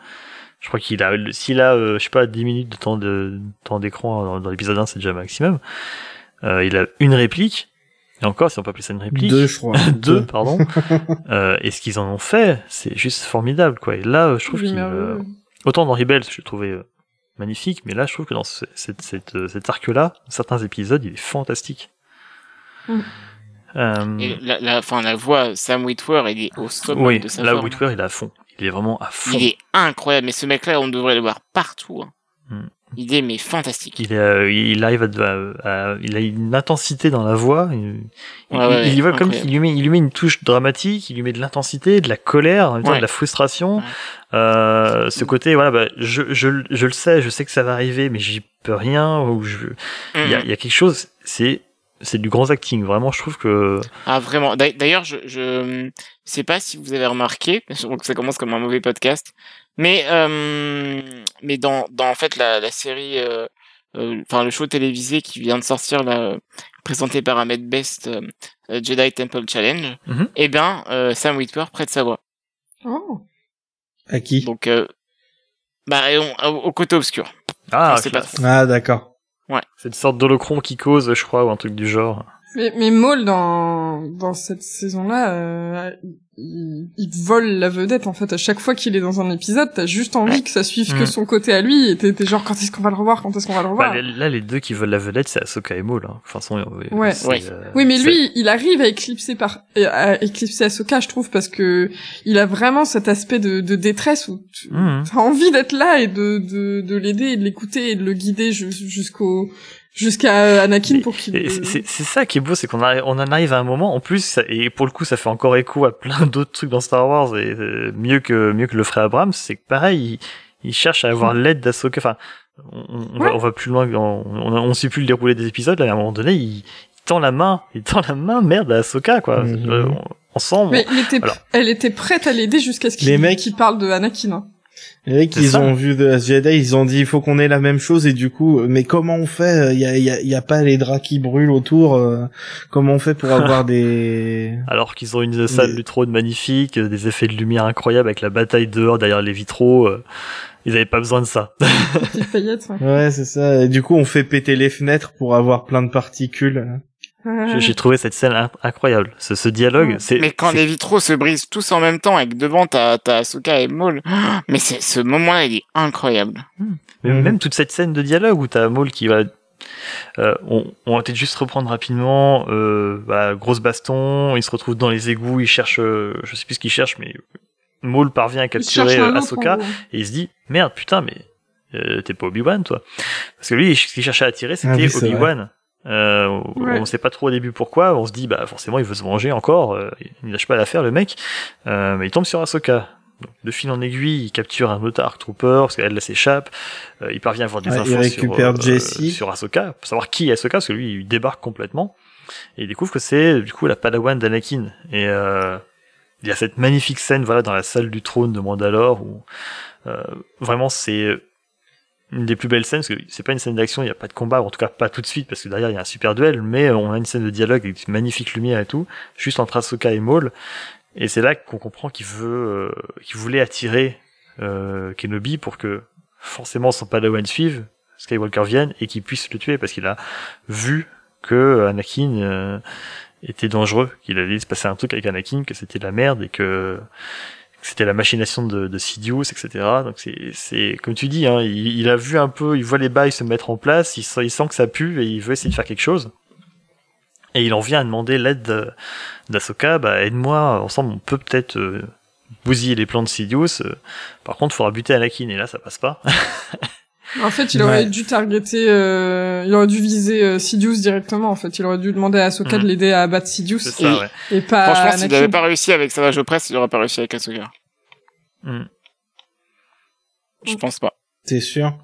Je crois s'il a, je sais pas, 10 minutes de temps d'écran dans l'épisode 1, c'est déjà maximum. Il a une réplique. Et encore, si on peut appeler ça une réplique. 2, je crois. 2, pardon. Et ce qu'ils en ont fait, c'est juste formidable, quoi. Et là, je trouve autant dans Rebels, je le trouvais magnifique, mais là je trouve que dans cet arc-là, certains épisodes, il est fantastique. Et la voix, Sam Witwer, il est au sommet de sa forme. Là, Witwer, il est à fond. Il est vraiment à fond. Il est incroyable, mais ce mec-là, on devrait le voir partout. Hein. Il est mais fantastique. Il arrive il a une intensité dans la voix. Il voit comme il lui met une touche dramatique, il lui met de l'intensité, de la colère, en même temps de la frustration. Ce côté, voilà, bah, je le sais, je sais que ça va arriver, mais j'y peux rien. Il y a quelque chose. C'est du grand acting, vraiment. Je trouve que vraiment. D'ailleurs, je sais pas si vous avez remarqué, je trouve que ça commence comme un mauvais podcast. Mais dans en fait la série, le show télévisé qui vient de sortir là, présenté par Ahmed Best, Jedi Temple Challenge, Sam Witwer prête sa voix. Oh. À qui? Donc au côté obscur. Ah, c'est pas trop. Ah d'accord. Ouais. C'est une sorte d'holocron qui cause, je crois, ou un truc du genre. Mais Maul dans cette saison-là, il vole la vedette en fait. À chaque fois qu'il est dans un épisode, t'as juste envie que ça suive que son côté à lui. Et t'es genre, quand est-ce qu'on va le revoir? Bah, là, les deux qui volent la vedette, c'est Ahsoka et Maul. Hein. De toute façon, oui, mais lui, il arrive à éclipser Ahsoka, je trouve, parce que il a vraiment cet aspect de détresse où t'as envie d'être là et de l'aider et de l'écouter et de le guider jusqu'à Anakin pour qu'il... C'est ça qui est beau, c'est qu'on en arrive à un moment, en plus, et pour le coup, ça fait encore écho à plein d'autres trucs dans Star Wars, et mieux que le ferait Abrams, c'est que pareil, il cherche à avoir l'aide d'Ahsoka, enfin, on va plus loin, on suit plus le déroulé des épisodes, là, à un moment donné, il tend la main, merde, à Ahsoka, quoi. Ensemble. Mais elle était prête à l'aider jusqu'à ce qu'il parle de Anakin, hein. Les mecs, ils ont vu The Last Jedi, ils ont dit il faut qu'on ait la même chose, et du coup, mais comment on fait? Il y a pas les draps qui brûlent autour, comment on fait pour avoir des... Alors qu'ils ont une salle du trône magnifique, des effets de lumière incroyables avec la bataille dehors derrière les vitraux, ils avaient pas besoin de ça. Petite paillette, ouais, c'est ça. Et du coup, on fait péter les fenêtres pour avoir plein de particules. J'ai trouvé cette scène incroyable. Ce dialogue, c'est. Mais quand les vitraux se brisent tous en même temps et que devant t'as Asuka et Maul, mais ce moment-là, il est incroyable. Mais même toute cette scène de dialogue où t'as Maul qui va. On va peut-être juste reprendre rapidement. Grosse baston, il se retrouve dans les égouts, il cherche, je sais plus ce qu'il cherche, mais Maul parvient à capturer Ahsoka et il se dit merde, putain, mais t'es pas Obi-Wan, toi. Parce que lui, ce qu'il cherchait à attirer, c'était Obi-Wan. On sait pas trop au début pourquoi. On se dit, forcément, il veut se venger encore. Il lâche pas l'affaire, le mec. Mais il tombe sur Ahsoka. Donc, de fil en aiguille, il capture un autre Dark Trooper parce qu'elle s'échappe. Il parvient à avoir des infos sur Ahsoka, pour savoir qui est Ahsoka, parce que lui, il débarque complètement. Et il découvre que c'est, du coup, la Padawan d'Anakin. Et il y a cette magnifique scène, voilà, dans la salle du trône de Mandalore, où vraiment, c'est une des plus belles scènes, parce que c'est pas une scène d'action, il n'y a pas de combat, ou en tout cas pas tout de suite, parce que derrière il y a un super duel, mais on a une scène de dialogue avec une magnifique lumière et tout, juste entre Ahsoka et Maul, et c'est là qu'on comprend qu'il voulait attirer Kenobi pour que forcément son Padawan suive, Skywalker vienne, et qu'il puisse le tuer, parce qu'il a vu que Anakin était dangereux, qu'il allait se passer un truc avec Anakin, que c'était de la merde, et que c'était la machination de Sidious, etc. Donc c'est comme tu dis, hein, il a vu un peu, il voit les bails se mettre en place, il sent que ça pue et il veut essayer de faire quelque chose. Et il en vient à demander l'aide d'Ahsoka, aide-moi, ensemble on peut peut-être bousiller les plans de Sidious. Par contre, il faudra buter Anakin et là ça passe pas. En fait, il aurait dû targeter, il aurait dû viser Sidious directement. En fait, il aurait dû demander à Ahsoka de l'aider à abattre Sidious. C'est ça, ouais. Et pas Franchement, Anakin. s'il n'avait pas réussi avec Savage Opress, il aurait pas réussi avec Ahsoka. Je pense pas. T'es sûr?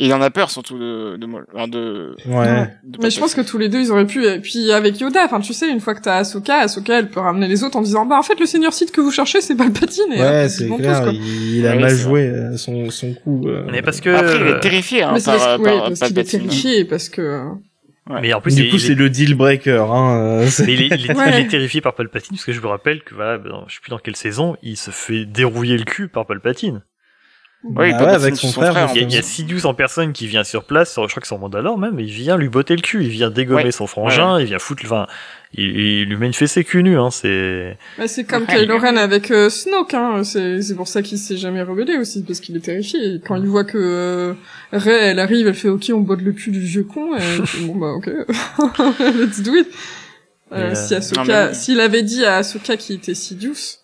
Il en a peur surtout de Maul. Ouais. Mais je pense que tous les deux ils auraient pu. Et puis avec Yoda, enfin tu sais, une fois que t'as Ahsoka elle peut ramener les autres en disant en fait le Seigneur Sith que vous cherchez c'est Palpatine. Ouais, c'est clair. Il a mal joué son coup. Mais parce que après il est terrifié parce qu'il est terrifié parce que. Ouais. Mais en plus, du coup, c'est le deal breaker. Hein. Mais il est terrifié par Palpatine parce que je me rappelle que voilà, je sais plus dans quelle saison, il se fait dérouiller le cul par Palpatine. Oui, avec son frère. Il y a Sidious en personne qui vient sur place, je crois que c'est en Mandalore même, il vient lui botter le cul, il vient dégommer son frangin, il vient foutre, il lui met une fessée cul nu, hein, c'est. Bah, c'est comme Kylo Ren avec Snoke, hein, c'est pour ça qu'il s'est jamais rebellé aussi, parce qu'il est terrifié. Et quand il voit que Rey, elle arrive, elle fait ok, on botte le cul du vieux con, et bon ok, let's do it. Si Ahsoka, s'il avait dit à Ahsoka qui était Sidious,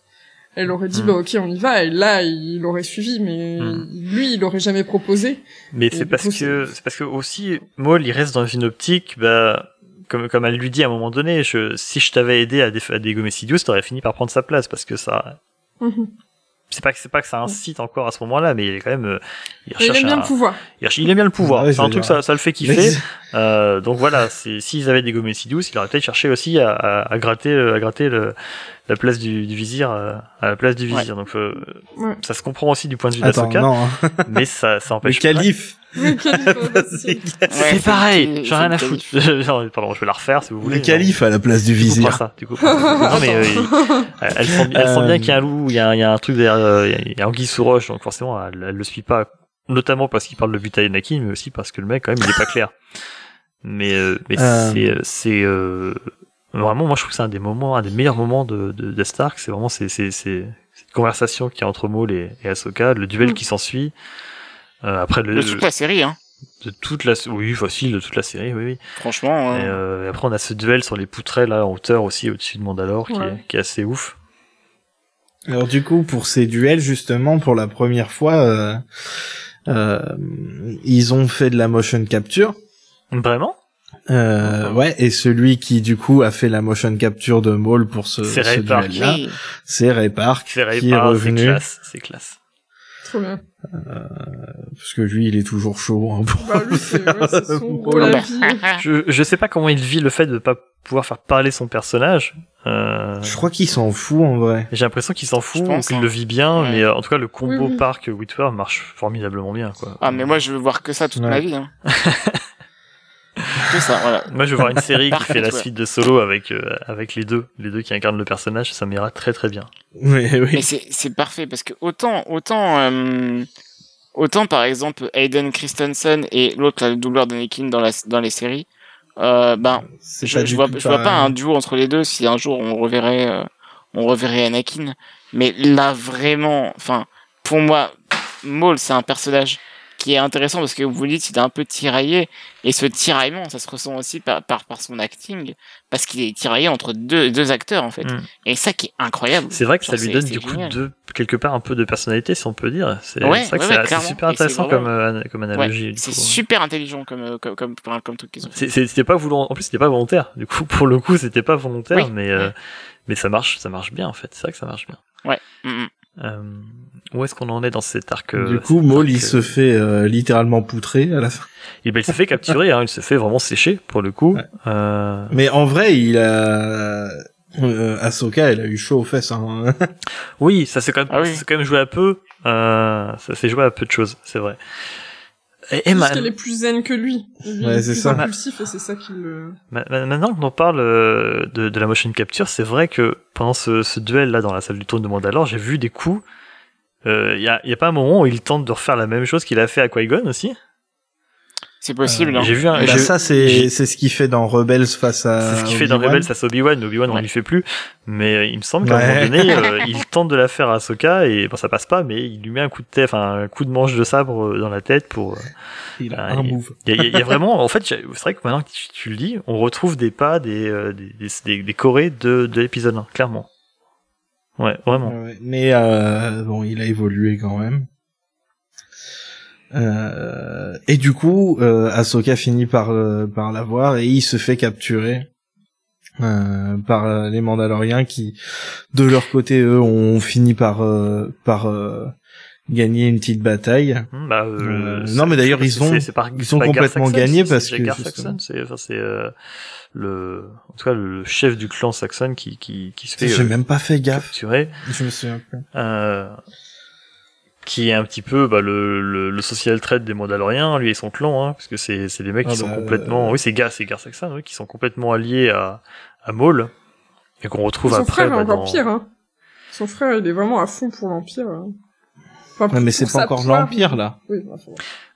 elle aurait dit ok on y va, et là il aurait suivi, mais lui il aurait jamais proposé. Mais c'est parce que aussi Maul il reste dans une optique comme elle lui dit à un moment donné, si je t'avais aidé à dégommer Sidious, t'aurais fini par prendre sa place, parce que ça c'est pas que ça incite encore à ce moment-là, mais il est quand même il aime bien le pouvoir. Il aime bien le pouvoir. C'est un truc ça le fait kiffer. Donc voilà, s'ils avaient dégommé Sidious, il aurait peut-être cherché aussi à gratter la place du vizir à la place du vizir. Donc ça se comprend aussi du point de vue d'Ahsoka, mais ça empêche pas. Le calife. C'est pareil, j'ai rien à foutre. Pardon, je vais la refaire si vous voulez. Le calife à la place du vizir. Du coup, non mais elle sent bien qu'il y a un loup, il y a un truc derrière, il y a anguille sous roche, donc forcément elle le suit pas, notamment parce qu'il parle de buter Anakin, mais aussi parce que le mec quand même il est pas clair. Mais c'est vraiment, moi je trouve que c'est un des meilleurs moments de Stark, c'est vraiment cette conversation qu'il y a entre Maul et Ahsoka, le duel qui s'ensuit. Après de toute la série, hein. Facile de toute la série, oui. Franchement. Et après on a ce duel sur les poutrelles là en hauteur aussi au-dessus de Mandalore qui est assez ouf. Alors du coup pour ces duels justement pour la première fois ils ont fait de la motion capture. Vraiment? Ouais, et celui qui du coup a fait la motion capture de Maul pour ce duel-là, c'est Ray Park qui est revenu. C'est classe. Trop bien. Parce que lui, il est toujours chaud. Hein, lui, c'est son gros la vie. Je sais pas comment il vit le fait de pas pouvoir faire parler son personnage. Je crois qu'il s'en fout en vrai. J'ai l'impression qu'il s'en fout, ou qu'il le vit bien, mais en tout cas le combo Park Witwer marche formidablement bien, quoi. Ah mais moi je veux voir que ça toute ma vie. Hein. Que ça, voilà. Moi je veux voir une série qui fait la suite de Solo avec les deux qui incarnent le personnage, ça m'ira très très bien. Oui. Mais c'est parfait parce que autant par exemple Hayden Christensen et l'autre le doubleur d'Anakin dans les séries, C'est je pas du vois tout je vois pas pareil. un duo entre les deux si un jour on reverrait Anakin, mais là vraiment, enfin pour moi Maul c'est un personnage qui est intéressant parce que vous dites il est un peu tiraillé, et ce tiraillement ça se ressent aussi par son acting, parce qu'il est tiraillé entre deux acteurs en fait, et ça qui est incroyable. C'est vrai que Genre, ça lui donne c'est du coup génial. quelque part un peu de personnalité, si on peut dire. C'est Ouais, vrai que ouais, c'est clairement. super Et c'est intéressant vraiment- comme analogie. Ouais, du c'est coup. super intelligent comme truc qu'ils ont fait. C'était pas en plus c'était pas volontaire. Du coup, pour le coup, c'était pas volontaire, Oui. mais ça marche bien en fait. C'est vrai que ça marche bien. Ouais. Où est-ce qu'on en est dans cet arc? Du coup, Maul, il se fait littéralement poutrer à la fin. Et ben il se fait capturer, hein, il se fait vraiment sécher pour le coup. Ouais. Mais en vrai, il a... Ahsoka, elle a eu chaud aux fesses. Hein. Oui, ça c'est quand même, oui. c'est quand même joué à peu. Ça s'est joué à peu de choses, c'est vrai. Et Parce qu'elle est plus zen que lui. Lui, il Ouais, est c'est plus ça. impulsif et c'est ça qui le... Maintenant qu'on en parle de la motion capture, c'est vrai que pendant ce duel là dans la salle du trône de Mandalore, j'ai vu des coups. Y a pas un moment où il tente de refaire la même chose qu'il a fait à Qui-Gon aussi? C'est possible. Hein. J'ai vu un. Bah, ça, c'est ce qu'il fait dans Rebels face à C'est ce qu'il fait dans Obi-Wan. Rebels face à Obi-Wan. Obi-Wan, on Ouais. lui fait plus. Mais il me semble qu'à un Ouais. moment donné, il tente de la faire à Ahsoka et bon, ça passe pas, mais il lui met un coup de tête, enfin un coup de manche de sabre dans la tête pour. Il a un move. Il y a vraiment, en fait, c'est vrai que maintenant que tu le dis, on retrouve des pas, des chorés de l'épisode 1, clairement. Ouais, vraiment. Ouais, mais bon, il a évolué quand même. Et du coup, Ahsoka finit par la voir et il se fait capturer par les Mandaloriens qui, de leur côté, eux, ont fini par gagner une petite bataille. Non, mais d'ailleurs, ils ont complètement gagné parce que Gar Saxon, c'est en tout cas le chef du clan Saxon qui se fait j'ai même pas fait gaffe. capturer. Je me souviens plus. Qui est un petit peu le social trait des Mandaloriens, lui et son clan, hein, parce que c'est les mecs qui sont complètement, oui, c'est Gar Saxon, oui, qui sont complètement alliés à Maul et qu'on retrouve Son après. frère est encore pire, hein. Son frère, il est vraiment à fond pour l'Empire. Enfin, Ouais, mais pour c'est sa pas encore poire. l'Empire, là. Oui, enfin,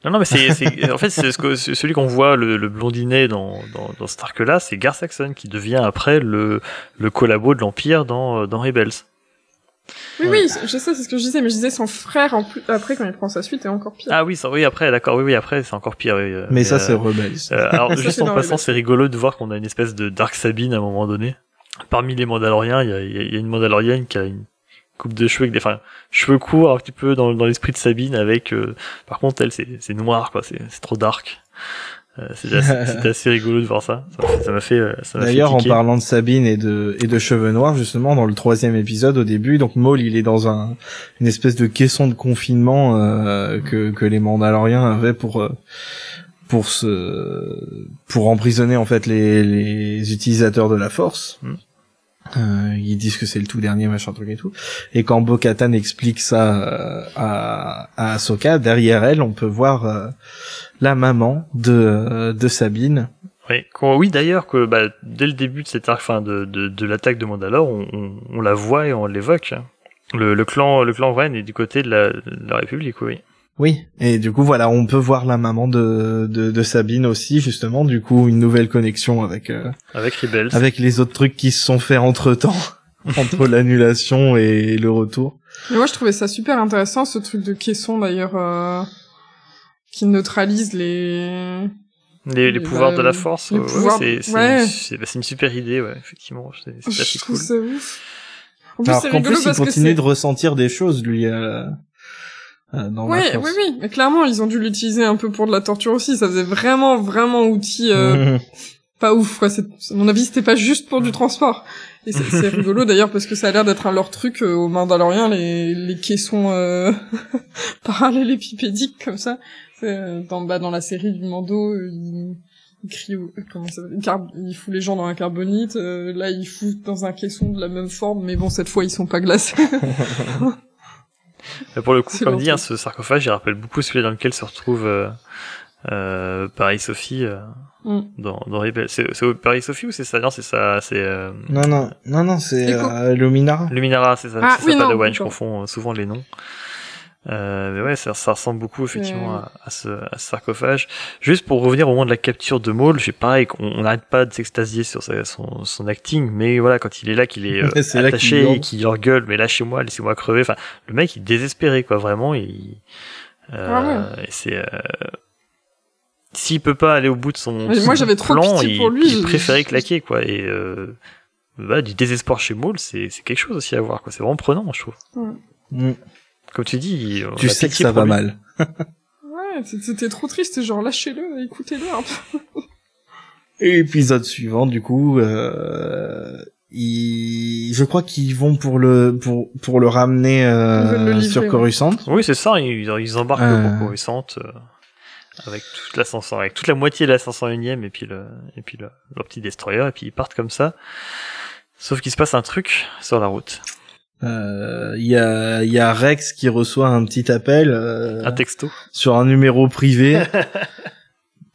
Non, mais en fait, c'est celui qu'on voit, le blondinet dans cet arc-là, c'est Gar Saxon qui devient après le collabo de l'Empire dans Rebels. Oui, oui, je sais, c'est ce que je disais, mais je disais son frère, après, quand il prend sa suite, est encore pire. Ah oui, oui, après, d'accord, oui, après, c'est encore pire. Oui, mais ça, c'est Rebels. Alors, Ça, juste c'est en dans passant, Rebels. c'est rigolo de voir qu'on a une espèce de Dark Sabine à un moment donné. Parmi les Mandaloriens, il y a une Mandalorienne qui a une coupe de cheveux avec cheveux courts, un petit peu dans l'esprit de Sabine, avec, par contre, elle, c'est noir, quoi, c'est trop dark. C'était assez rigolo de voir ça. Ça m'a fait D'ailleurs, en tiquer. parlant de Sabine et de cheveux noirs, justement, dans le 3e épisode, au début, donc Maul, il est dans une espèce de caisson de confinement que les Mandaloriens avaient pour emprisonner en fait les utilisateurs de la Force. Ils disent que c'est le tout dernier machin truc et tout. Et quand Bo-Katan explique ça à Ahsoka, derrière elle, on peut voir la maman de Sabine. Oui, oui d'ailleurs que dès le début de cette arc, fin de l'attaque de Mandalore, on la voit et on l'évoque. Le clan Wren est du côté de la République, oui. Oui, et du coup voilà, on peut voir la maman de Sabine aussi, justement, du coup une nouvelle connexion avec Rebels, avec les autres trucs qui se sont faits entre-temps, entre l'annulation et le retour. Mais moi, je trouvais ça super intéressant, ce truc de caisson, d'ailleurs, qui neutralise les pouvoirs de la Force. les pouvoirs, c'est une super idée, ouais, effectivement. C'est assez je trouve cool. ça ouf. En plus, Alors c'est qu'en rigolo plus, il parce que continue de ressentir des choses, lui, dans la Force. Oui, mais clairement, ils ont dû l'utiliser un peu pour de la torture aussi. Ça faisait vraiment outil pas ouf, quoi. À mon avis, c'était pas juste pour du transport. Et c'est rigolo d'ailleurs parce que ça a l'air d'être leur truc aux Mandaloriens, les caissons parallélépipédiques comme ça. Dans la série du Mando, il crie comment ça s'appelle, il fout les gens dans un carbonite. Là, il fout dans un caisson de la même forme, mais bon, cette fois, ils sont pas glacés. Pour le coup, C'est comme dit, leur ce sarcophage, il rappelle beaucoup celui dans lequel se retrouve Paris Sophie dans Rebels. C'est Paris Sophie ou c'est ça? Non, c'est ça. C'est Non, c'est Echo. Luminara. Luminara, c'est ça. Ah, c'est oui, ça, non, Padawan, je d'accord. confonds souvent les noms. Mais ouais, ça ressemble beaucoup effectivement à ce sarcophage. Juste pour revenir au moment de la capture de Maul, j'ai pareil, on n'arrête pas de s'extasier sur son acting, mais voilà, quand il est là, qu'il est attaché et qu'il leur gueule, mais lâchez-moi, laissez-moi crever. Enfin, le mec, il est désespéré, quoi, vraiment. Et c'est s'il peut pas aller au bout de son moi j'avais trop plan, pitié pour lui, il préférait claquer, quoi. Et du désespoir chez Maul, c'est quelque chose aussi à voir, quoi. C'est vraiment prenant, je trouve. Comme tu dis, tu sais que ça va mal. Ouais, c'était trop triste, genre lâchez-le, écoutez-le un peu. Et l'épisode suivant, du coup, je crois qu'ils vont pour le ramener sur Coruscant. Oui, c'est ça, ils embarquent pour Coruscant avec toute la 500, avec toute la moitié de la 501e et puis leur petit destroyer, et puis ils partent comme ça. Sauf qu'il se passe un truc sur la route. Il y a Rex qui reçoit un petit appel un texto sur un numéro privé.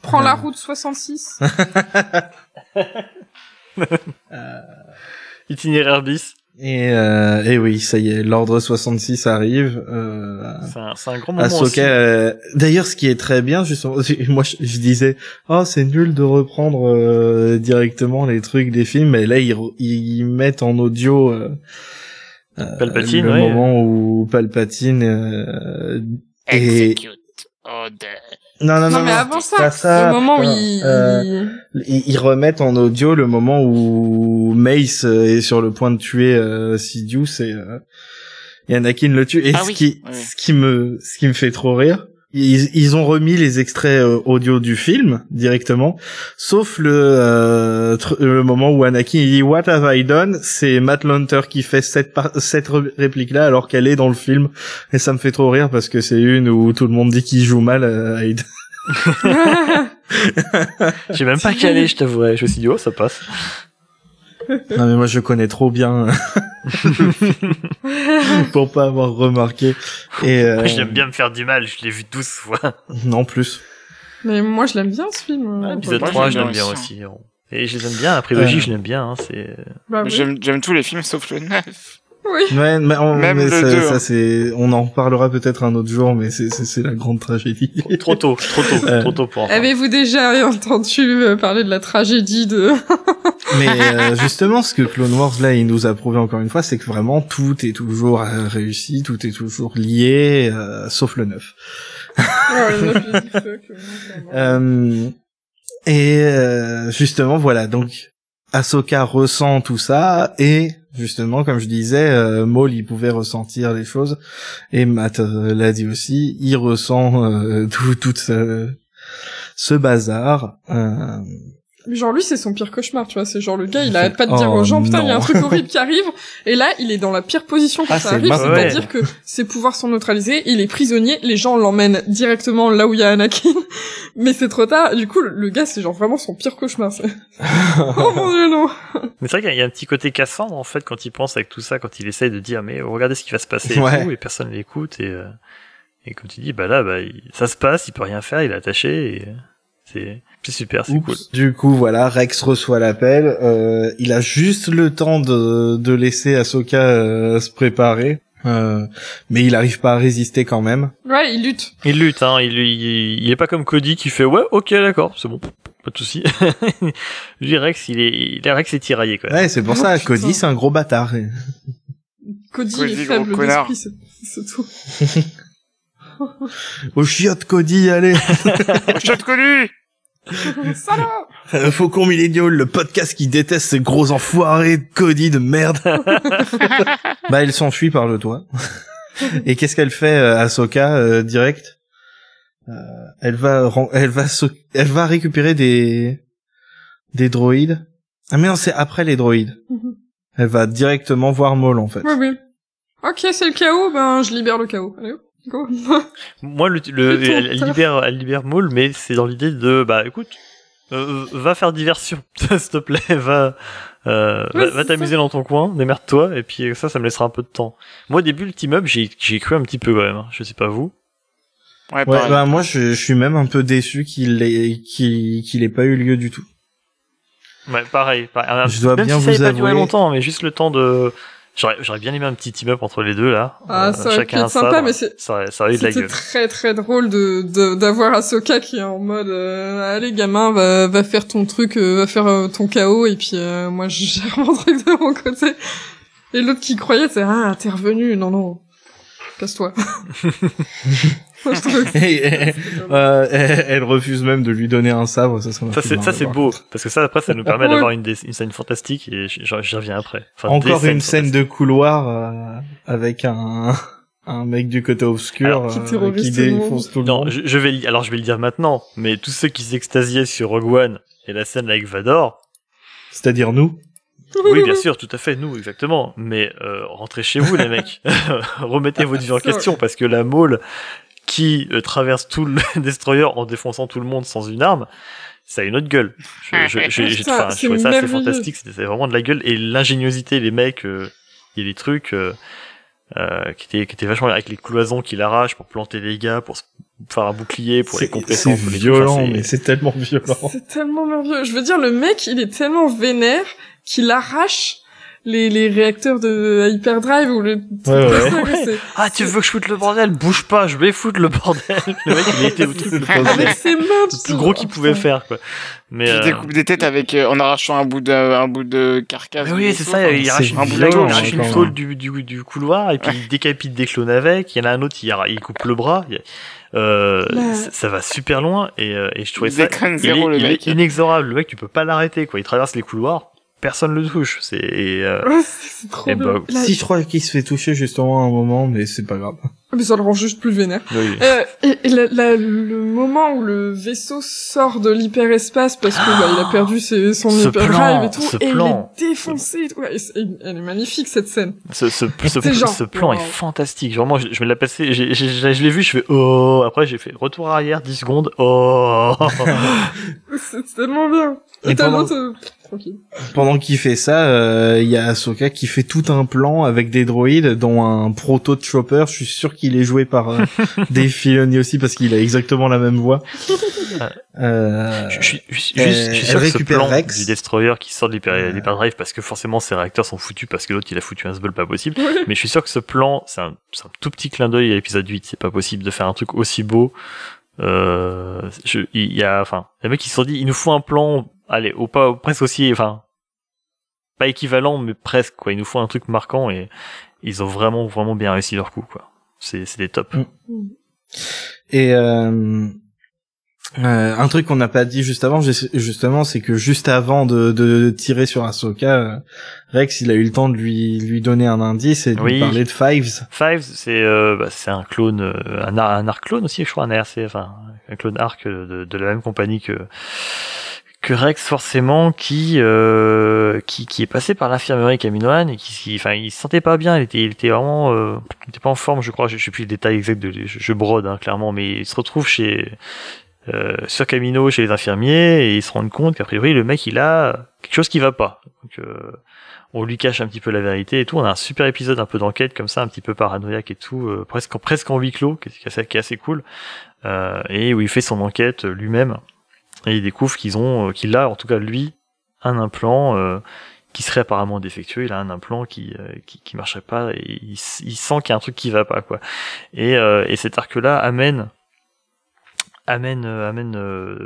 Prends la route 66. Itinéraire bis. Et oui, ça y est, l'ordre 66 arrive. C'est un grand moment Ahsoka, aussi. D'ailleurs, ce qui est très bien, justement, moi je disais, c'est nul de reprendre directement les trucs des films, et là ils mettent en audio Palpatine, le moment où Palpatine Execute order. Non, mais avant ça, le moment où ils remettent en audio le moment où Mace est sur le point de tuer Sidious et Anakin le tue. Et ce qui me fait trop rire, ils ont remis les extraits audio du film directement, sauf le moment où Anakin dit What have I done, c'est Matt Lanter qui fait cette réplique là alors qu'elle est dans le film, et ça me fait trop rire parce que c'est une où tout le monde dit qu'il joue mal à Hayden. J'ai même pas calé, je t'avouerai. Je me suis dit ça passe. Non mais moi je connais trop bien pour pas avoir remarqué. Et j'aime bien me faire du mal, je l'ai vu 12 fois. Non plus. Mais moi je l'aime bien ce film. L'épisode 3 je l'aime bien aussi. Et je les aime bien, la prélogie je l'aime bien. J'aime tous les films sauf le 9. Oui. Ouais, mais ça, ça c'est, on en reparlera peut-être un autre jour, mais c'est la grande tragédie. Trop tôt pour en parler. Avez-vous déjà entendu parler de la tragédie de... Mais justement, ce que Clone Wars là, il nous a prouvé encore une fois, c'est que vraiment tout est toujours réussi, tout est toujours lié, sauf le 9. Justement, voilà, donc Ahsoka ressent tout ça, et justement, comme je disais, Maul, il pouvait ressentir les choses, et Matt l'a dit aussi, il ressent tout ce bazar. Genre lui c'est son pire cauchemar, tu vois, c'est genre le gars il arrête pas de dire aux gens putain il y a un truc horrible qui arrive, et là il est dans la pire position quand ça arrive, c'est-à-dire que ses pouvoirs sont neutralisés, il est prisonnier, les gens l'emmènent directement là où il y a Anakin, mais c'est trop tard, du coup le gars c'est genre vraiment son pire cauchemar, oh mon dieu non. Mais c'est vrai qu'il y a un petit côté Cassandre en fait quand il pense avec tout ça, quand il essaye de dire mais regardez ce qui va se passer et tout, et personne l'écoute, et comme tu dis ça se passe, il peut rien faire, il est attaché, et c'est super, c'est cool. Du coup, voilà, Rex reçoit l'appel. Il a juste le temps de laisser Ahsoka se préparer, mais il arrive pas à résister quand même. Ouais, il lutte. Il lutte, hein. Il est pas comme Cody qui fait ouais, ok, d'accord, c'est bon, pas de souci. Lui, Rex, Rex est tiraillé quand même. Ouais, c'est pour ça. Cody, c'est un gros bâtard. Cody il est faible d'esprit, c'est tout. Au chiotte, Cody, allez. Au chiotte, Cody. Salaud. Faucon Millennial, le podcast qui déteste ces gros enfoirés de Cody de merde. Elle s'enfuit par le toit. Et qu'est-ce qu'elle fait, Ahsoka, direct? Elle va récupérer des droïdes. Ah mais non, c'est après les droïdes. Elle va directement voir Maul, en fait. Oui. Ok, c'est le chaos, je libère le chaos. Allez, go. Moi, elle libère Maul, mais c'est dans l'idée de, écoute, va faire diversion, s'il te plaît, va t'amuser dans ton coin, démerde-toi, et puis ça me laissera un peu de temps. Moi, au début, le team-up, j'ai cru un petit peu quand même, hein. Je sais pas vous. Ouais, moi, je suis même un peu déçu qu'il ait pas eu lieu du tout. Ouais, pareil. Je dois même bien si vous ça n'avait pas duré avouer. longtemps, mais juste le temps de J'aurais bien aimé un petit team-up entre les deux, là. Ah, ça aurait pu chacun être un sympa, sabre. mais Ça aurait eu de la c'était gueule. très très drôle d'avoir Ahsoka qui est en mode allez gamin, va faire ton truc, va faire ton KO, et puis moi je gère mon truc de mon côté. Et l'autre qui croyait, c'est t'es revenu, non, casse-toi. Moi, je trouve que Elle refuse même de lui donner un sabre, ça c'est beau, parce que ça, après, ça nous permet d'avoir une scène fantastique, et j'y reviens après. Enfin, encore des une scène de couloir avec un mec du côté obscur qui défonce tout le monde. Non, je vais le dire maintenant, mais tous ceux qui s'extasiaient sur Rogue One et la scène avec Vador, c'est-à-dire nous. Oui, bien sûr, tout à fait, nous, exactement. Mais rentrez chez vous, les mecs. Remettez votre vie en question, parce que la Maul qui traverse tout le destroyer en défonçant tout le monde sans une arme, ça a une autre gueule. Je trouvais ça assez fantastique, c'était vraiment de la gueule. Et l'ingéniosité, les mecs, il y a des trucs qui étaient vachement avec les cloisons qu'il arrache pour planter les gars, pour faire un bouclier, pour les compresser. C'est violent, mais c'est tellement violent. C'est tellement merveilleux. Je veux dire, le mec, il est tellement vénère qu'il arrache les réacteurs de hyperdrive ou le ouais. Ah, tu veux que je foute le bordel? Bouge pas, je vais foutre le bordel. Le mec, il était au truc avec ses mains, le plus gros qu'il pouvait faire, quoi. Mais il découpe des têtes avec en arrachant un bout de carcasse. Mais oui, c'est ça, il arrache un bout de la violent, il arrache une tôle du couloir et puis il décapite des clones avec. Il y en a un autre, il coupe le bras. Ça va super loin et je trouvais ça il est inexorable. Le mec, tu peux pas l'arrêter, quoi. Il traverse les couloirs. Personne le touche, c'est trop bien. Si je crois qu'il se fait toucher justement à un moment, mais c'est pas grave. Mais ça le rend juste plus vénère. Oui. Et le moment où le vaisseau sort de l'hyperespace parce que il a perdu son hyperdrive et tout, et il est défoncé et tout. Ouais, elle est magnifique cette scène. Ce plan est fantastique. Vraiment, je vais la passer. Je l'ai vu, je fais oh. Après, j'ai fait retour arrière 10 secondes. Oh. C'est tellement bien. Et t'as l'autre tranquille. Pendant qu'il fait ça, il y a Ahsoka qui fait tout un plan avec des droïdes, dont un proto de Chopper. Je suis sûr qu'il est joué par Dave Filoni aussi parce qu'il a exactement la même voix. Je suis sûr que ce plan Rex. du Destroyer qui sort de l'hyperdrive parce que forcément ses réacteurs sont foutus parce que l'autre il a foutu un sbul pas possible. Mais je suis sûr que ce plan, c'est un tout petit clin d'œil à l'épisode 8. C'est pas possible de faire un truc aussi beau. Les mecs qui se sont dit, il nous faut un plan, allez, presque aussi, enfin, pas équivalent, mais presque, quoi. Il nous faut un truc marquant et ils ont vraiment, vraiment bien réussi leur coup, quoi. C'est des tops. Et, un truc qu'on n'a pas dit juste avant, justement, c'est que juste avant de tirer sur Ahsoka, Rex, il a eu le temps de lui donner un indice et de lui parler de Fives. Fives, c'est un clone, un arc clone aussi, je crois, un ARC, enfin, un clone arc de la même compagnie que Rex, forcément, qui est passé par l'infirmerie Kaminoan et il se sentait pas bien, il était vraiment, il était pas en forme, je crois, je sais plus les détails exacts je brode, hein, clairement, mais il se retrouve sur Kamino chez les infirmiers et ils se rendent compte qu'a priori le mec il a quelque chose qui va pas. Donc on lui cache un petit peu la vérité et tout. On a un super épisode un peu d'enquête comme ça, un petit peu paranoïaque et tout, presque en huis clos, qui est assez cool, et où il fait son enquête lui-même et il découvre qu'il a en tout cas lui un implant qui serait apparemment défectueux. Il a un implant qui marcherait pas et il sent qu'il y a un truc qui va pas, quoi. Et cet arc-là amène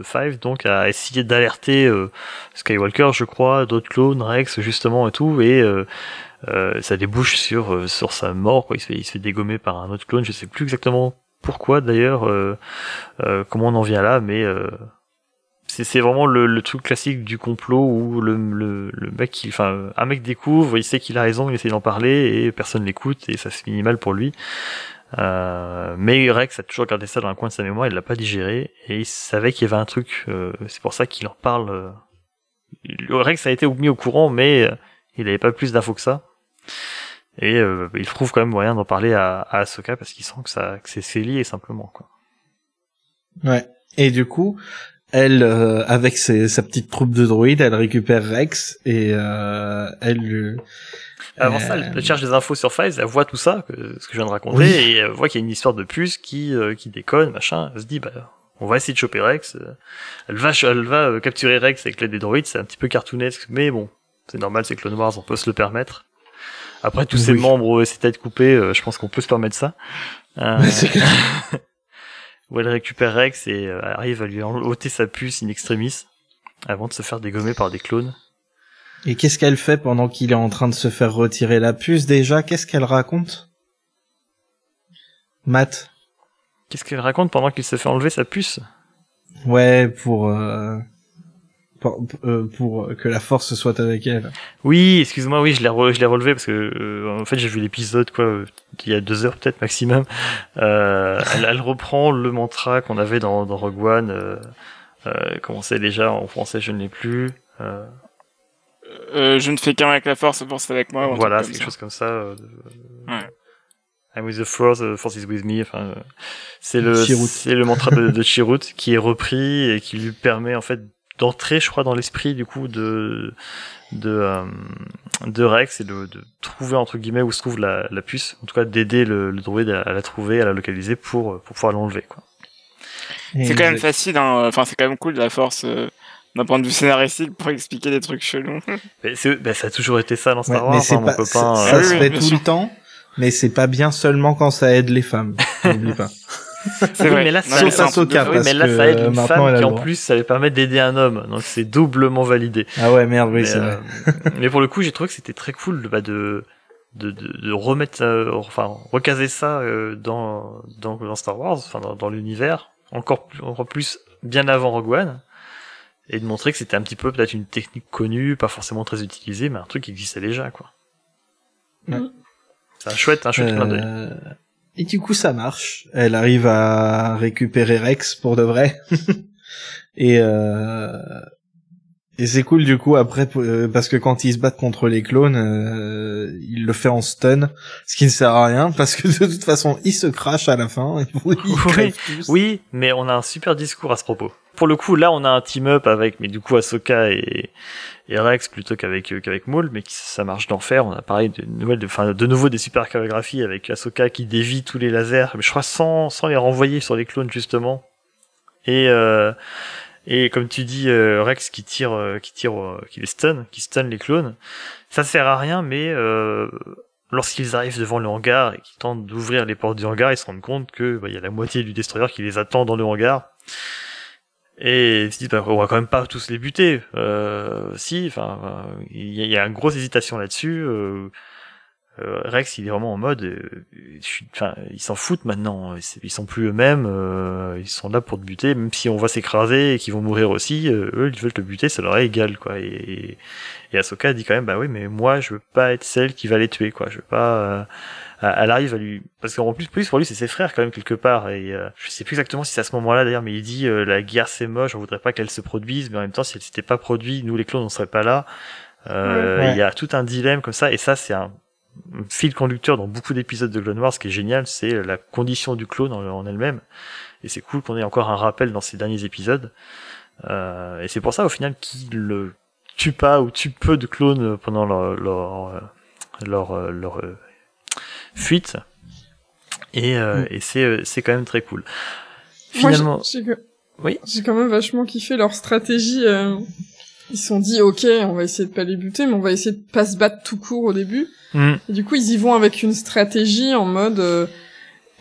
Five donc à essayer d'alerter Skywalker, je crois, d'autres clones, Rex justement et tout, et ça débouche sur sa mort, quoi. Il se fait dégommer par un autre clone, je sais plus exactement pourquoi d'ailleurs, comment on en vient là, mais c'est vraiment le truc classique du complot où le mec, un mec découvre, il sait qu'il a raison, il essaie d'en parler et personne l'écoute et ça se finit mal pour lui. Mais Rex a toujours gardé ça dans un coin de sa mémoire, il l'a pas digéré et il savait qu'il y avait un truc, c'est pour ça qu'il en parle. Rex a été mis au courant, mais il avait pas plus d'infos que ça. Et il trouve quand même moyen d'en parler à Ahsoka parce qu'il sent que c'est lié simplement, quoi. Ouais. Et du coup, elle, avec sa petite troupe de droïdes, elle récupère Rex et avant ça, elle cherche des infos sur Fives, elle voit tout ça, ce que je viens de raconter, et elle voit qu'il y a une histoire de puce qui déconne, machin. Elle se dit, on va essayer de choper Rex. Elle va capturer Rex avec l'aide des droïdes, c'est un petit peu cartoonesque, mais bon, c'est normal, c'est Clone Wars, on peut se le permettre. Après tous ces membres et ces têtes coupées, je pense qu'on peut se permettre ça. Où elle récupère Rex et arrive à lui ôter sa puce in extremis avant de se faire dégommer par des clones. Et qu'est-ce qu'elle fait pendant qu'il est en train de se faire retirer la puce déjà? Qu'est-ce qu'elle raconte? Matt? Qu'est-ce qu'elle raconte pendant qu'il se fait enlever sa puce? Ouais, pour que la force soit avec elle. Oui, excuse-moi, oui, je l'ai relevé parce que en fait j'ai vu l'épisode il y a 2 heures peut-être maximum. Elle reprend le mantra qu'on avait dans Rogue One. Comment c'est déjà en français, je ne l'ai plus. Je ne fais qu'un avec la force avec moi. Voilà, c'est quelque chose comme ça. Ouais. I'm with the force is with me. Enfin, c'est le mantra de Chirrut qui est repris et qui lui permet en fait d'entrer, je crois, dans l'esprit du coup de Rex et de trouver entre guillemets où se trouve la puce. En tout cas, d'aider le droïde à la trouver, à la localiser pour pouvoir l'enlever, quoi. C'est quand même facile, hein. Enfin, c'est quand même cool la force. D'un point de vue scénaristique pour expliquer des trucs chelous. Mais ça a toujours été ça dans Star Wars, mais mon copain. Ça se fait tout le temps, mais c'est pas bien seulement quand ça aide les femmes. N'oublie pas. C'est vrai. Mais là, sauf Ahsoka, parce mais là, que ça aide une femme qui en droit. plus, ça lui permet d'aider un homme. Donc c'est doublement validé. Ah ouais, merde, oui, c'est vrai. Mais pour le coup, j'ai trouvé que c'était très cool de remettre, recaser ça dans Star Wars, enfin dans l'univers, encore plus bien avant Rogue One. Et de montrer que c'était un petit peu peut-être une technique connue, pas forcément très utilisée, mais un truc qui existait déjà, quoi. Ouais. C'est un chouette clin d'œil. Et du coup, ça marche. Elle arrive à récupérer Rex pour de vrai. Et c'est cool du coup après parce que quand ils se battent contre les clones, il le fait en stun, ce qui ne sert à rien parce que de toute façon il se crache à la fin. Oui, mais on a un super discours à ce propos. Pour le coup, là on a un team-up avec, mais du coup Ahsoka et Rex plutôt qu'avec Maul, mais ça marche d'enfer. On a pareil de nouveau des super chorégraphies avec Ahsoka qui dévie tous les lasers, mais je crois sans les renvoyer sur les clones justement. Et comme tu dis, Rex qui les stun les clones, ça sert à rien, mais lorsqu'ils arrivent devant le hangar et qu'ils tentent d'ouvrir les portes du hangar, ils se rendent compte que y a la moitié du destroyer qui les attend dans le hangar. Et ils se disent, on va quand même pas tous les buter. Il y a une grosse hésitation là-dessus. Rex, il est vraiment en mode, ils s'en foutent maintenant. Ils sont plus eux-mêmes. Ils sont là pour te buter, même si on va s'écraser et qu'ils vont mourir aussi. Eux, ils veulent te buter, ça leur est égal, quoi. Et Ahsoka dit quand même, oui, mais moi, je veux pas être celle qui va les tuer, quoi. Je veux pas. Elle arrive à lui, parce qu'en plus pour lui c'est ses frères quand même quelque part, et je sais plus exactement si c'est à ce moment-là d'ailleurs, mais il dit la guerre c'est moche, on voudrait pas qu'elle se produise, mais en même temps si elle s'était pas produite, nous les clones on serait pas là. Il y a tout un dilemme comme ça, et ça c'est un fil conducteur dans beaucoup d'épisodes de Clone Wars. Ce qui est génial, c'est la condition du clone en elle-même, et c'est cool qu'on ait encore un rappel dans ces derniers épisodes, et c'est pour ça au final qu'il le tue pas ou tue peu de clones pendant leur fuite, et c'est quand même très cool. Finalement, moi, j'ai quand même vachement kiffé leur stratégie. Ils se sont dit, ok, on va essayer de pas les buter, mais on va essayer de pas se battre tout court au début. Et du coup, ils y vont avec une stratégie en mode,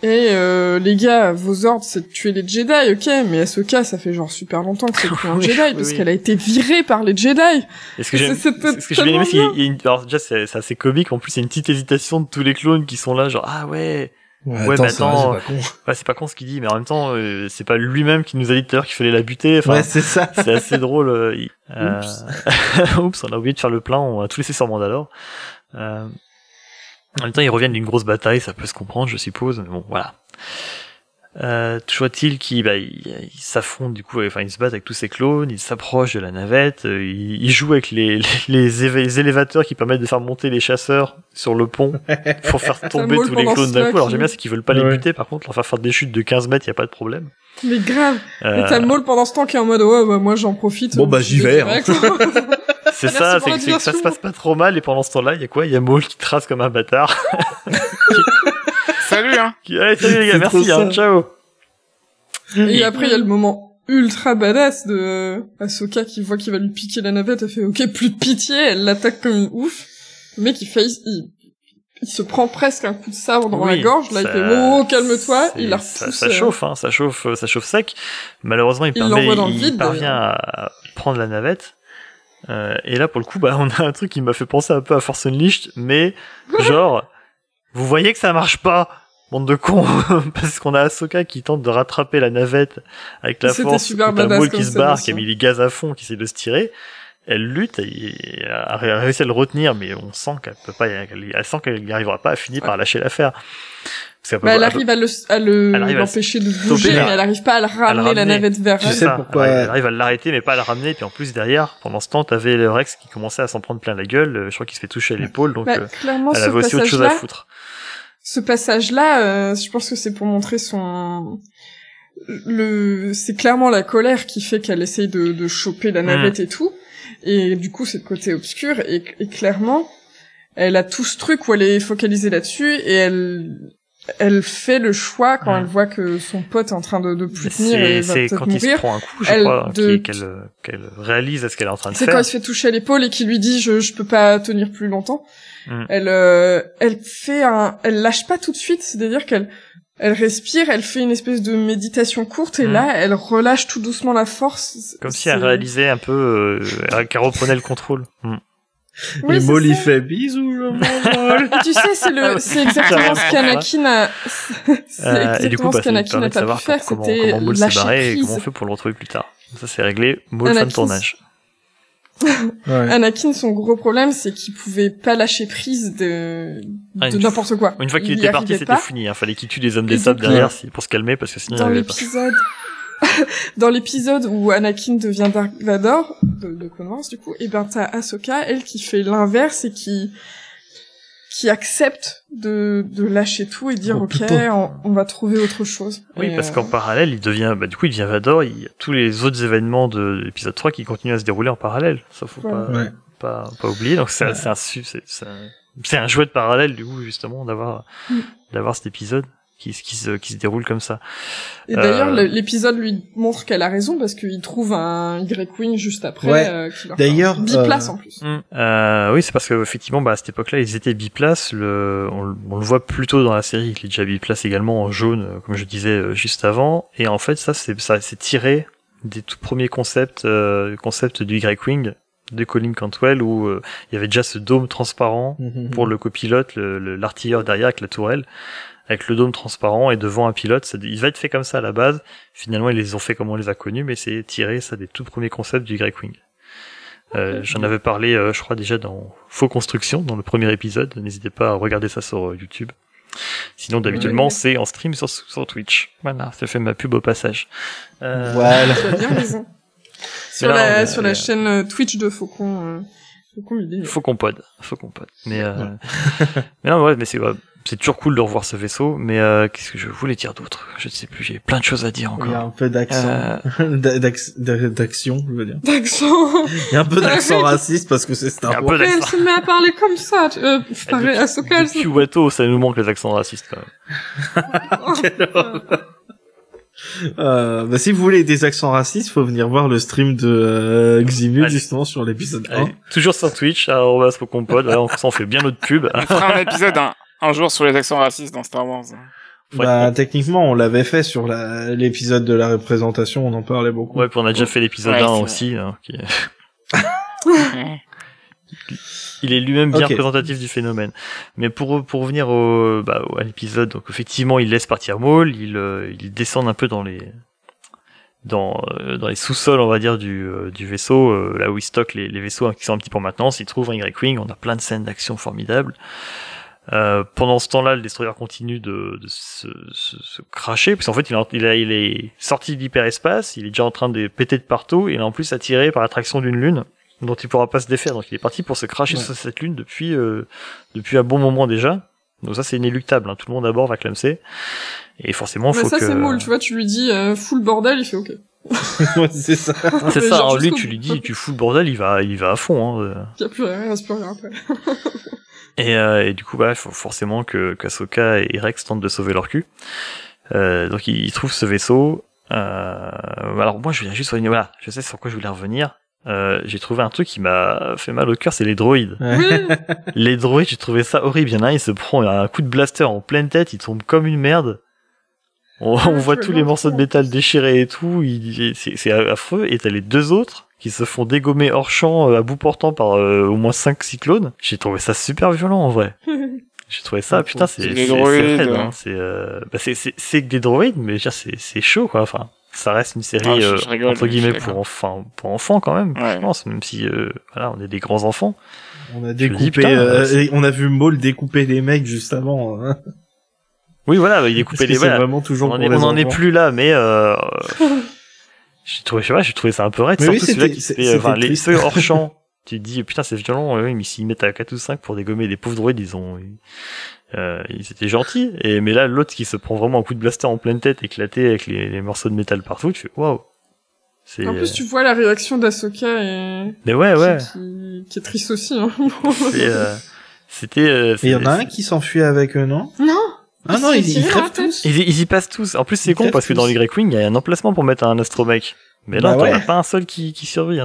les gars, vos ordres, c'est de tuer les Jedi, ok, mais Ahsoka, ça fait genre super longtemps que c'est plus un Jedi, parce qu'elle a été virée par les Jedi. Et ce que j'ai bien aimé, c'est qu'il y a alors déjà, c'est assez comique, en plus, il y a une petite hésitation de tous les clones qui sont là, genre, ah ouais, mais attends, c'est pas con ce qu'il dit, mais en même temps, c'est pas lui-même qui nous a dit tout à l'heure qu'il fallait la buter, enfin, ouais, c'est ça. C'est assez drôle, Oups, on a oublié de faire le plein, on a tout laissé sur Mandalore. En même temps, ils reviennent d'une grosse bataille, ça peut se comprendre, je suppose, mais bon, voilà. Toujours est-il qu'ils s'affrontent, du coup, ils se battent avec tous ces clones, ils s'approchent de la navette, ils jouent avec les élévateurs qui permettent de faire monter les chasseurs sur le pont pour faire tomber tous les clones d'un coup. Alors j'aime bien, c'est qu'ils veulent pas les buter, par contre, leur faire des chutes de 15 mètres, y a pas de problème. Mais grave. Et t'as Maul pendant ce temps qui est en mode, moi j'en profite. Bon, j'y vais, hein. C'est ça, c'est que ça se passe pas trop mal, et pendant ce temps-là, il y a quoi? Il y a Maul qui trace comme un bâtard. Salut, hein! Allez, salut les gars, merci, hein, ciao! Et après, il y a le moment ultra badass de Ahsoka qui voit qu'il va lui piquer la navette, elle fait ok, plus de pitié, elle l'attaque comme une ouf. Le mec, il se prend presque un coup de sabre dans la Oui, gorge, là, il ça- fait oh, calme-toi, il la ça, repousse. ça chauffe, hein, ça chauffe sec. Malheureusement, il l'envoie dans le il vide, parvient à prendre la navette. Et là, pour le coup, on a un truc qui m'a fait penser un peu à Force Unleashed, mais genre, vous voyez que ça marche pas, bande de cons, parce qu'on a Ahsoka qui tente de rattraper la navette avec la C'était force, super t'as badass Maul comme qui se barre, scène qui a aussi. mis les gaz à fond, qui essaie de se tirer. Elle lutte, et a réussi à le retenir, mais on sent qu'elle peut pas, elle sent qu'elle n'y arrivera pas à finir par lâcher l'affaire. Parce qu'elle peut Bah, elle pas- arrive à Elle arrive à l'empêcher de stopper bouger, la- mais elle arrive pas à ramener la ramener. navette vers Tu elle. sais ça. pourquoi- Elle arrive à l'arrêter, mais pas à la ramener. Puis en plus, derrière, pendant ce temps, t'avais le Rex qui commençait à s'en prendre plein la gueule. Je crois qu'il se fait toucher à l'épaule, donc Bah, clairement, elle ce avait aussi autre chose à passage-là, foutre. ce passage-là, je pense que c'est pour montrer c'est clairement la colère qui fait qu'elle essaye de choper la navette et tout. Et du coup, c'est le côté obscur. Et clairement, elle a tout ce truc où elle est focalisée là-dessus et elle fait le choix quand elle voit que son pote est en train de plus tenir et va C'est peut-être quand il se mourir. prend un coup, je Elle crois, de- qu'elle réalise à ce qu'elle est en train de C'est faire. quand il se fait toucher à l'épaule et qu'il lui dit je peux pas tenir plus longtemps. Mm. Elle lâche pas tout de suite, c'est-à-dire qu'elle respire, elle fait une espèce de méditation courte et là elle relâche tout doucement la force. Comme si elle réalisait un peu, qu'elle reprenait le contrôle. Oui, et c'est Maul, il ça. fait bisous, je m'envole. Et tu sais, c'est exactement ce qu'Anakin a, c'est Et du coup, exactement ce ça nous qu'Anakin permet a de pas savoir pu faire, comment c'était Maul s'est lâcher barré et prise. comment on fait pour le retrouver plus tard. Ça, c'est réglé. Maul, fin de Anakin, tournage. Ouais. Anakin, son gros problème, c'est qu'il pouvait pas lâcher prise de n'importe quoi. Une fois qu'il Il y était parti, arrivait c'était pas. fini. Fallait qu'il tue des hommes des Et sables donc, derrière pour se calmer, parce que sinon il Dans n'y avait pas. l'épisode, dans l'épisode où Anakin devient Dark Vador, de Clone Wars, du coup, et ben, t'as Ahsoka, elle, qui fait l'inverse et qui accepte de lâcher tout et dire, Oh, ok, putain. on va trouver autre chose. Oui, Et, parce qu'en parallèle, il devient Vador, il y a tous les autres événements de l'épisode 3 qui continuent à se dérouler en parallèle. Ça, faut Voilà. Ouais. pas oublier. Donc c'est un jouet de parallèle, du coup, justement, d'avoir cet épisode qui se déroule comme ça. Et d'ailleurs, l'épisode lui montre qu'elle a raison parce qu'il trouve un Y-Wing juste après, Ouais. qui leur D'ailleurs, fait un biplace en plus. Oui, c'est parce que effectivement, à cette époque-là, ils étaient biplace. On le voit plutôt dans la série. Il est déjà biplace également en jaune, comme je disais juste avant. Et en fait, ça c'est tiré des tout premiers concepts du Y-Wing de Colin Cantwell où il y avait déjà ce dôme transparent pour le copilote, l'artilleur derrière avec la tourelle, avec le dôme transparent et devant un pilote. Il va être fait comme ça à la base. Finalement, ils les ont fait comme on les a connus, mais c'est tiré ça des tout premiers concepts du Y-Wing. J'en avais parlé, je crois déjà dans Faux Construction, dans le premier épisode. N'hésitez pas à regarder ça sur YouTube. Sinon, d'habituellement, c'est en stream sur Twitch. Voilà, ça fait ma pub au passage. Voilà. Tu as bien raison. Sur la chaîne Twitch de Faucon Millennium. Faucon Pod. Mais non, ouais, mais c'est toujours cool de revoir ce vaisseau, mais qu'est-ce que je voulais dire d'autre? Je ne sais plus, j'ai plein de choses à dire Il y a encore. un peu d'accent. D'action, je veux dire. D'accent. Il y a un peu d'accent raciste parce que c'est Il y a Star un Wars. peu Elle d'accent. se met à parler comme ça. Pareil, Ahsoka, elle se... Depuis Watto, ça nous manque les accents racistes quand même. Bah, si vous voulez des accents racistes, faut venir voir le stream de Ximu Allez. justement sur l'épisode 1. Allez, toujours sur Twitch, Faucon Pod, voilà, on fait bien notre pub. On fera un épisode un jour sur les accents racistes dans Star Wars. Bah, techniquement, on l'avait fait sur l'épisode de la représentation, on en parlait beaucoup. Ouais, puis on a déjà fait l'épisode Ouais, 1 c'est aussi, hein, il est lui-même bien Ok. représentatif du phénomène. Mais pour revenir à l'épisode, donc effectivement, il laisse partir Maul, il descend un peu dans les sous-sols, on va dire, du vaisseau, là où il stocke les vaisseaux qui sont un petit peu en maintenance. Il trouve un Y-Wing, on a plein de scènes d'action formidables. Pendant ce temps-là, le destroyer continue de se cracher, parce qu'en fait, il est sorti de l'hyperespace, il est déjà en train de péter de partout, et il est en plus attiré par l'attraction d'une lune, dont il pourra pas se défaire. Donc il est parti pour se cracher sur cette lune depuis un bon moment déjà. Donc ça, c'est inéluctable, hein. Tout le monde à bord va clamser. Et forcément, Mais faut ça, que... c'est Maul, tu vois, tu lui dis full bordel, il fait ok. Ouais, c'est ça. C'est Mais ça, genre hein, lui, jusqu'au tu bout. lui dis, tu fous le bordel, il va à fond, hein. Il y a plus rien, il reste plus rien après. Et du coup, bah, il faut forcément qu'Ahsoka et Rex tentent de sauver leur cul. Donc ils trouvent ce vaisseau. Alors moi, je viens juste revenir. Voilà, je sais sur quoi je voulais revenir. j'ai trouvé un truc qui m'a fait mal au cœur, c'est les droïdes. Ouais. Les droïdes, j'ai trouvé ça horrible. Il y en a un, il se prend un coup de blaster en pleine tête, il tombe comme une merde. On voit tous les morceaux de métal déchirés et tout, c'est affreux. Et t'as les deux autres qui se font dégommer hors champ à bout portant par au moins 5 cyclones. J'ai trouvé ça super violent en vrai. J'ai trouvé ça, putain, c'est droïdes, raide, hein. C'est que des droïdes, mais déjà c'est chaud quoi. Enfin, ça reste une série je rigole, entre guillemets je suis pour enfants quand même. Ouais. Je pense, même si voilà, on est des grands enfants. On a Je me dis, découpé, putain, et on a vu Maul découper les mecs juste avant. Hein. Oui, voilà, il est Parce coupé que les c'est voilà. vraiment toujours On pour les en est enfants. plus là, mais j'ai trouvé ça un peu raide. Mais Surtout oui, celui-là qui c'était- se fait, enfin, c'était ceux hors champ. Tu te dis, putain, c'est violent, oui, mais s'ils mettent à 4 ou 5 pour dégommer des pauvres droïdes, ils étaient gentils. Mais là, l'autre qui se prend vraiment un coup de blaster en pleine tête, éclaté avec les morceaux de métal partout, tu fais, waouh. En plus, tu vois la réaction d'Ahsoka et... Mais ouais. qui est triste aussi, hein. C'était, Et il y en a un qui s'enfuit avec eux, non? Non! Ah non, Il ils s'est tiré dans crèvent la tête. tous. ils y passent tous. En plus, c'est Ils con crèvent parce que dans tous. les Grey Wing, il y a un emplacement pour mettre un astromech. Mais là, Bah t'en ouais. as pas un seul qui survit, hein,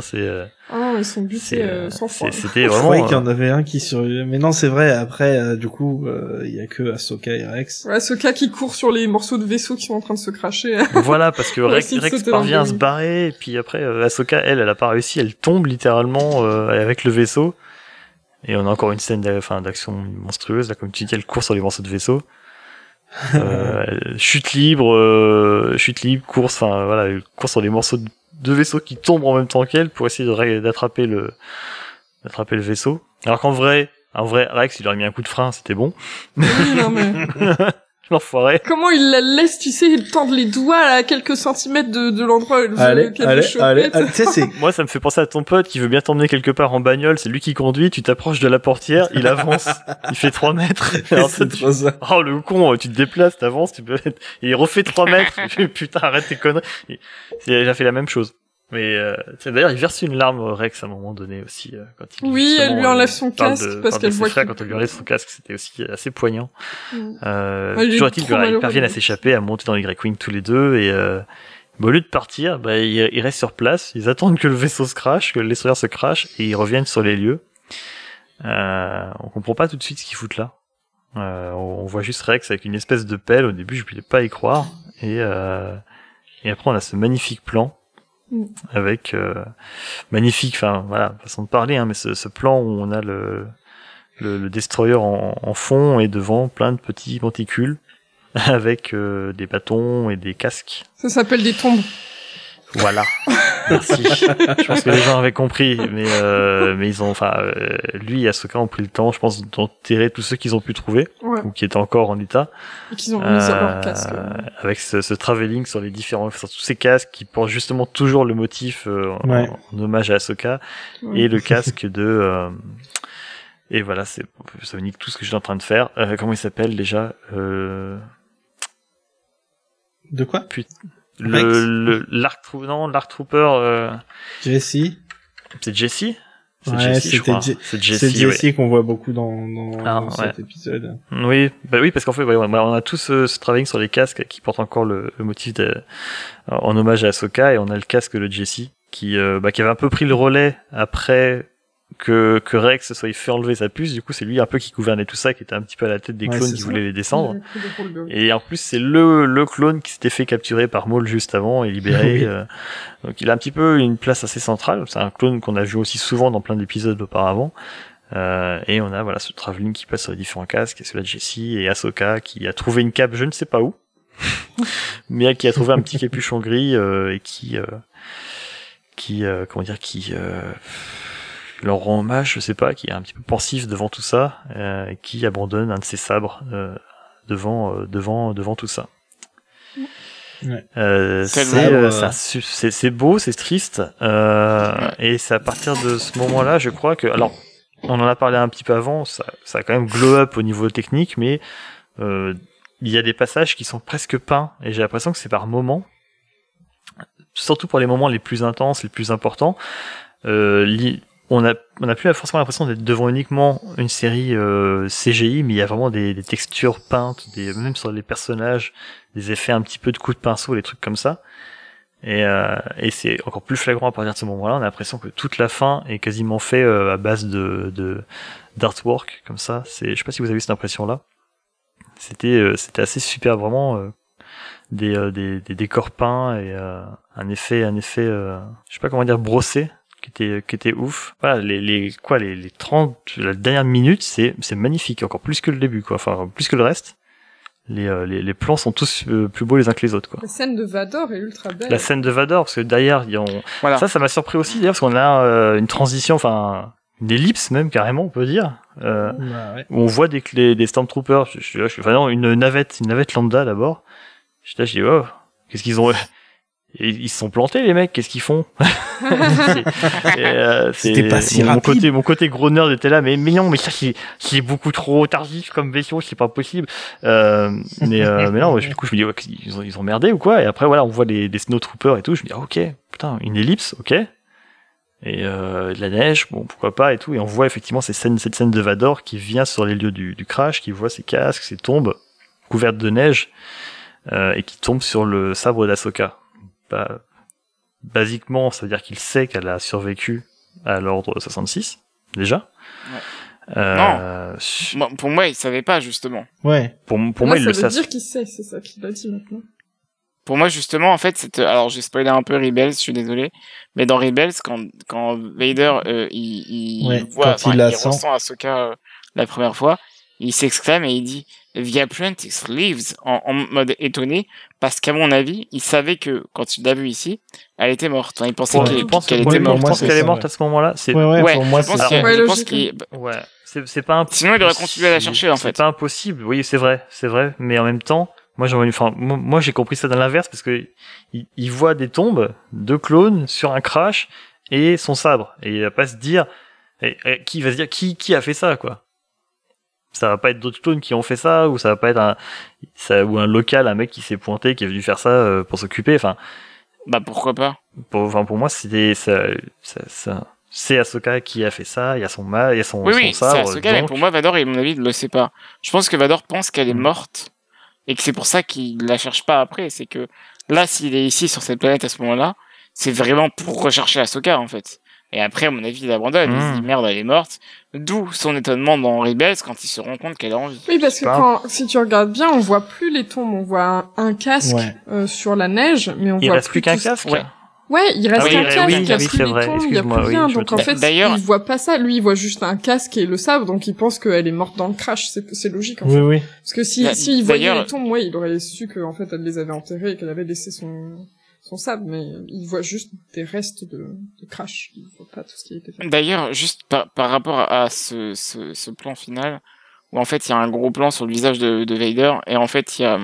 Ah non, ils sont butés sans foi. c'était Je vraiment, croyais qu'il y en avait un qui survivait. Mais non, c'est vrai, après, du coup, il y a que Ahsoka et Rex. Ouais, Ahsoka qui court sur les morceaux de vaisseau qui sont en train de se cracher. voilà, parce que Ouais, Rex, c'est Rex sauter parvient dans à le se barrer, et puis après, Ahsoka, elle a pas réussi, elle tombe littéralement avec le vaisseau. Et on a encore une scène d'action monstrueuse, là, comme tu dis, elle court sur les morceaux de vaisseau. Chute libre, course, enfin voilà, elle court sur les morceaux de vaisseau qui tombent en même temps qu'elle pour essayer d'attraper le vaisseau. Alors qu'en vrai, Rex, il aurait mis un coup de frein, c'était bon. Non, mais... L'enfoiré. Comment il la laisse, tu sais, tendre les doigts à quelques centimètres de l'endroit où elle veut choper. Tu sais, c'est... Moi, ça me fait penser à ton pote qui veut bien t'emmener quelque part en bagnole, c'est lui qui conduit, tu t'approches de la portière, il avance, il fait 3 mètres. Alors, c'est trop ça. oh, le con, tu te déplaces, t'avances, et il refait 3 mètres. Putain, arrête tes conneries. Il a fait la même chose. Mais d'ailleurs, il verse une larme Rex à un moment donné aussi quand il Oui, elle lui enlève son parle casque parce qu'elle voit quand elle lui enlève son casque, c'était aussi assez poignant. Il Toujours est est-il trop malheureux, qu'ils parviennent à lui. s'échapper, à monter dans les Grey Wing tous les deux et au lieu de partir, ils restent sur place, ils attendent que le vaisseau se crache, que le destroyer se crache et ils reviennent sur les lieux. On comprend pas tout de suite ce qu'ils foutent là. On voit juste Rex avec une espèce de pelle. Au début, je pouvais pas y croire et après on a ce magnifique plan avec magnifique, enfin voilà, façon de parler, hein, mais ce plan où on a le destroyer en fond et devant plein de petits monticules avec des bâtons et des casques. Ça s'appelle des tombes. Voilà. Merci. Je pense que les gens avaient compris, mais ils ont, lui et Ahsoka ont pris le temps, je pense, d'enterrer tous ceux qu'ils ont pu trouver Ouais. ou qui étaient encore en état. Et qu'ils ont mis sur leur casque. Avec ce travelling sur tous ces casques qui portent justement toujours le motif Ouais. en hommage à Ahsoka et le casque de et voilà, ça me nique tout ce que je suis en train de faire. Comment il s'appelle déjà De quoi? l'Arc Trooper Jesse. c'est Jesse. C'est Ouais, Jesse, je crois. C'est C'est Jesse, C'est Jesse ouais. qu'on voit beaucoup dans Ah, cet épisode. Oui, parce qu'en fait, on a tout ce travail sur les casques qui porte encore le motif en hommage à Ahsoka, et on a le casque de Jesse qui avait un peu pris le relais après que Rex soit fait enlever sa puce. Du coup, c'est lui un peu qui gouvernait tout ça, qui était un petit peu à la tête des Ouais, clones c'est qui ça. voulaient les descendre. Et en plus, c'est le clone qui s'était fait capturer par Maul juste avant et libéré. Oui. Donc il a un petit peu une place assez centrale. C'est un clone qu'on a vu aussi souvent dans plein d'épisodes auparavant. Et on a ce travelling qui passe sur les différents casques, et celui de Jesse et Ahsoka qui a trouvé une cape je ne sais pas où, mais qui a trouvé un petit capuchon gris et qui leur rend hommage, je sais pas, qui est un petit peu pensif devant tout ça, et qui abandonne un de ses sabres devant tout ça. Ouais. C'est beau, c'est triste, et c'est à partir de ce moment-là, je crois que, alors, on en a parlé un petit peu avant, ça a quand même glow up au niveau technique, mais il y a des passages qui sont presque peints, et j'ai l'impression que c'est par moments, surtout pour les moments les plus intenses, les plus importants, on a plus forcément l'impression d'être devant uniquement une série CGI, mais il y a vraiment des textures peintes, même sur les personnages, des effets un petit peu de coups de pinceau, des trucs comme ça. Et c'est encore plus flagrant à partir de ce moment-là. On a l'impression que toute la fin est quasiment fait à base d'artwork comme ça. Je sais pas si vous avez eu cette impression-là. C'était assez super, vraiment des décors peints et un effet je sais pas comment dire, brossé, qui était ouf. Voilà, les 30, la dernière minute, c'est magnifique, encore plus que le début, quoi. Enfin, plus que le reste. Les plans sont tous plus beaux les uns que les autres, quoi. La scène de Vador est ultra belle. La scène de Vador, parce que derrière, Voilà. ça m'a surpris aussi, d'ailleurs, parce qu'on a une transition, enfin, une ellipse même, carrément, on peut dire, Ouais. où on voit des Stormtroopers, enfin non, une navette lambda, d'abord. Je dis, oh, qu'est-ce qu'ils ont, ils se sont plantés, les mecs, qu'est-ce qu'ils font? C'était pas si mon rapide. mon côté gros nerd était là, mais non, mais ça, c'est beaucoup trop tardif comme vaisseau, c'est pas possible. Mais non, du coup, je me dis, ouais, ils ont merdé ou quoi? Et après, voilà, on voit des Snowtroopers et tout, je me dis, ah, ok, putain, une ellipse, ok. Et de la neige, bon, pourquoi pas et tout. Et on voit effectivement cette scène de Vador qui vient sur les lieux du crash, qui voit ses casques, ses tombes couvertes de neige, et qui tombe sur le sabre d'Ahsoka. Basiquement, ça veut dire qu'il sait qu'elle a survécu à l'ordre 66, déjà. Non. Pour moi, il savait pas, justement. Ouais. Pour moi, il le ça sait. veut dire qu'il sait, c'est ça qu'il a dit maintenant. Pour moi, justement, en fait, alors j'ai spoilé un peu Rebels, je suis désolé, mais dans Rebels, quand Vader, il voit, quand il il la sent. ressent Ahsoka la première fois, il s'exclame et il dit The apprentice lives en mode étonné, parce qu'à mon avis, il savait que quand il l'a vue ici, elle était morte. Il pensait Ouais, qu'elle je pense était pour morte. moi, je pense c'est qu'elle est ça, morte ouais. à ce moment-là. C'est Ouais, pour moi, je c'est pense ça. qu'il- Ouais, je pense logique. qu'il- ouais, c'est pas impossible. Sinon, il aurait continué à la chercher, en fait. C'est pas impossible. Oui, c'est vrai, mais en même temps, moi j'ai compris ça dans l'inverse parce que il voit des tombes de clones sur un crash et son sabre, et il va pas se dire, qui va se dire qui a fait ça, quoi. Ça va pas être d'autres clones qui ont fait ça, ou ça va pas être ou un local, un mec qui s'est pointé, qui est venu faire ça pour s'occuper. Enfin, Bah, pourquoi pas? pour moi, c'est Ahsoka qui a fait ça. Il y a son Oui, son c'est sabre. Ahsoka, mais donc- pour moi, Vador, à mon avis, il le sait pas. Je pense que Vador pense qu'elle est Mm. morte, et que c'est pour ça qu'il la cherche pas après. C'est que, là, s'il est ici, sur cette planète, à ce moment-là, c'est vraiment pour rechercher Ahsoka, en fait. Et après, à mon avis, il abandonne, il se dit, merde, elle est morte. D'où son étonnement dans Rebels quand il se rend compte qu'elle est en vie. Oui, parce que si tu regardes bien, on voit plus les tombes, on voit un casque Ouais. sur la neige, mais on Il voit reste plus qu'un tout ce- casque. Ouais. Ouais, il reste Ah oui, un oui, casque, oui, il y a oui, plus c'est les vrai, tombes, il y a excuse-moi, plus oui, rien. je me Donc en trompe. fait, D'ailleurs- il voit pas ça. Lui, il voit juste un casque et le sabre, donc il pense qu'elle est morte dans le crash. C'est logique, en Oui, fait. oui. Parce que si Bah, il voyait d'ailleurs- les tombes, ouais, il aurait su que, en fait, elle les avait enterrées et qu'elle avait laissé son sabre, mais il voit juste des restes de crash. Il voit pas tout ce qui a été fait. D'ailleurs, juste par rapport à ce plan final, où en fait il y a un gros plan sur le visage de Vader, et en fait il y a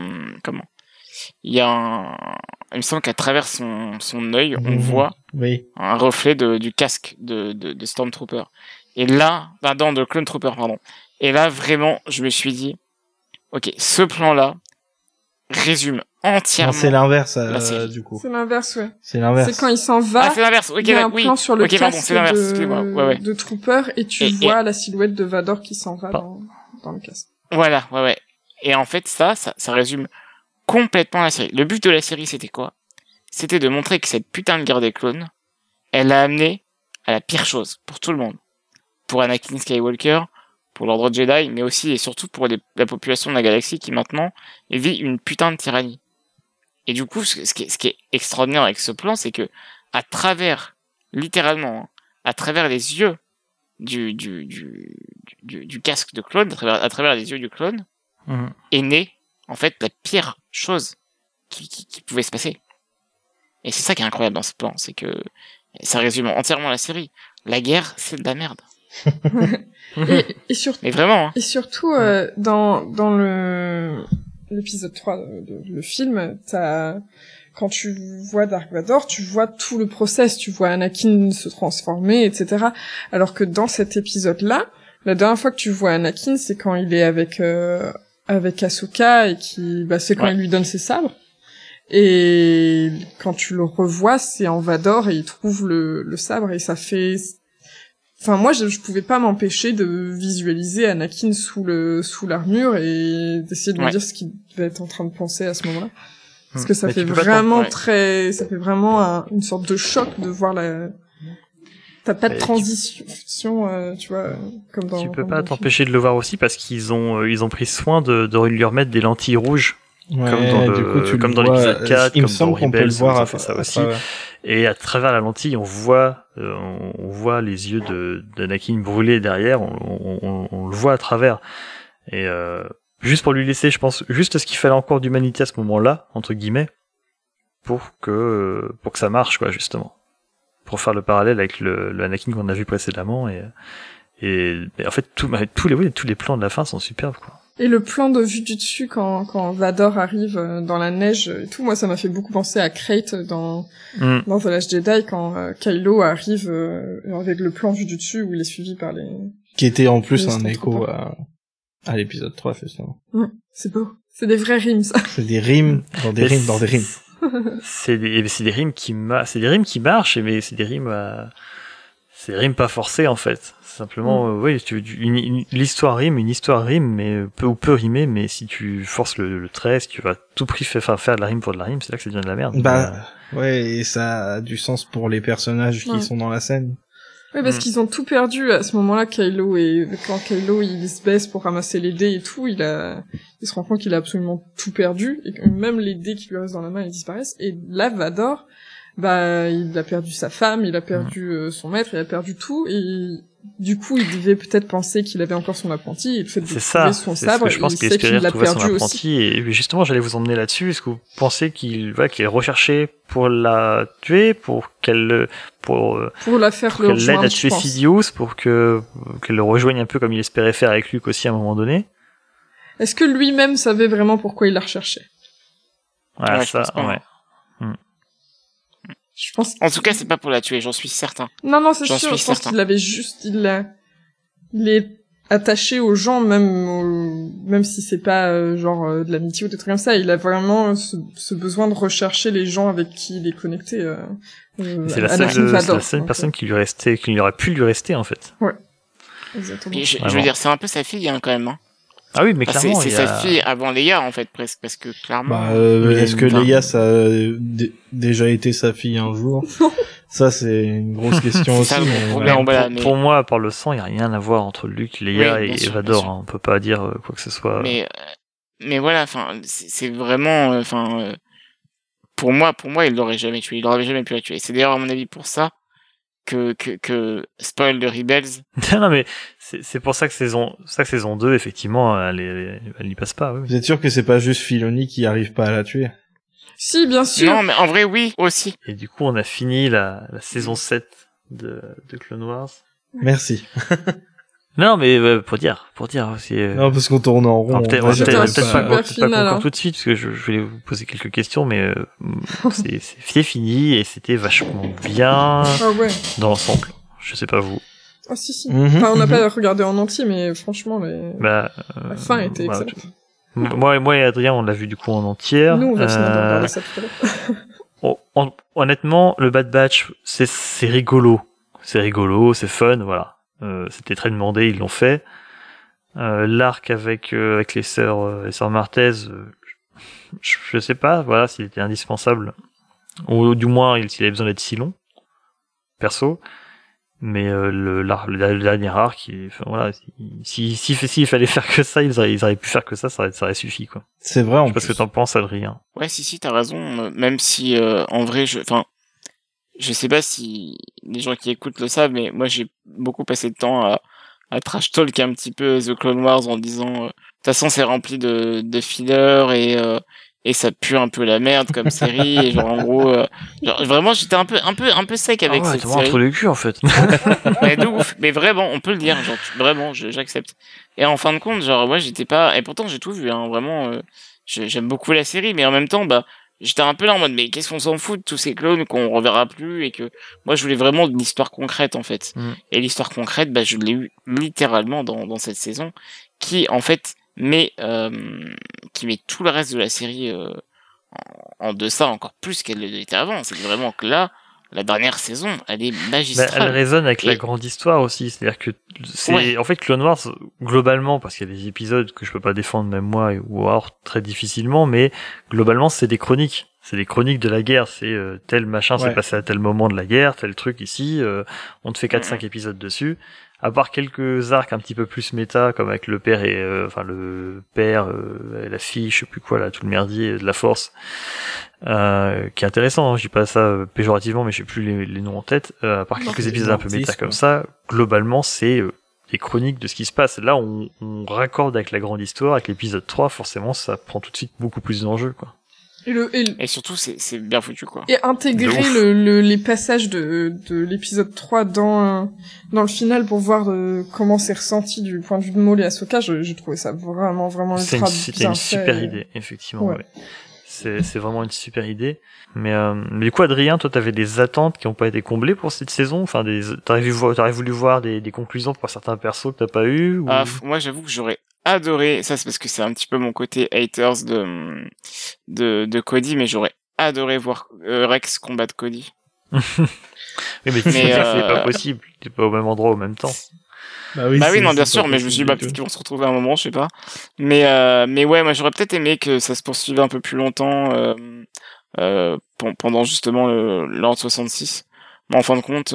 il me semble qu'à travers son œil, on Mhm. voit Oui. un reflet du casque de Stormtrooper. Et là, de Clone Trooper, pardon. Et là, vraiment, je me suis dit, ok, ce plan-là résume Non, entièrement. c'est l'inverse, la série. du coup. C'est l'inverse, ouais. C'est l'inverse. C'est quand il s'en va. Ah, c'est l'inverse. Ok, Il y a un oui. plan sur le Ok, pardon, casque c'est l'inverse. Excusez-moi. Ouais. de Trooper et tu Et- vois la silhouette de Vador qui s'en va Pas- dans le casque. Voilà, ouais. Et en fait, ça résume complètement la série. Le but de la série, c'était quoi? C'était de montrer que cette putain de guerre des clones, elle a amené à la pire chose pour tout le monde. Pour Anakin Skywalker, pour l'ordre Jedi, mais aussi et surtout pour la population de la galaxie qui maintenant vit une putain de tyrannie. Et du coup, ce qui est extraordinaire avec ce plan, c'est que à travers, littéralement, à travers les yeux du casque de clone, à travers les yeux du clone, Mhm. est née, en fait, la pire chose qui pouvait se passer. Et c'est ça qui est incroyable dans ce plan, c'est que ça résume entièrement la série. La guerre, c'est de la merde. Et surtout, Mais vraiment, hein. et surtout dans l'épisode 3 le film, quand tu vois Dark Vador, tu vois tout le process, tu vois Anakin se transformer, etc. Alors que dans cet épisode-là, la dernière fois que tu vois Anakin, c'est quand il est avec Ahsoka et c'est quand Ouais. il lui donne ses sabres. Et quand tu le revois, c'est en Vador et il trouve le sabre et ça fait... Enfin, moi, je pouvais pas m'empêcher de visualiser Anakin sous l'armure et d'essayer de me Ouais. dire ce qu'il devait être en train de penser à ce moment-là. Parce que ça Mais fait tu peux pas vraiment ouais. ça fait vraiment une sorte de choc de voir t'as pas de Et transition, tu vois, comme dans... Tu peux comme pas dans le film. t'empêcher de le voir aussi parce qu'ils ont pris soin de lui remettre des lentilles rouges. Ouais, du coup, tu comme le dans vois, l'épisode 4, il me comme semble dans qu'on peut Rebels, le voir ils ont à fait ça aussi. travers. Et à travers la lentille, on voit les yeux d'Anakin brûlés derrière, on le voit à travers. Et juste pour lui laisser, je pense, juste ce qu'il fallait encore d'humanité à ce moment-là, entre guillemets, pour que ça marche, quoi, justement. Pour faire le parallèle avec le Anakin qu'on a vu précédemment. Et en fait, tous les plans de la fin sont superbes, quoi. Et le plan de vue du dessus quand Vador arrive dans la neige et tout, moi ça m'a fait beaucoup penser à Crate dans The Last Jedi quand Kylo arrive avec le plan vue du dessus où il est suivi par les... Qui était en plus Les un écho Stormtroopers. à l'épisode 3, justement. C'est beau. C'est des vraies rimes, ça. C'est des rimes dans des rimes dans des rimes. C'est des rimes qui marchent, mais c'est des rimes pas forcées, en fait. Simplement, oui, l'histoire rime, mais peu rimer, mais si tu forces le trait, si tu vas tout prix faire de la rime pour de la rime, c'est là que ça devient de la merde. Ouais, et ça a du sens pour les personnages qui sont dans la scène. Oui, parce qu'ils ont tout perdu à ce moment-là, Kylo, et quand Kylo, il se baisse pour ramasser les dés et tout, il se rend compte qu'il a absolument tout perdu, et que même les dés qui lui restent dans la main, ils disparaissent, et là, Vador, il a perdu sa femme, il a perdu son maître, il a perdu tout, et du coup, il devait peut-être penser qu'il avait encore son apprenti, et le fait de trouver son sabre, je pense il qu'il sait espérait qu'il l'a retrouver son perdu apprenti, aussi. et justement, j'allais vous emmener là-dessus. Est-ce que vous pensez qu'il est recherché pour la tuer, pour la faire qu'elle l'aide rejoindre, à je tuer pense. Sidious, pour qu'elle le rejoigne un peu comme il espérait faire avec Luke aussi à un moment donné? Est-ce que lui-même savait vraiment pourquoi il la recherchait? Voilà, Ouais, je pense ça, pas. ouais. Je pense. En tout cas, c'est pas pour la tuer, j'en suis certain. Non, c'est J'en sûr. suis Je pense certain. qu'il avait juste, il est attaché aux gens, même si c'est pas de l'amitié ou des trucs comme ça. Il a vraiment ce besoin de rechercher les gens avec qui il est connecté. C'est la Anakin seule Vador, personne qui aurait pu lui rester, en fait. Exactement. Et je Vraiment. veux dire, c'est un peu sa fille, hein, quand même. Hein. Ah oui, mais Enfin, clairement, c'est il y a... sa fille avant Leia, en fait, presque, parce que clairement. Est-ce que enfin, Leia, ça a déjà été sa fille un jour? Ça, c'est une grosse question C'est aussi. ça, le mais problème. ouais. Voilà, mais- Pour moi, par le sang, il n'y a rien à voir entre Luke, Leia Oui, bien et sûr, Vador. bien sûr. Hein. On peut pas dire quoi que ce soit. Mais voilà, enfin, c'est vraiment, pour moi, il l'aurait jamais tué. Il aurait jamais pu la tuer. C'est d'ailleurs, à mon avis, pour ça que spoil de Rebels. Non, mais c'est pour ça que saison 2, effectivement, elle n'y passe pas. Oui. Vous êtes sûr que c'est pas juste Filoni qui arrive pas à la tuer? Si, bien sûr. Non, mais en vrai, oui, aussi. Et du coup, on a fini la saison 7 de Clone Wars. Merci. Non, mais pour dire aussi. Non, parce qu'on tourne en rond. Alors, peut-être on va dire pas, ça. super pas final, conclure alors. tout de suite, parce que je voulais vous poser quelques questions, mais c'est fini et c'était vachement bien Ah ouais. dans l'ensemble. Je sais pas vous. Ah si. Mhm, Enfin, on n'a mhm. pas regardé en entier, mais franchement, la fin était bah, excellente. moi et Adrien, on l'a vu du coup en entière. Nous, on va finir de regarder ça tout à l'heure. Honnêtement, le Bad Batch, c'est rigolo. C'est rigolo, c'est fun, voilà. C'était très demandé, ils l'ont fait. L'arc avec les sœurs Martez, je sais pas, voilà, s'il était indispensable. Ou du moins, s'il avait besoin d'être si long. Perso. Mais le dernier arc, voilà, s'il fallait faire que ça, ils auraient pu faire que ça aurait suffi, quoi. C'est vrai, Je en sais pas plus. ce que t'en penses, Adrien. Ouais, si, t'as raison. Même si, en vrai, je sais pas si les gens qui écoutent le savent, mais moi, j'ai beaucoup passé de temps à trash talk un petit peu The Clone Wars en disant, de toute façon, c'est rempli de fillers et ça pue un peu la merde comme série et genre en gros vraiment j'étais un peu sec avec cette série. entre les culs, en fait. Mais de ouf, mais vraiment on peut le dire, genre vraiment j'accepte. Et en fin de compte, genre moi j'étais pas, et pourtant j'ai tout vu, hein, vraiment j'aime beaucoup la série, mais en même temps j'étais un peu là en mode mais qu'est-ce qu'on s'en fout de tous ces clones qu'on reverra plus, et que moi je voulais vraiment de l'histoire concrète en fait. Et l'histoire concrète, je l'ai eu littéralement dans cette saison, qui en fait qui met tout le reste de la série en deçà, encore plus qu'elle l'était avant. C'est vraiment que là, la dernière saison, elle est Bah, magistrale. elle résonne avec la Et- grande histoire aussi, c'est-à-dire que c'est Ouais. en fait Clone Wars globalement, parce qu'il y a des épisodes que je peux pas défendre même moi ou alors très difficilement, mais globalement c'est des chroniques. C'est des chroniques de la guerre, c'est tel machin s'est Ouais. passé à tel moment de la guerre, tel truc ici, on te fait 4-5 épisodes dessus. À part quelques arcs un petit peu plus méta, comme avec le père et et la fille, je sais plus quoi là, tout le merdier de la Force, qui est intéressant. Hein, je dis pas ça péjorativement, mais je sais plus les noms en tête. À part quelques épisodes un peu méta comme ça, globalement c'est des chroniques de ce qui se passe. Là, on raccorde avec la grande histoire, avec l'épisode 3, forcément, ça prend tout de suite beaucoup plus d'enjeux, quoi. Et surtout, c'est bien foutu, quoi. Et intégrer De ouf. les passages de l'épisode 3 dans le final pour voir comment c'est ressenti du point de vue de Maul et Ahsoka, j'ai trouvé ça vraiment C'était ultra une bien super fait. idée, effectivement. Ouais. Ouais. C'est vraiment une super idée. Mais du coup, Adrien, toi, t'avais des attentes qui n'ont pas été comblées pour cette saison. Enfin, t'aurais voulu voir des conclusions pour certains persos que t'as pas eu. Ou... Moi, j'avoue que j'aurais adoré, ça c'est parce que c'est un petit peu mon côté haters de Cody, mais j'aurais adoré voir Rex combattre Cody. Oui, mais c'est Mais, pas possible. T'es pas au même endroit au même temps. Bah oui, non, bien c'est sûr, pas mais je me suis dit, possible bah, du peut-être tout. qu'ils vont se retrouver à un moment, je sais pas. Mais ouais, moi, j'aurais peut-être aimé que ça se poursuive un peu plus longtemps, pendant justement l'an 66. Mais en fin de compte,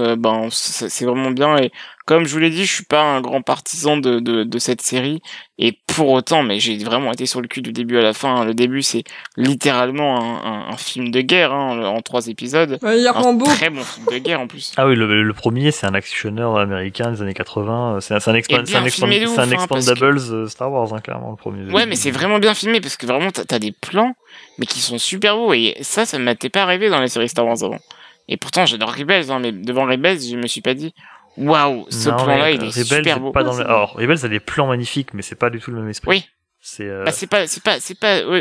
c'est vraiment bien. Et comme je vous l'ai dit, je suis pas un grand partisan de cette série. Et pour autant, mais j'ai vraiment été sur le cul du début à la fin. Hein. Le début, c'est littéralement un film de guerre, hein, en 3 épisodes. Il y a Un Rambo. très bon film de guerre, en plus. Ah oui, le premier, c'est un actionneur américain des années 80. C'est un bien filmé de ouf, hein, parce Expandables Star Wars, hein, clairement, le premier. Ouais, mais c'est vraiment bien filmé parce que vraiment t'as des plans, mais qui sont super beaux et ça ne m'était pas arrivé dans les séries Star Wars avant. Et pourtant j'adore Rebels, hein, mais devant Rebels, je me suis pas dit, waouh, ce Non, plan-là mais il est Rebels, super c'est beau. pas dans le... Alors, Rebels a des plans magnifiques, mais c'est pas du tout le même esprit. Oui. C'est Bah, c'est pas aussi Ça,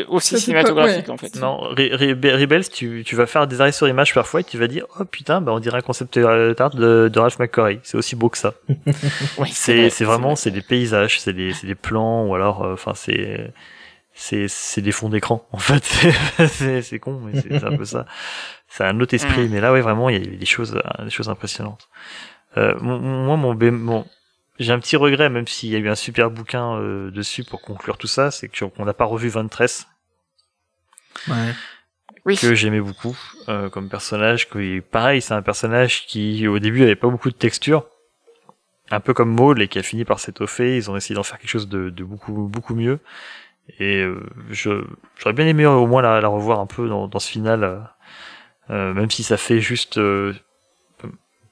c'est cinématographique pas- en fait. non, Rebels, tu vas faire des arrêts sur image parfois et tu vas dire, oh putain, bah on dirait un concept art de Ralph McQuarrie. C'est aussi beau que ça. Ouais, C'est vraiment, vrai. c'est des paysages, c'est des plans, ou alors, enfin, c'est des fonds d'écran, en fait. C'est con, mais c'est un peu ça. C'est un autre esprit, mais là, ouais, vraiment, il y a des choses impressionnantes. Moi, j'ai un petit regret, même s'il y a eu un super bouquin dessus pour conclure tout ça, c'est qu'on n'a pas revu Ventress, Ouais. Oui. que j'aimais beaucoup comme personnage. Pareil, c'est un personnage qui, au début, avait pas beaucoup de texture, un peu comme Maul, et qui a fini par s'étoffer. Ils ont essayé d'en faire quelque chose de beaucoup mieux. Et j'aurais bien aimé au moins la revoir un peu dans ce final, même si ça fait juste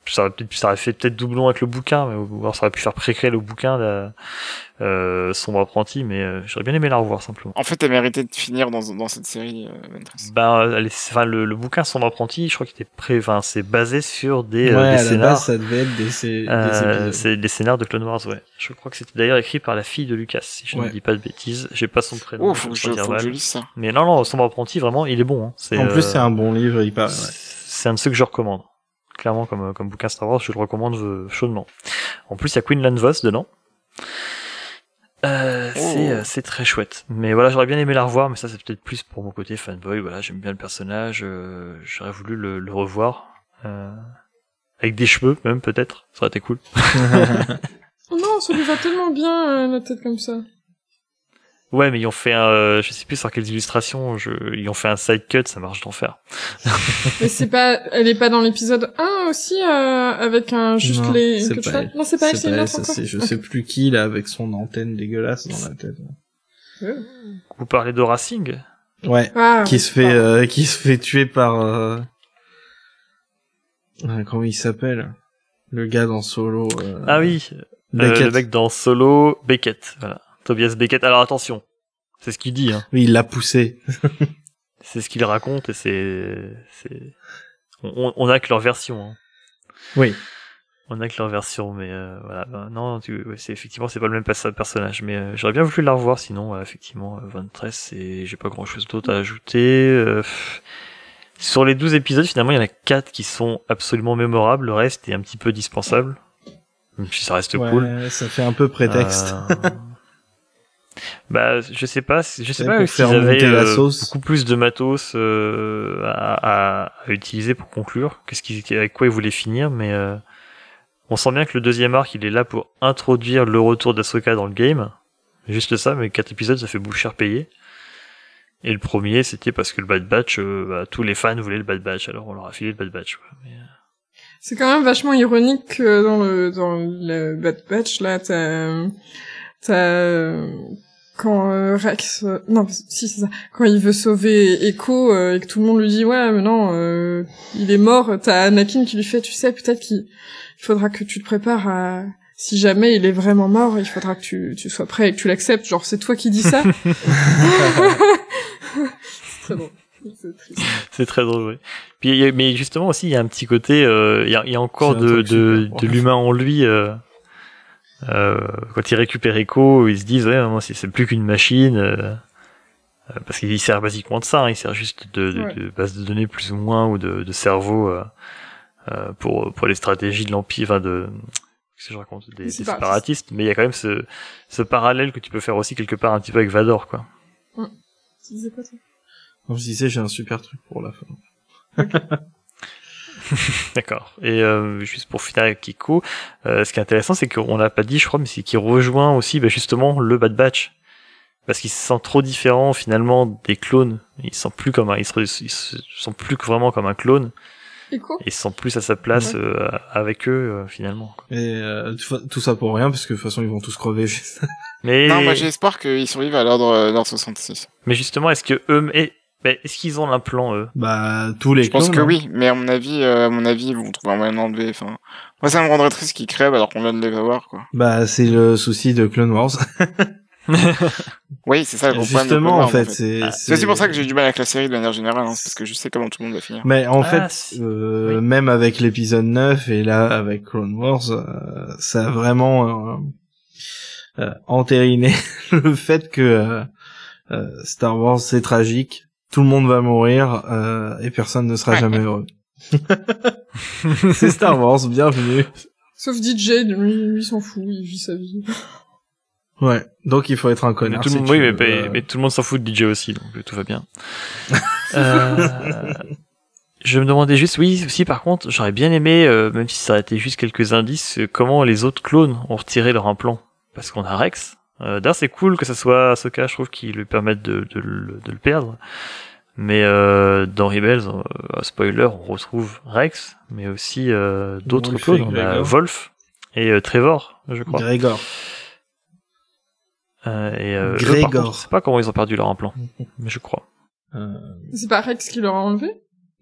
ça aurait fait peut-être doublon avec le bouquin, mais ou alors ça aurait pu faire préquel au bouquin Sombre Apprenti, mais j'aurais bien aimé la revoir simplement. En fait, elle méritait de finir dans cette série, Ventress. Le bouquin Sombre Apprenti, je crois qu'il était c'est basé sur des à la scénars. base, ça devait être des épisodes. C'est des scénars de Clone Wars, ouais. Je crois que c'était d'ailleurs écrit par la fille de Lucas, si je ne dis pas de bêtises. J'ai pas son prénom. Oh, faut que je lise ça. Mais non, Sombre Apprenti, vraiment, il est bon. Hein. En plus, c'est un bon livre, il paraît. Ouais. C'est un de ceux que je recommande. Clairement, comme bouquin Star Wars, je le recommande chaudement. En plus, il y a Quinlan Vos dedans. C'est très chouette. Mais voilà, j'aurais bien aimé la revoir, mais ça, c'est peut-être plus pour mon côté fanboy. Voilà, j'aime bien le personnage. J'aurais voulu le revoir. Avec des cheveux, même, peut-être. Ça aurait été cool. Non, ça lui va tellement bien, la tête comme ça. Ouais, mais ils ont fait je sais plus sur quelles illustrations, ils ont fait un side cut, ça marche d'enfer. Mais elle est pas dans l'épisode 1 aussi, avec juste Non, les... c'est que tu pas vois elle. Non, c'est pas elle, c'est une elle, autre ça, encore. c'est je sais plus qui, là, avec son antenne dégueulasse dans la tête. Vous parlez d'Aura Singh? Ouais. Ah, Qui se fait tuer par, comment il s'appelle? Le gars dans Solo, Ah oui. Beckett. Le mec dans Solo, Beckett, voilà. Tobias Beckett. Alors attention, c'est ce qu'il dit, hein. Oui, il l'a poussé. C'est ce qu'il raconte et on a que leur version, hein. Oui. On a que leur version, mais voilà. Non, c'est effectivement c'est pas le même personnage, mais j'aurais bien voulu la revoir, sinon voilà, effectivement 23 et j'ai pas grand chose d'autre à ajouter. Sur les 12 épisodes, finalement, il y en a 4 qui sont absolument mémorables, le reste est un petit peu dispensable. Même si ça reste cool. Ça fait un peu prétexte. Bah, je sais pas s'ils faire avaient monter la sauce. beaucoup plus de matos à utiliser pour conclure. Avec quoi ils voulaient finir, mais on sent bien que le deuxième arc, il est là pour introduire le retour d'Ahsoka dans le game. Juste ça, mais 4 épisodes, ça fait beaucoup cher payé. Et le premier, c'était parce que le Bad Batch, tous les fans voulaient le Bad Batch, alors on leur a filé le Bad Batch. Ouais. Mais, C'est quand même vachement ironique que dans le Bad Batch, là, quand Rex, non, si c'est ça, quand il veut sauver Echo et que tout le monde lui dit ouais mais non, il est mort, t'as Anakin qui lui fait tu sais peut-être qu'il faudra que tu te prépares à si jamais il est vraiment mort, il faudra que tu sois prêt et que tu l'acceptes, genre c'est toi qui dis ça. C'est très drôle. C'est triste. C'est très drôle, oui. Puis mais justement aussi il y a un petit côté il y a encore de l'humain en lui quand ils récupèrent Echo, ils se disent ouais, moi c'est plus qu'une machine parce qu'il sert basiquement de ça, hein, il sert juste de base de données plus ou moins ou de cerveau pour les stratégies de l'Empire, enfin qu'est-ce que je raconte, des séparatistes, mais il y a quand même ce parallèle que tu peux faire aussi quelque part un petit peu avec Vador, quoi. Tu disais quoi toi? Non, je disais j'ai un super truc pour la fin. Okay. D'accord. Et juste pour finir avec Echo, ce qui est intéressant, c'est qu'on l'a pas dit, je crois, mais c'est qu'il rejoint aussi justement le Bad Batch, parce qu'il se sent trop différent finalement des clones. Il se sent plus comme il se sent plus vraiment comme un clone. Echo? Et il se sent plus à sa place avec eux finalement. Quoi. Et tout ça pour rien, parce que de toute façon ils vont tous crever. Mais non, moi j'ai espoir qu'ils survivent à l'ordre 66. Mais justement, est-ce qu'ils ont l'implant eux? Bah tous les. Je pense que oui, mais à mon avis, ils vont trouver un moyen d'enlever. Enfin, moi ça me rendrait triste qu'ils crèvent alors qu'on vient de les avoir, quoi. Bah c'est le souci de Clone Wars. Oui, c'est ça le gros problème. Justement, en fait, c'est aussi pour ça que j'ai du mal avec la série de manière générale, hein, c'est parce que je sais comment tout le monde va finir. Mais en fait, oui. Même avec l'épisode 9 et là avec Clone Wars, ça a vraiment entériné le fait que Star Wars c'est tragique, tout le monde va mourir et personne ne sera jamais heureux. C'est Star Wars, bienvenue. Sauf DJ, lui s'en fout, il vit sa vie. Ouais, donc il faut être un connard. Mais tout le monde s'en fout de DJ aussi, donc tout va bien. Je me demandais juste, oui, aussi par contre, j'aurais bien aimé, même si ça a été juste quelques indices, comment les autres clones ont retiré leur implant. Parce qu'on a Rex. D'ailleurs, c'est cool que ça soit Ahsoka, je trouve, qui lui permette de le perdre. Mais dans Rebels, spoiler, on retrouve Rex, mais aussi d'autres clones. On a Wolf et Trevor, je crois. Grégor. Grégor. Contre, je sais pas comment ils ont perdu leur implant, mais je crois. C'est pas Rex qui leur a enlevé?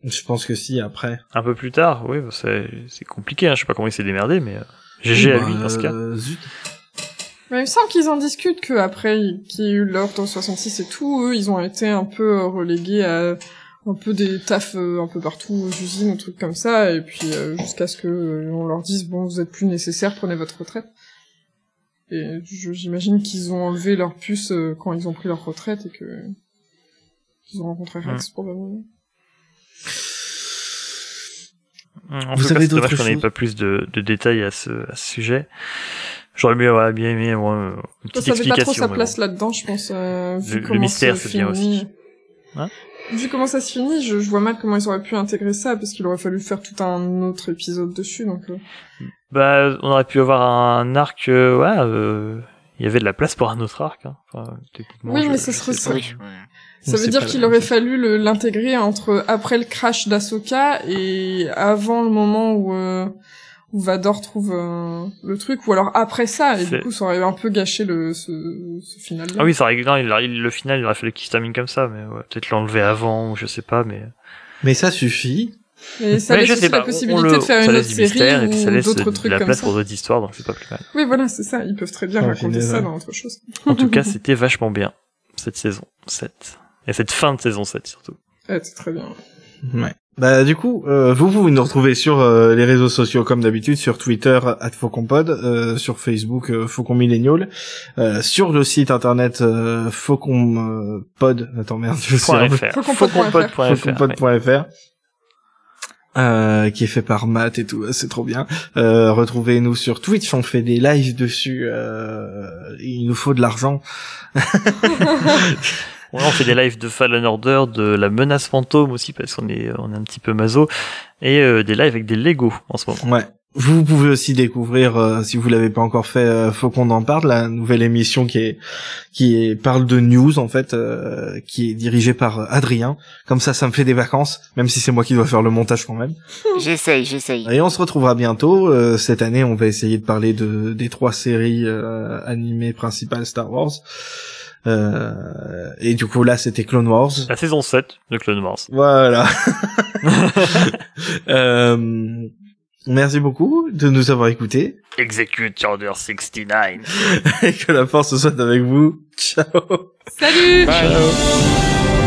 Je pense que si, après. Un peu plus tard, oui, c'est compliqué, hein. Je sais pas comment il s'est démerdé, mais GG à lui dans ce cas. Zut. Mais il me semble qu'ils en discutent qu'après qu'il y ait eu l'ordre 66 et tout, eux, ils ont été un peu relégués à un peu des tafs un peu partout aux usines, ou trucs comme ça, et puis jusqu'à ce que on leur dise bon, vous êtes plus nécessaire, prenez votre retraite. Et j'imagine qu'ils ont enlevé leur puce quand ils ont pris leur retraite et que qu'ils ont rencontré Rex probablement. Vous avez d'autres choses? C'est dommage qu'on n'ait pas plus de détails à ce sujet. J'aurais bien aimé une petite explication. Ça avait pas trop sa place là-dedans, je pense. Vu le mystère, c'est bien aussi. Hein? Vu comment ça se finit, je vois mal comment ils auraient pu intégrer ça, parce qu'il aurait fallu faire tout un autre épisode dessus, donc... Bah, on aurait pu avoir un arc, il y avait de la place pour un autre arc, hein. Enfin, oui, mais ça serait ça. Oui. Ça veut dire qu'il aurait fallu l'intégrer entre après le crash d'Ahsoka et avant le moment où Vador trouve le truc, ou alors après ça, et du coup ça aurait un peu gâché ce final-là. Ah oui, ça aurait, le final, il aurait fallu qu'il se termine comme ça, mais ouais, peut-être l'enlever avant, ou je sais pas, mais... Mais ça suffit. Mais ça laisse aussi la possibilité de faire une autre série ou d'autres trucs comme ça. Ça laisse la place pour d'autres histoires, donc c'est pas plus mal. Oui, voilà, c'est ça, ils peuvent très bien raconter ça dans autre chose. En tout cas, c'était vachement bien, cette saison 7. Et cette fin de saison 7, surtout. Ouais, c'est très bien. Ouais. Bah du coup, vous pouvez nous retrouver sur les réseaux sociaux comme d'habitude, sur Twitter @FauconPod, sur Facebook Faucon Millennial, sur le site internet FauconPod. Attends merde, je sais. Fauconpod.fr. qui est fait par Matt et tout, c'est trop bien. Retrouvez-nous sur Twitch, on fait des lives dessus. Il nous faut de l'argent. Ouais, on fait des lives de Fallen Order, de la menace fantôme aussi parce qu'on est un petit peu maso, et des lives avec des Lego en ce moment. Ouais. Vous pouvez aussi découvrir, si vous l'avez pas encore fait, faut qu'on en parle, la nouvelle émission qui parle de news en fait, qui est dirigée par Adrien. Comme ça me fait des vacances, même si c'est moi qui dois faire le montage quand même. J'essaye. Et on se retrouvera bientôt. Cette année, on va essayer de parler des 3 séries animées principales Star Wars. Et du coup là, c'était Clone Wars. La saison 7 de Clone Wars. Voilà. Merci beaucoup de nous avoir écoutés. Execute Order 69. Et que la force soit avec vous. Ciao. Salut. Bye. Ciao.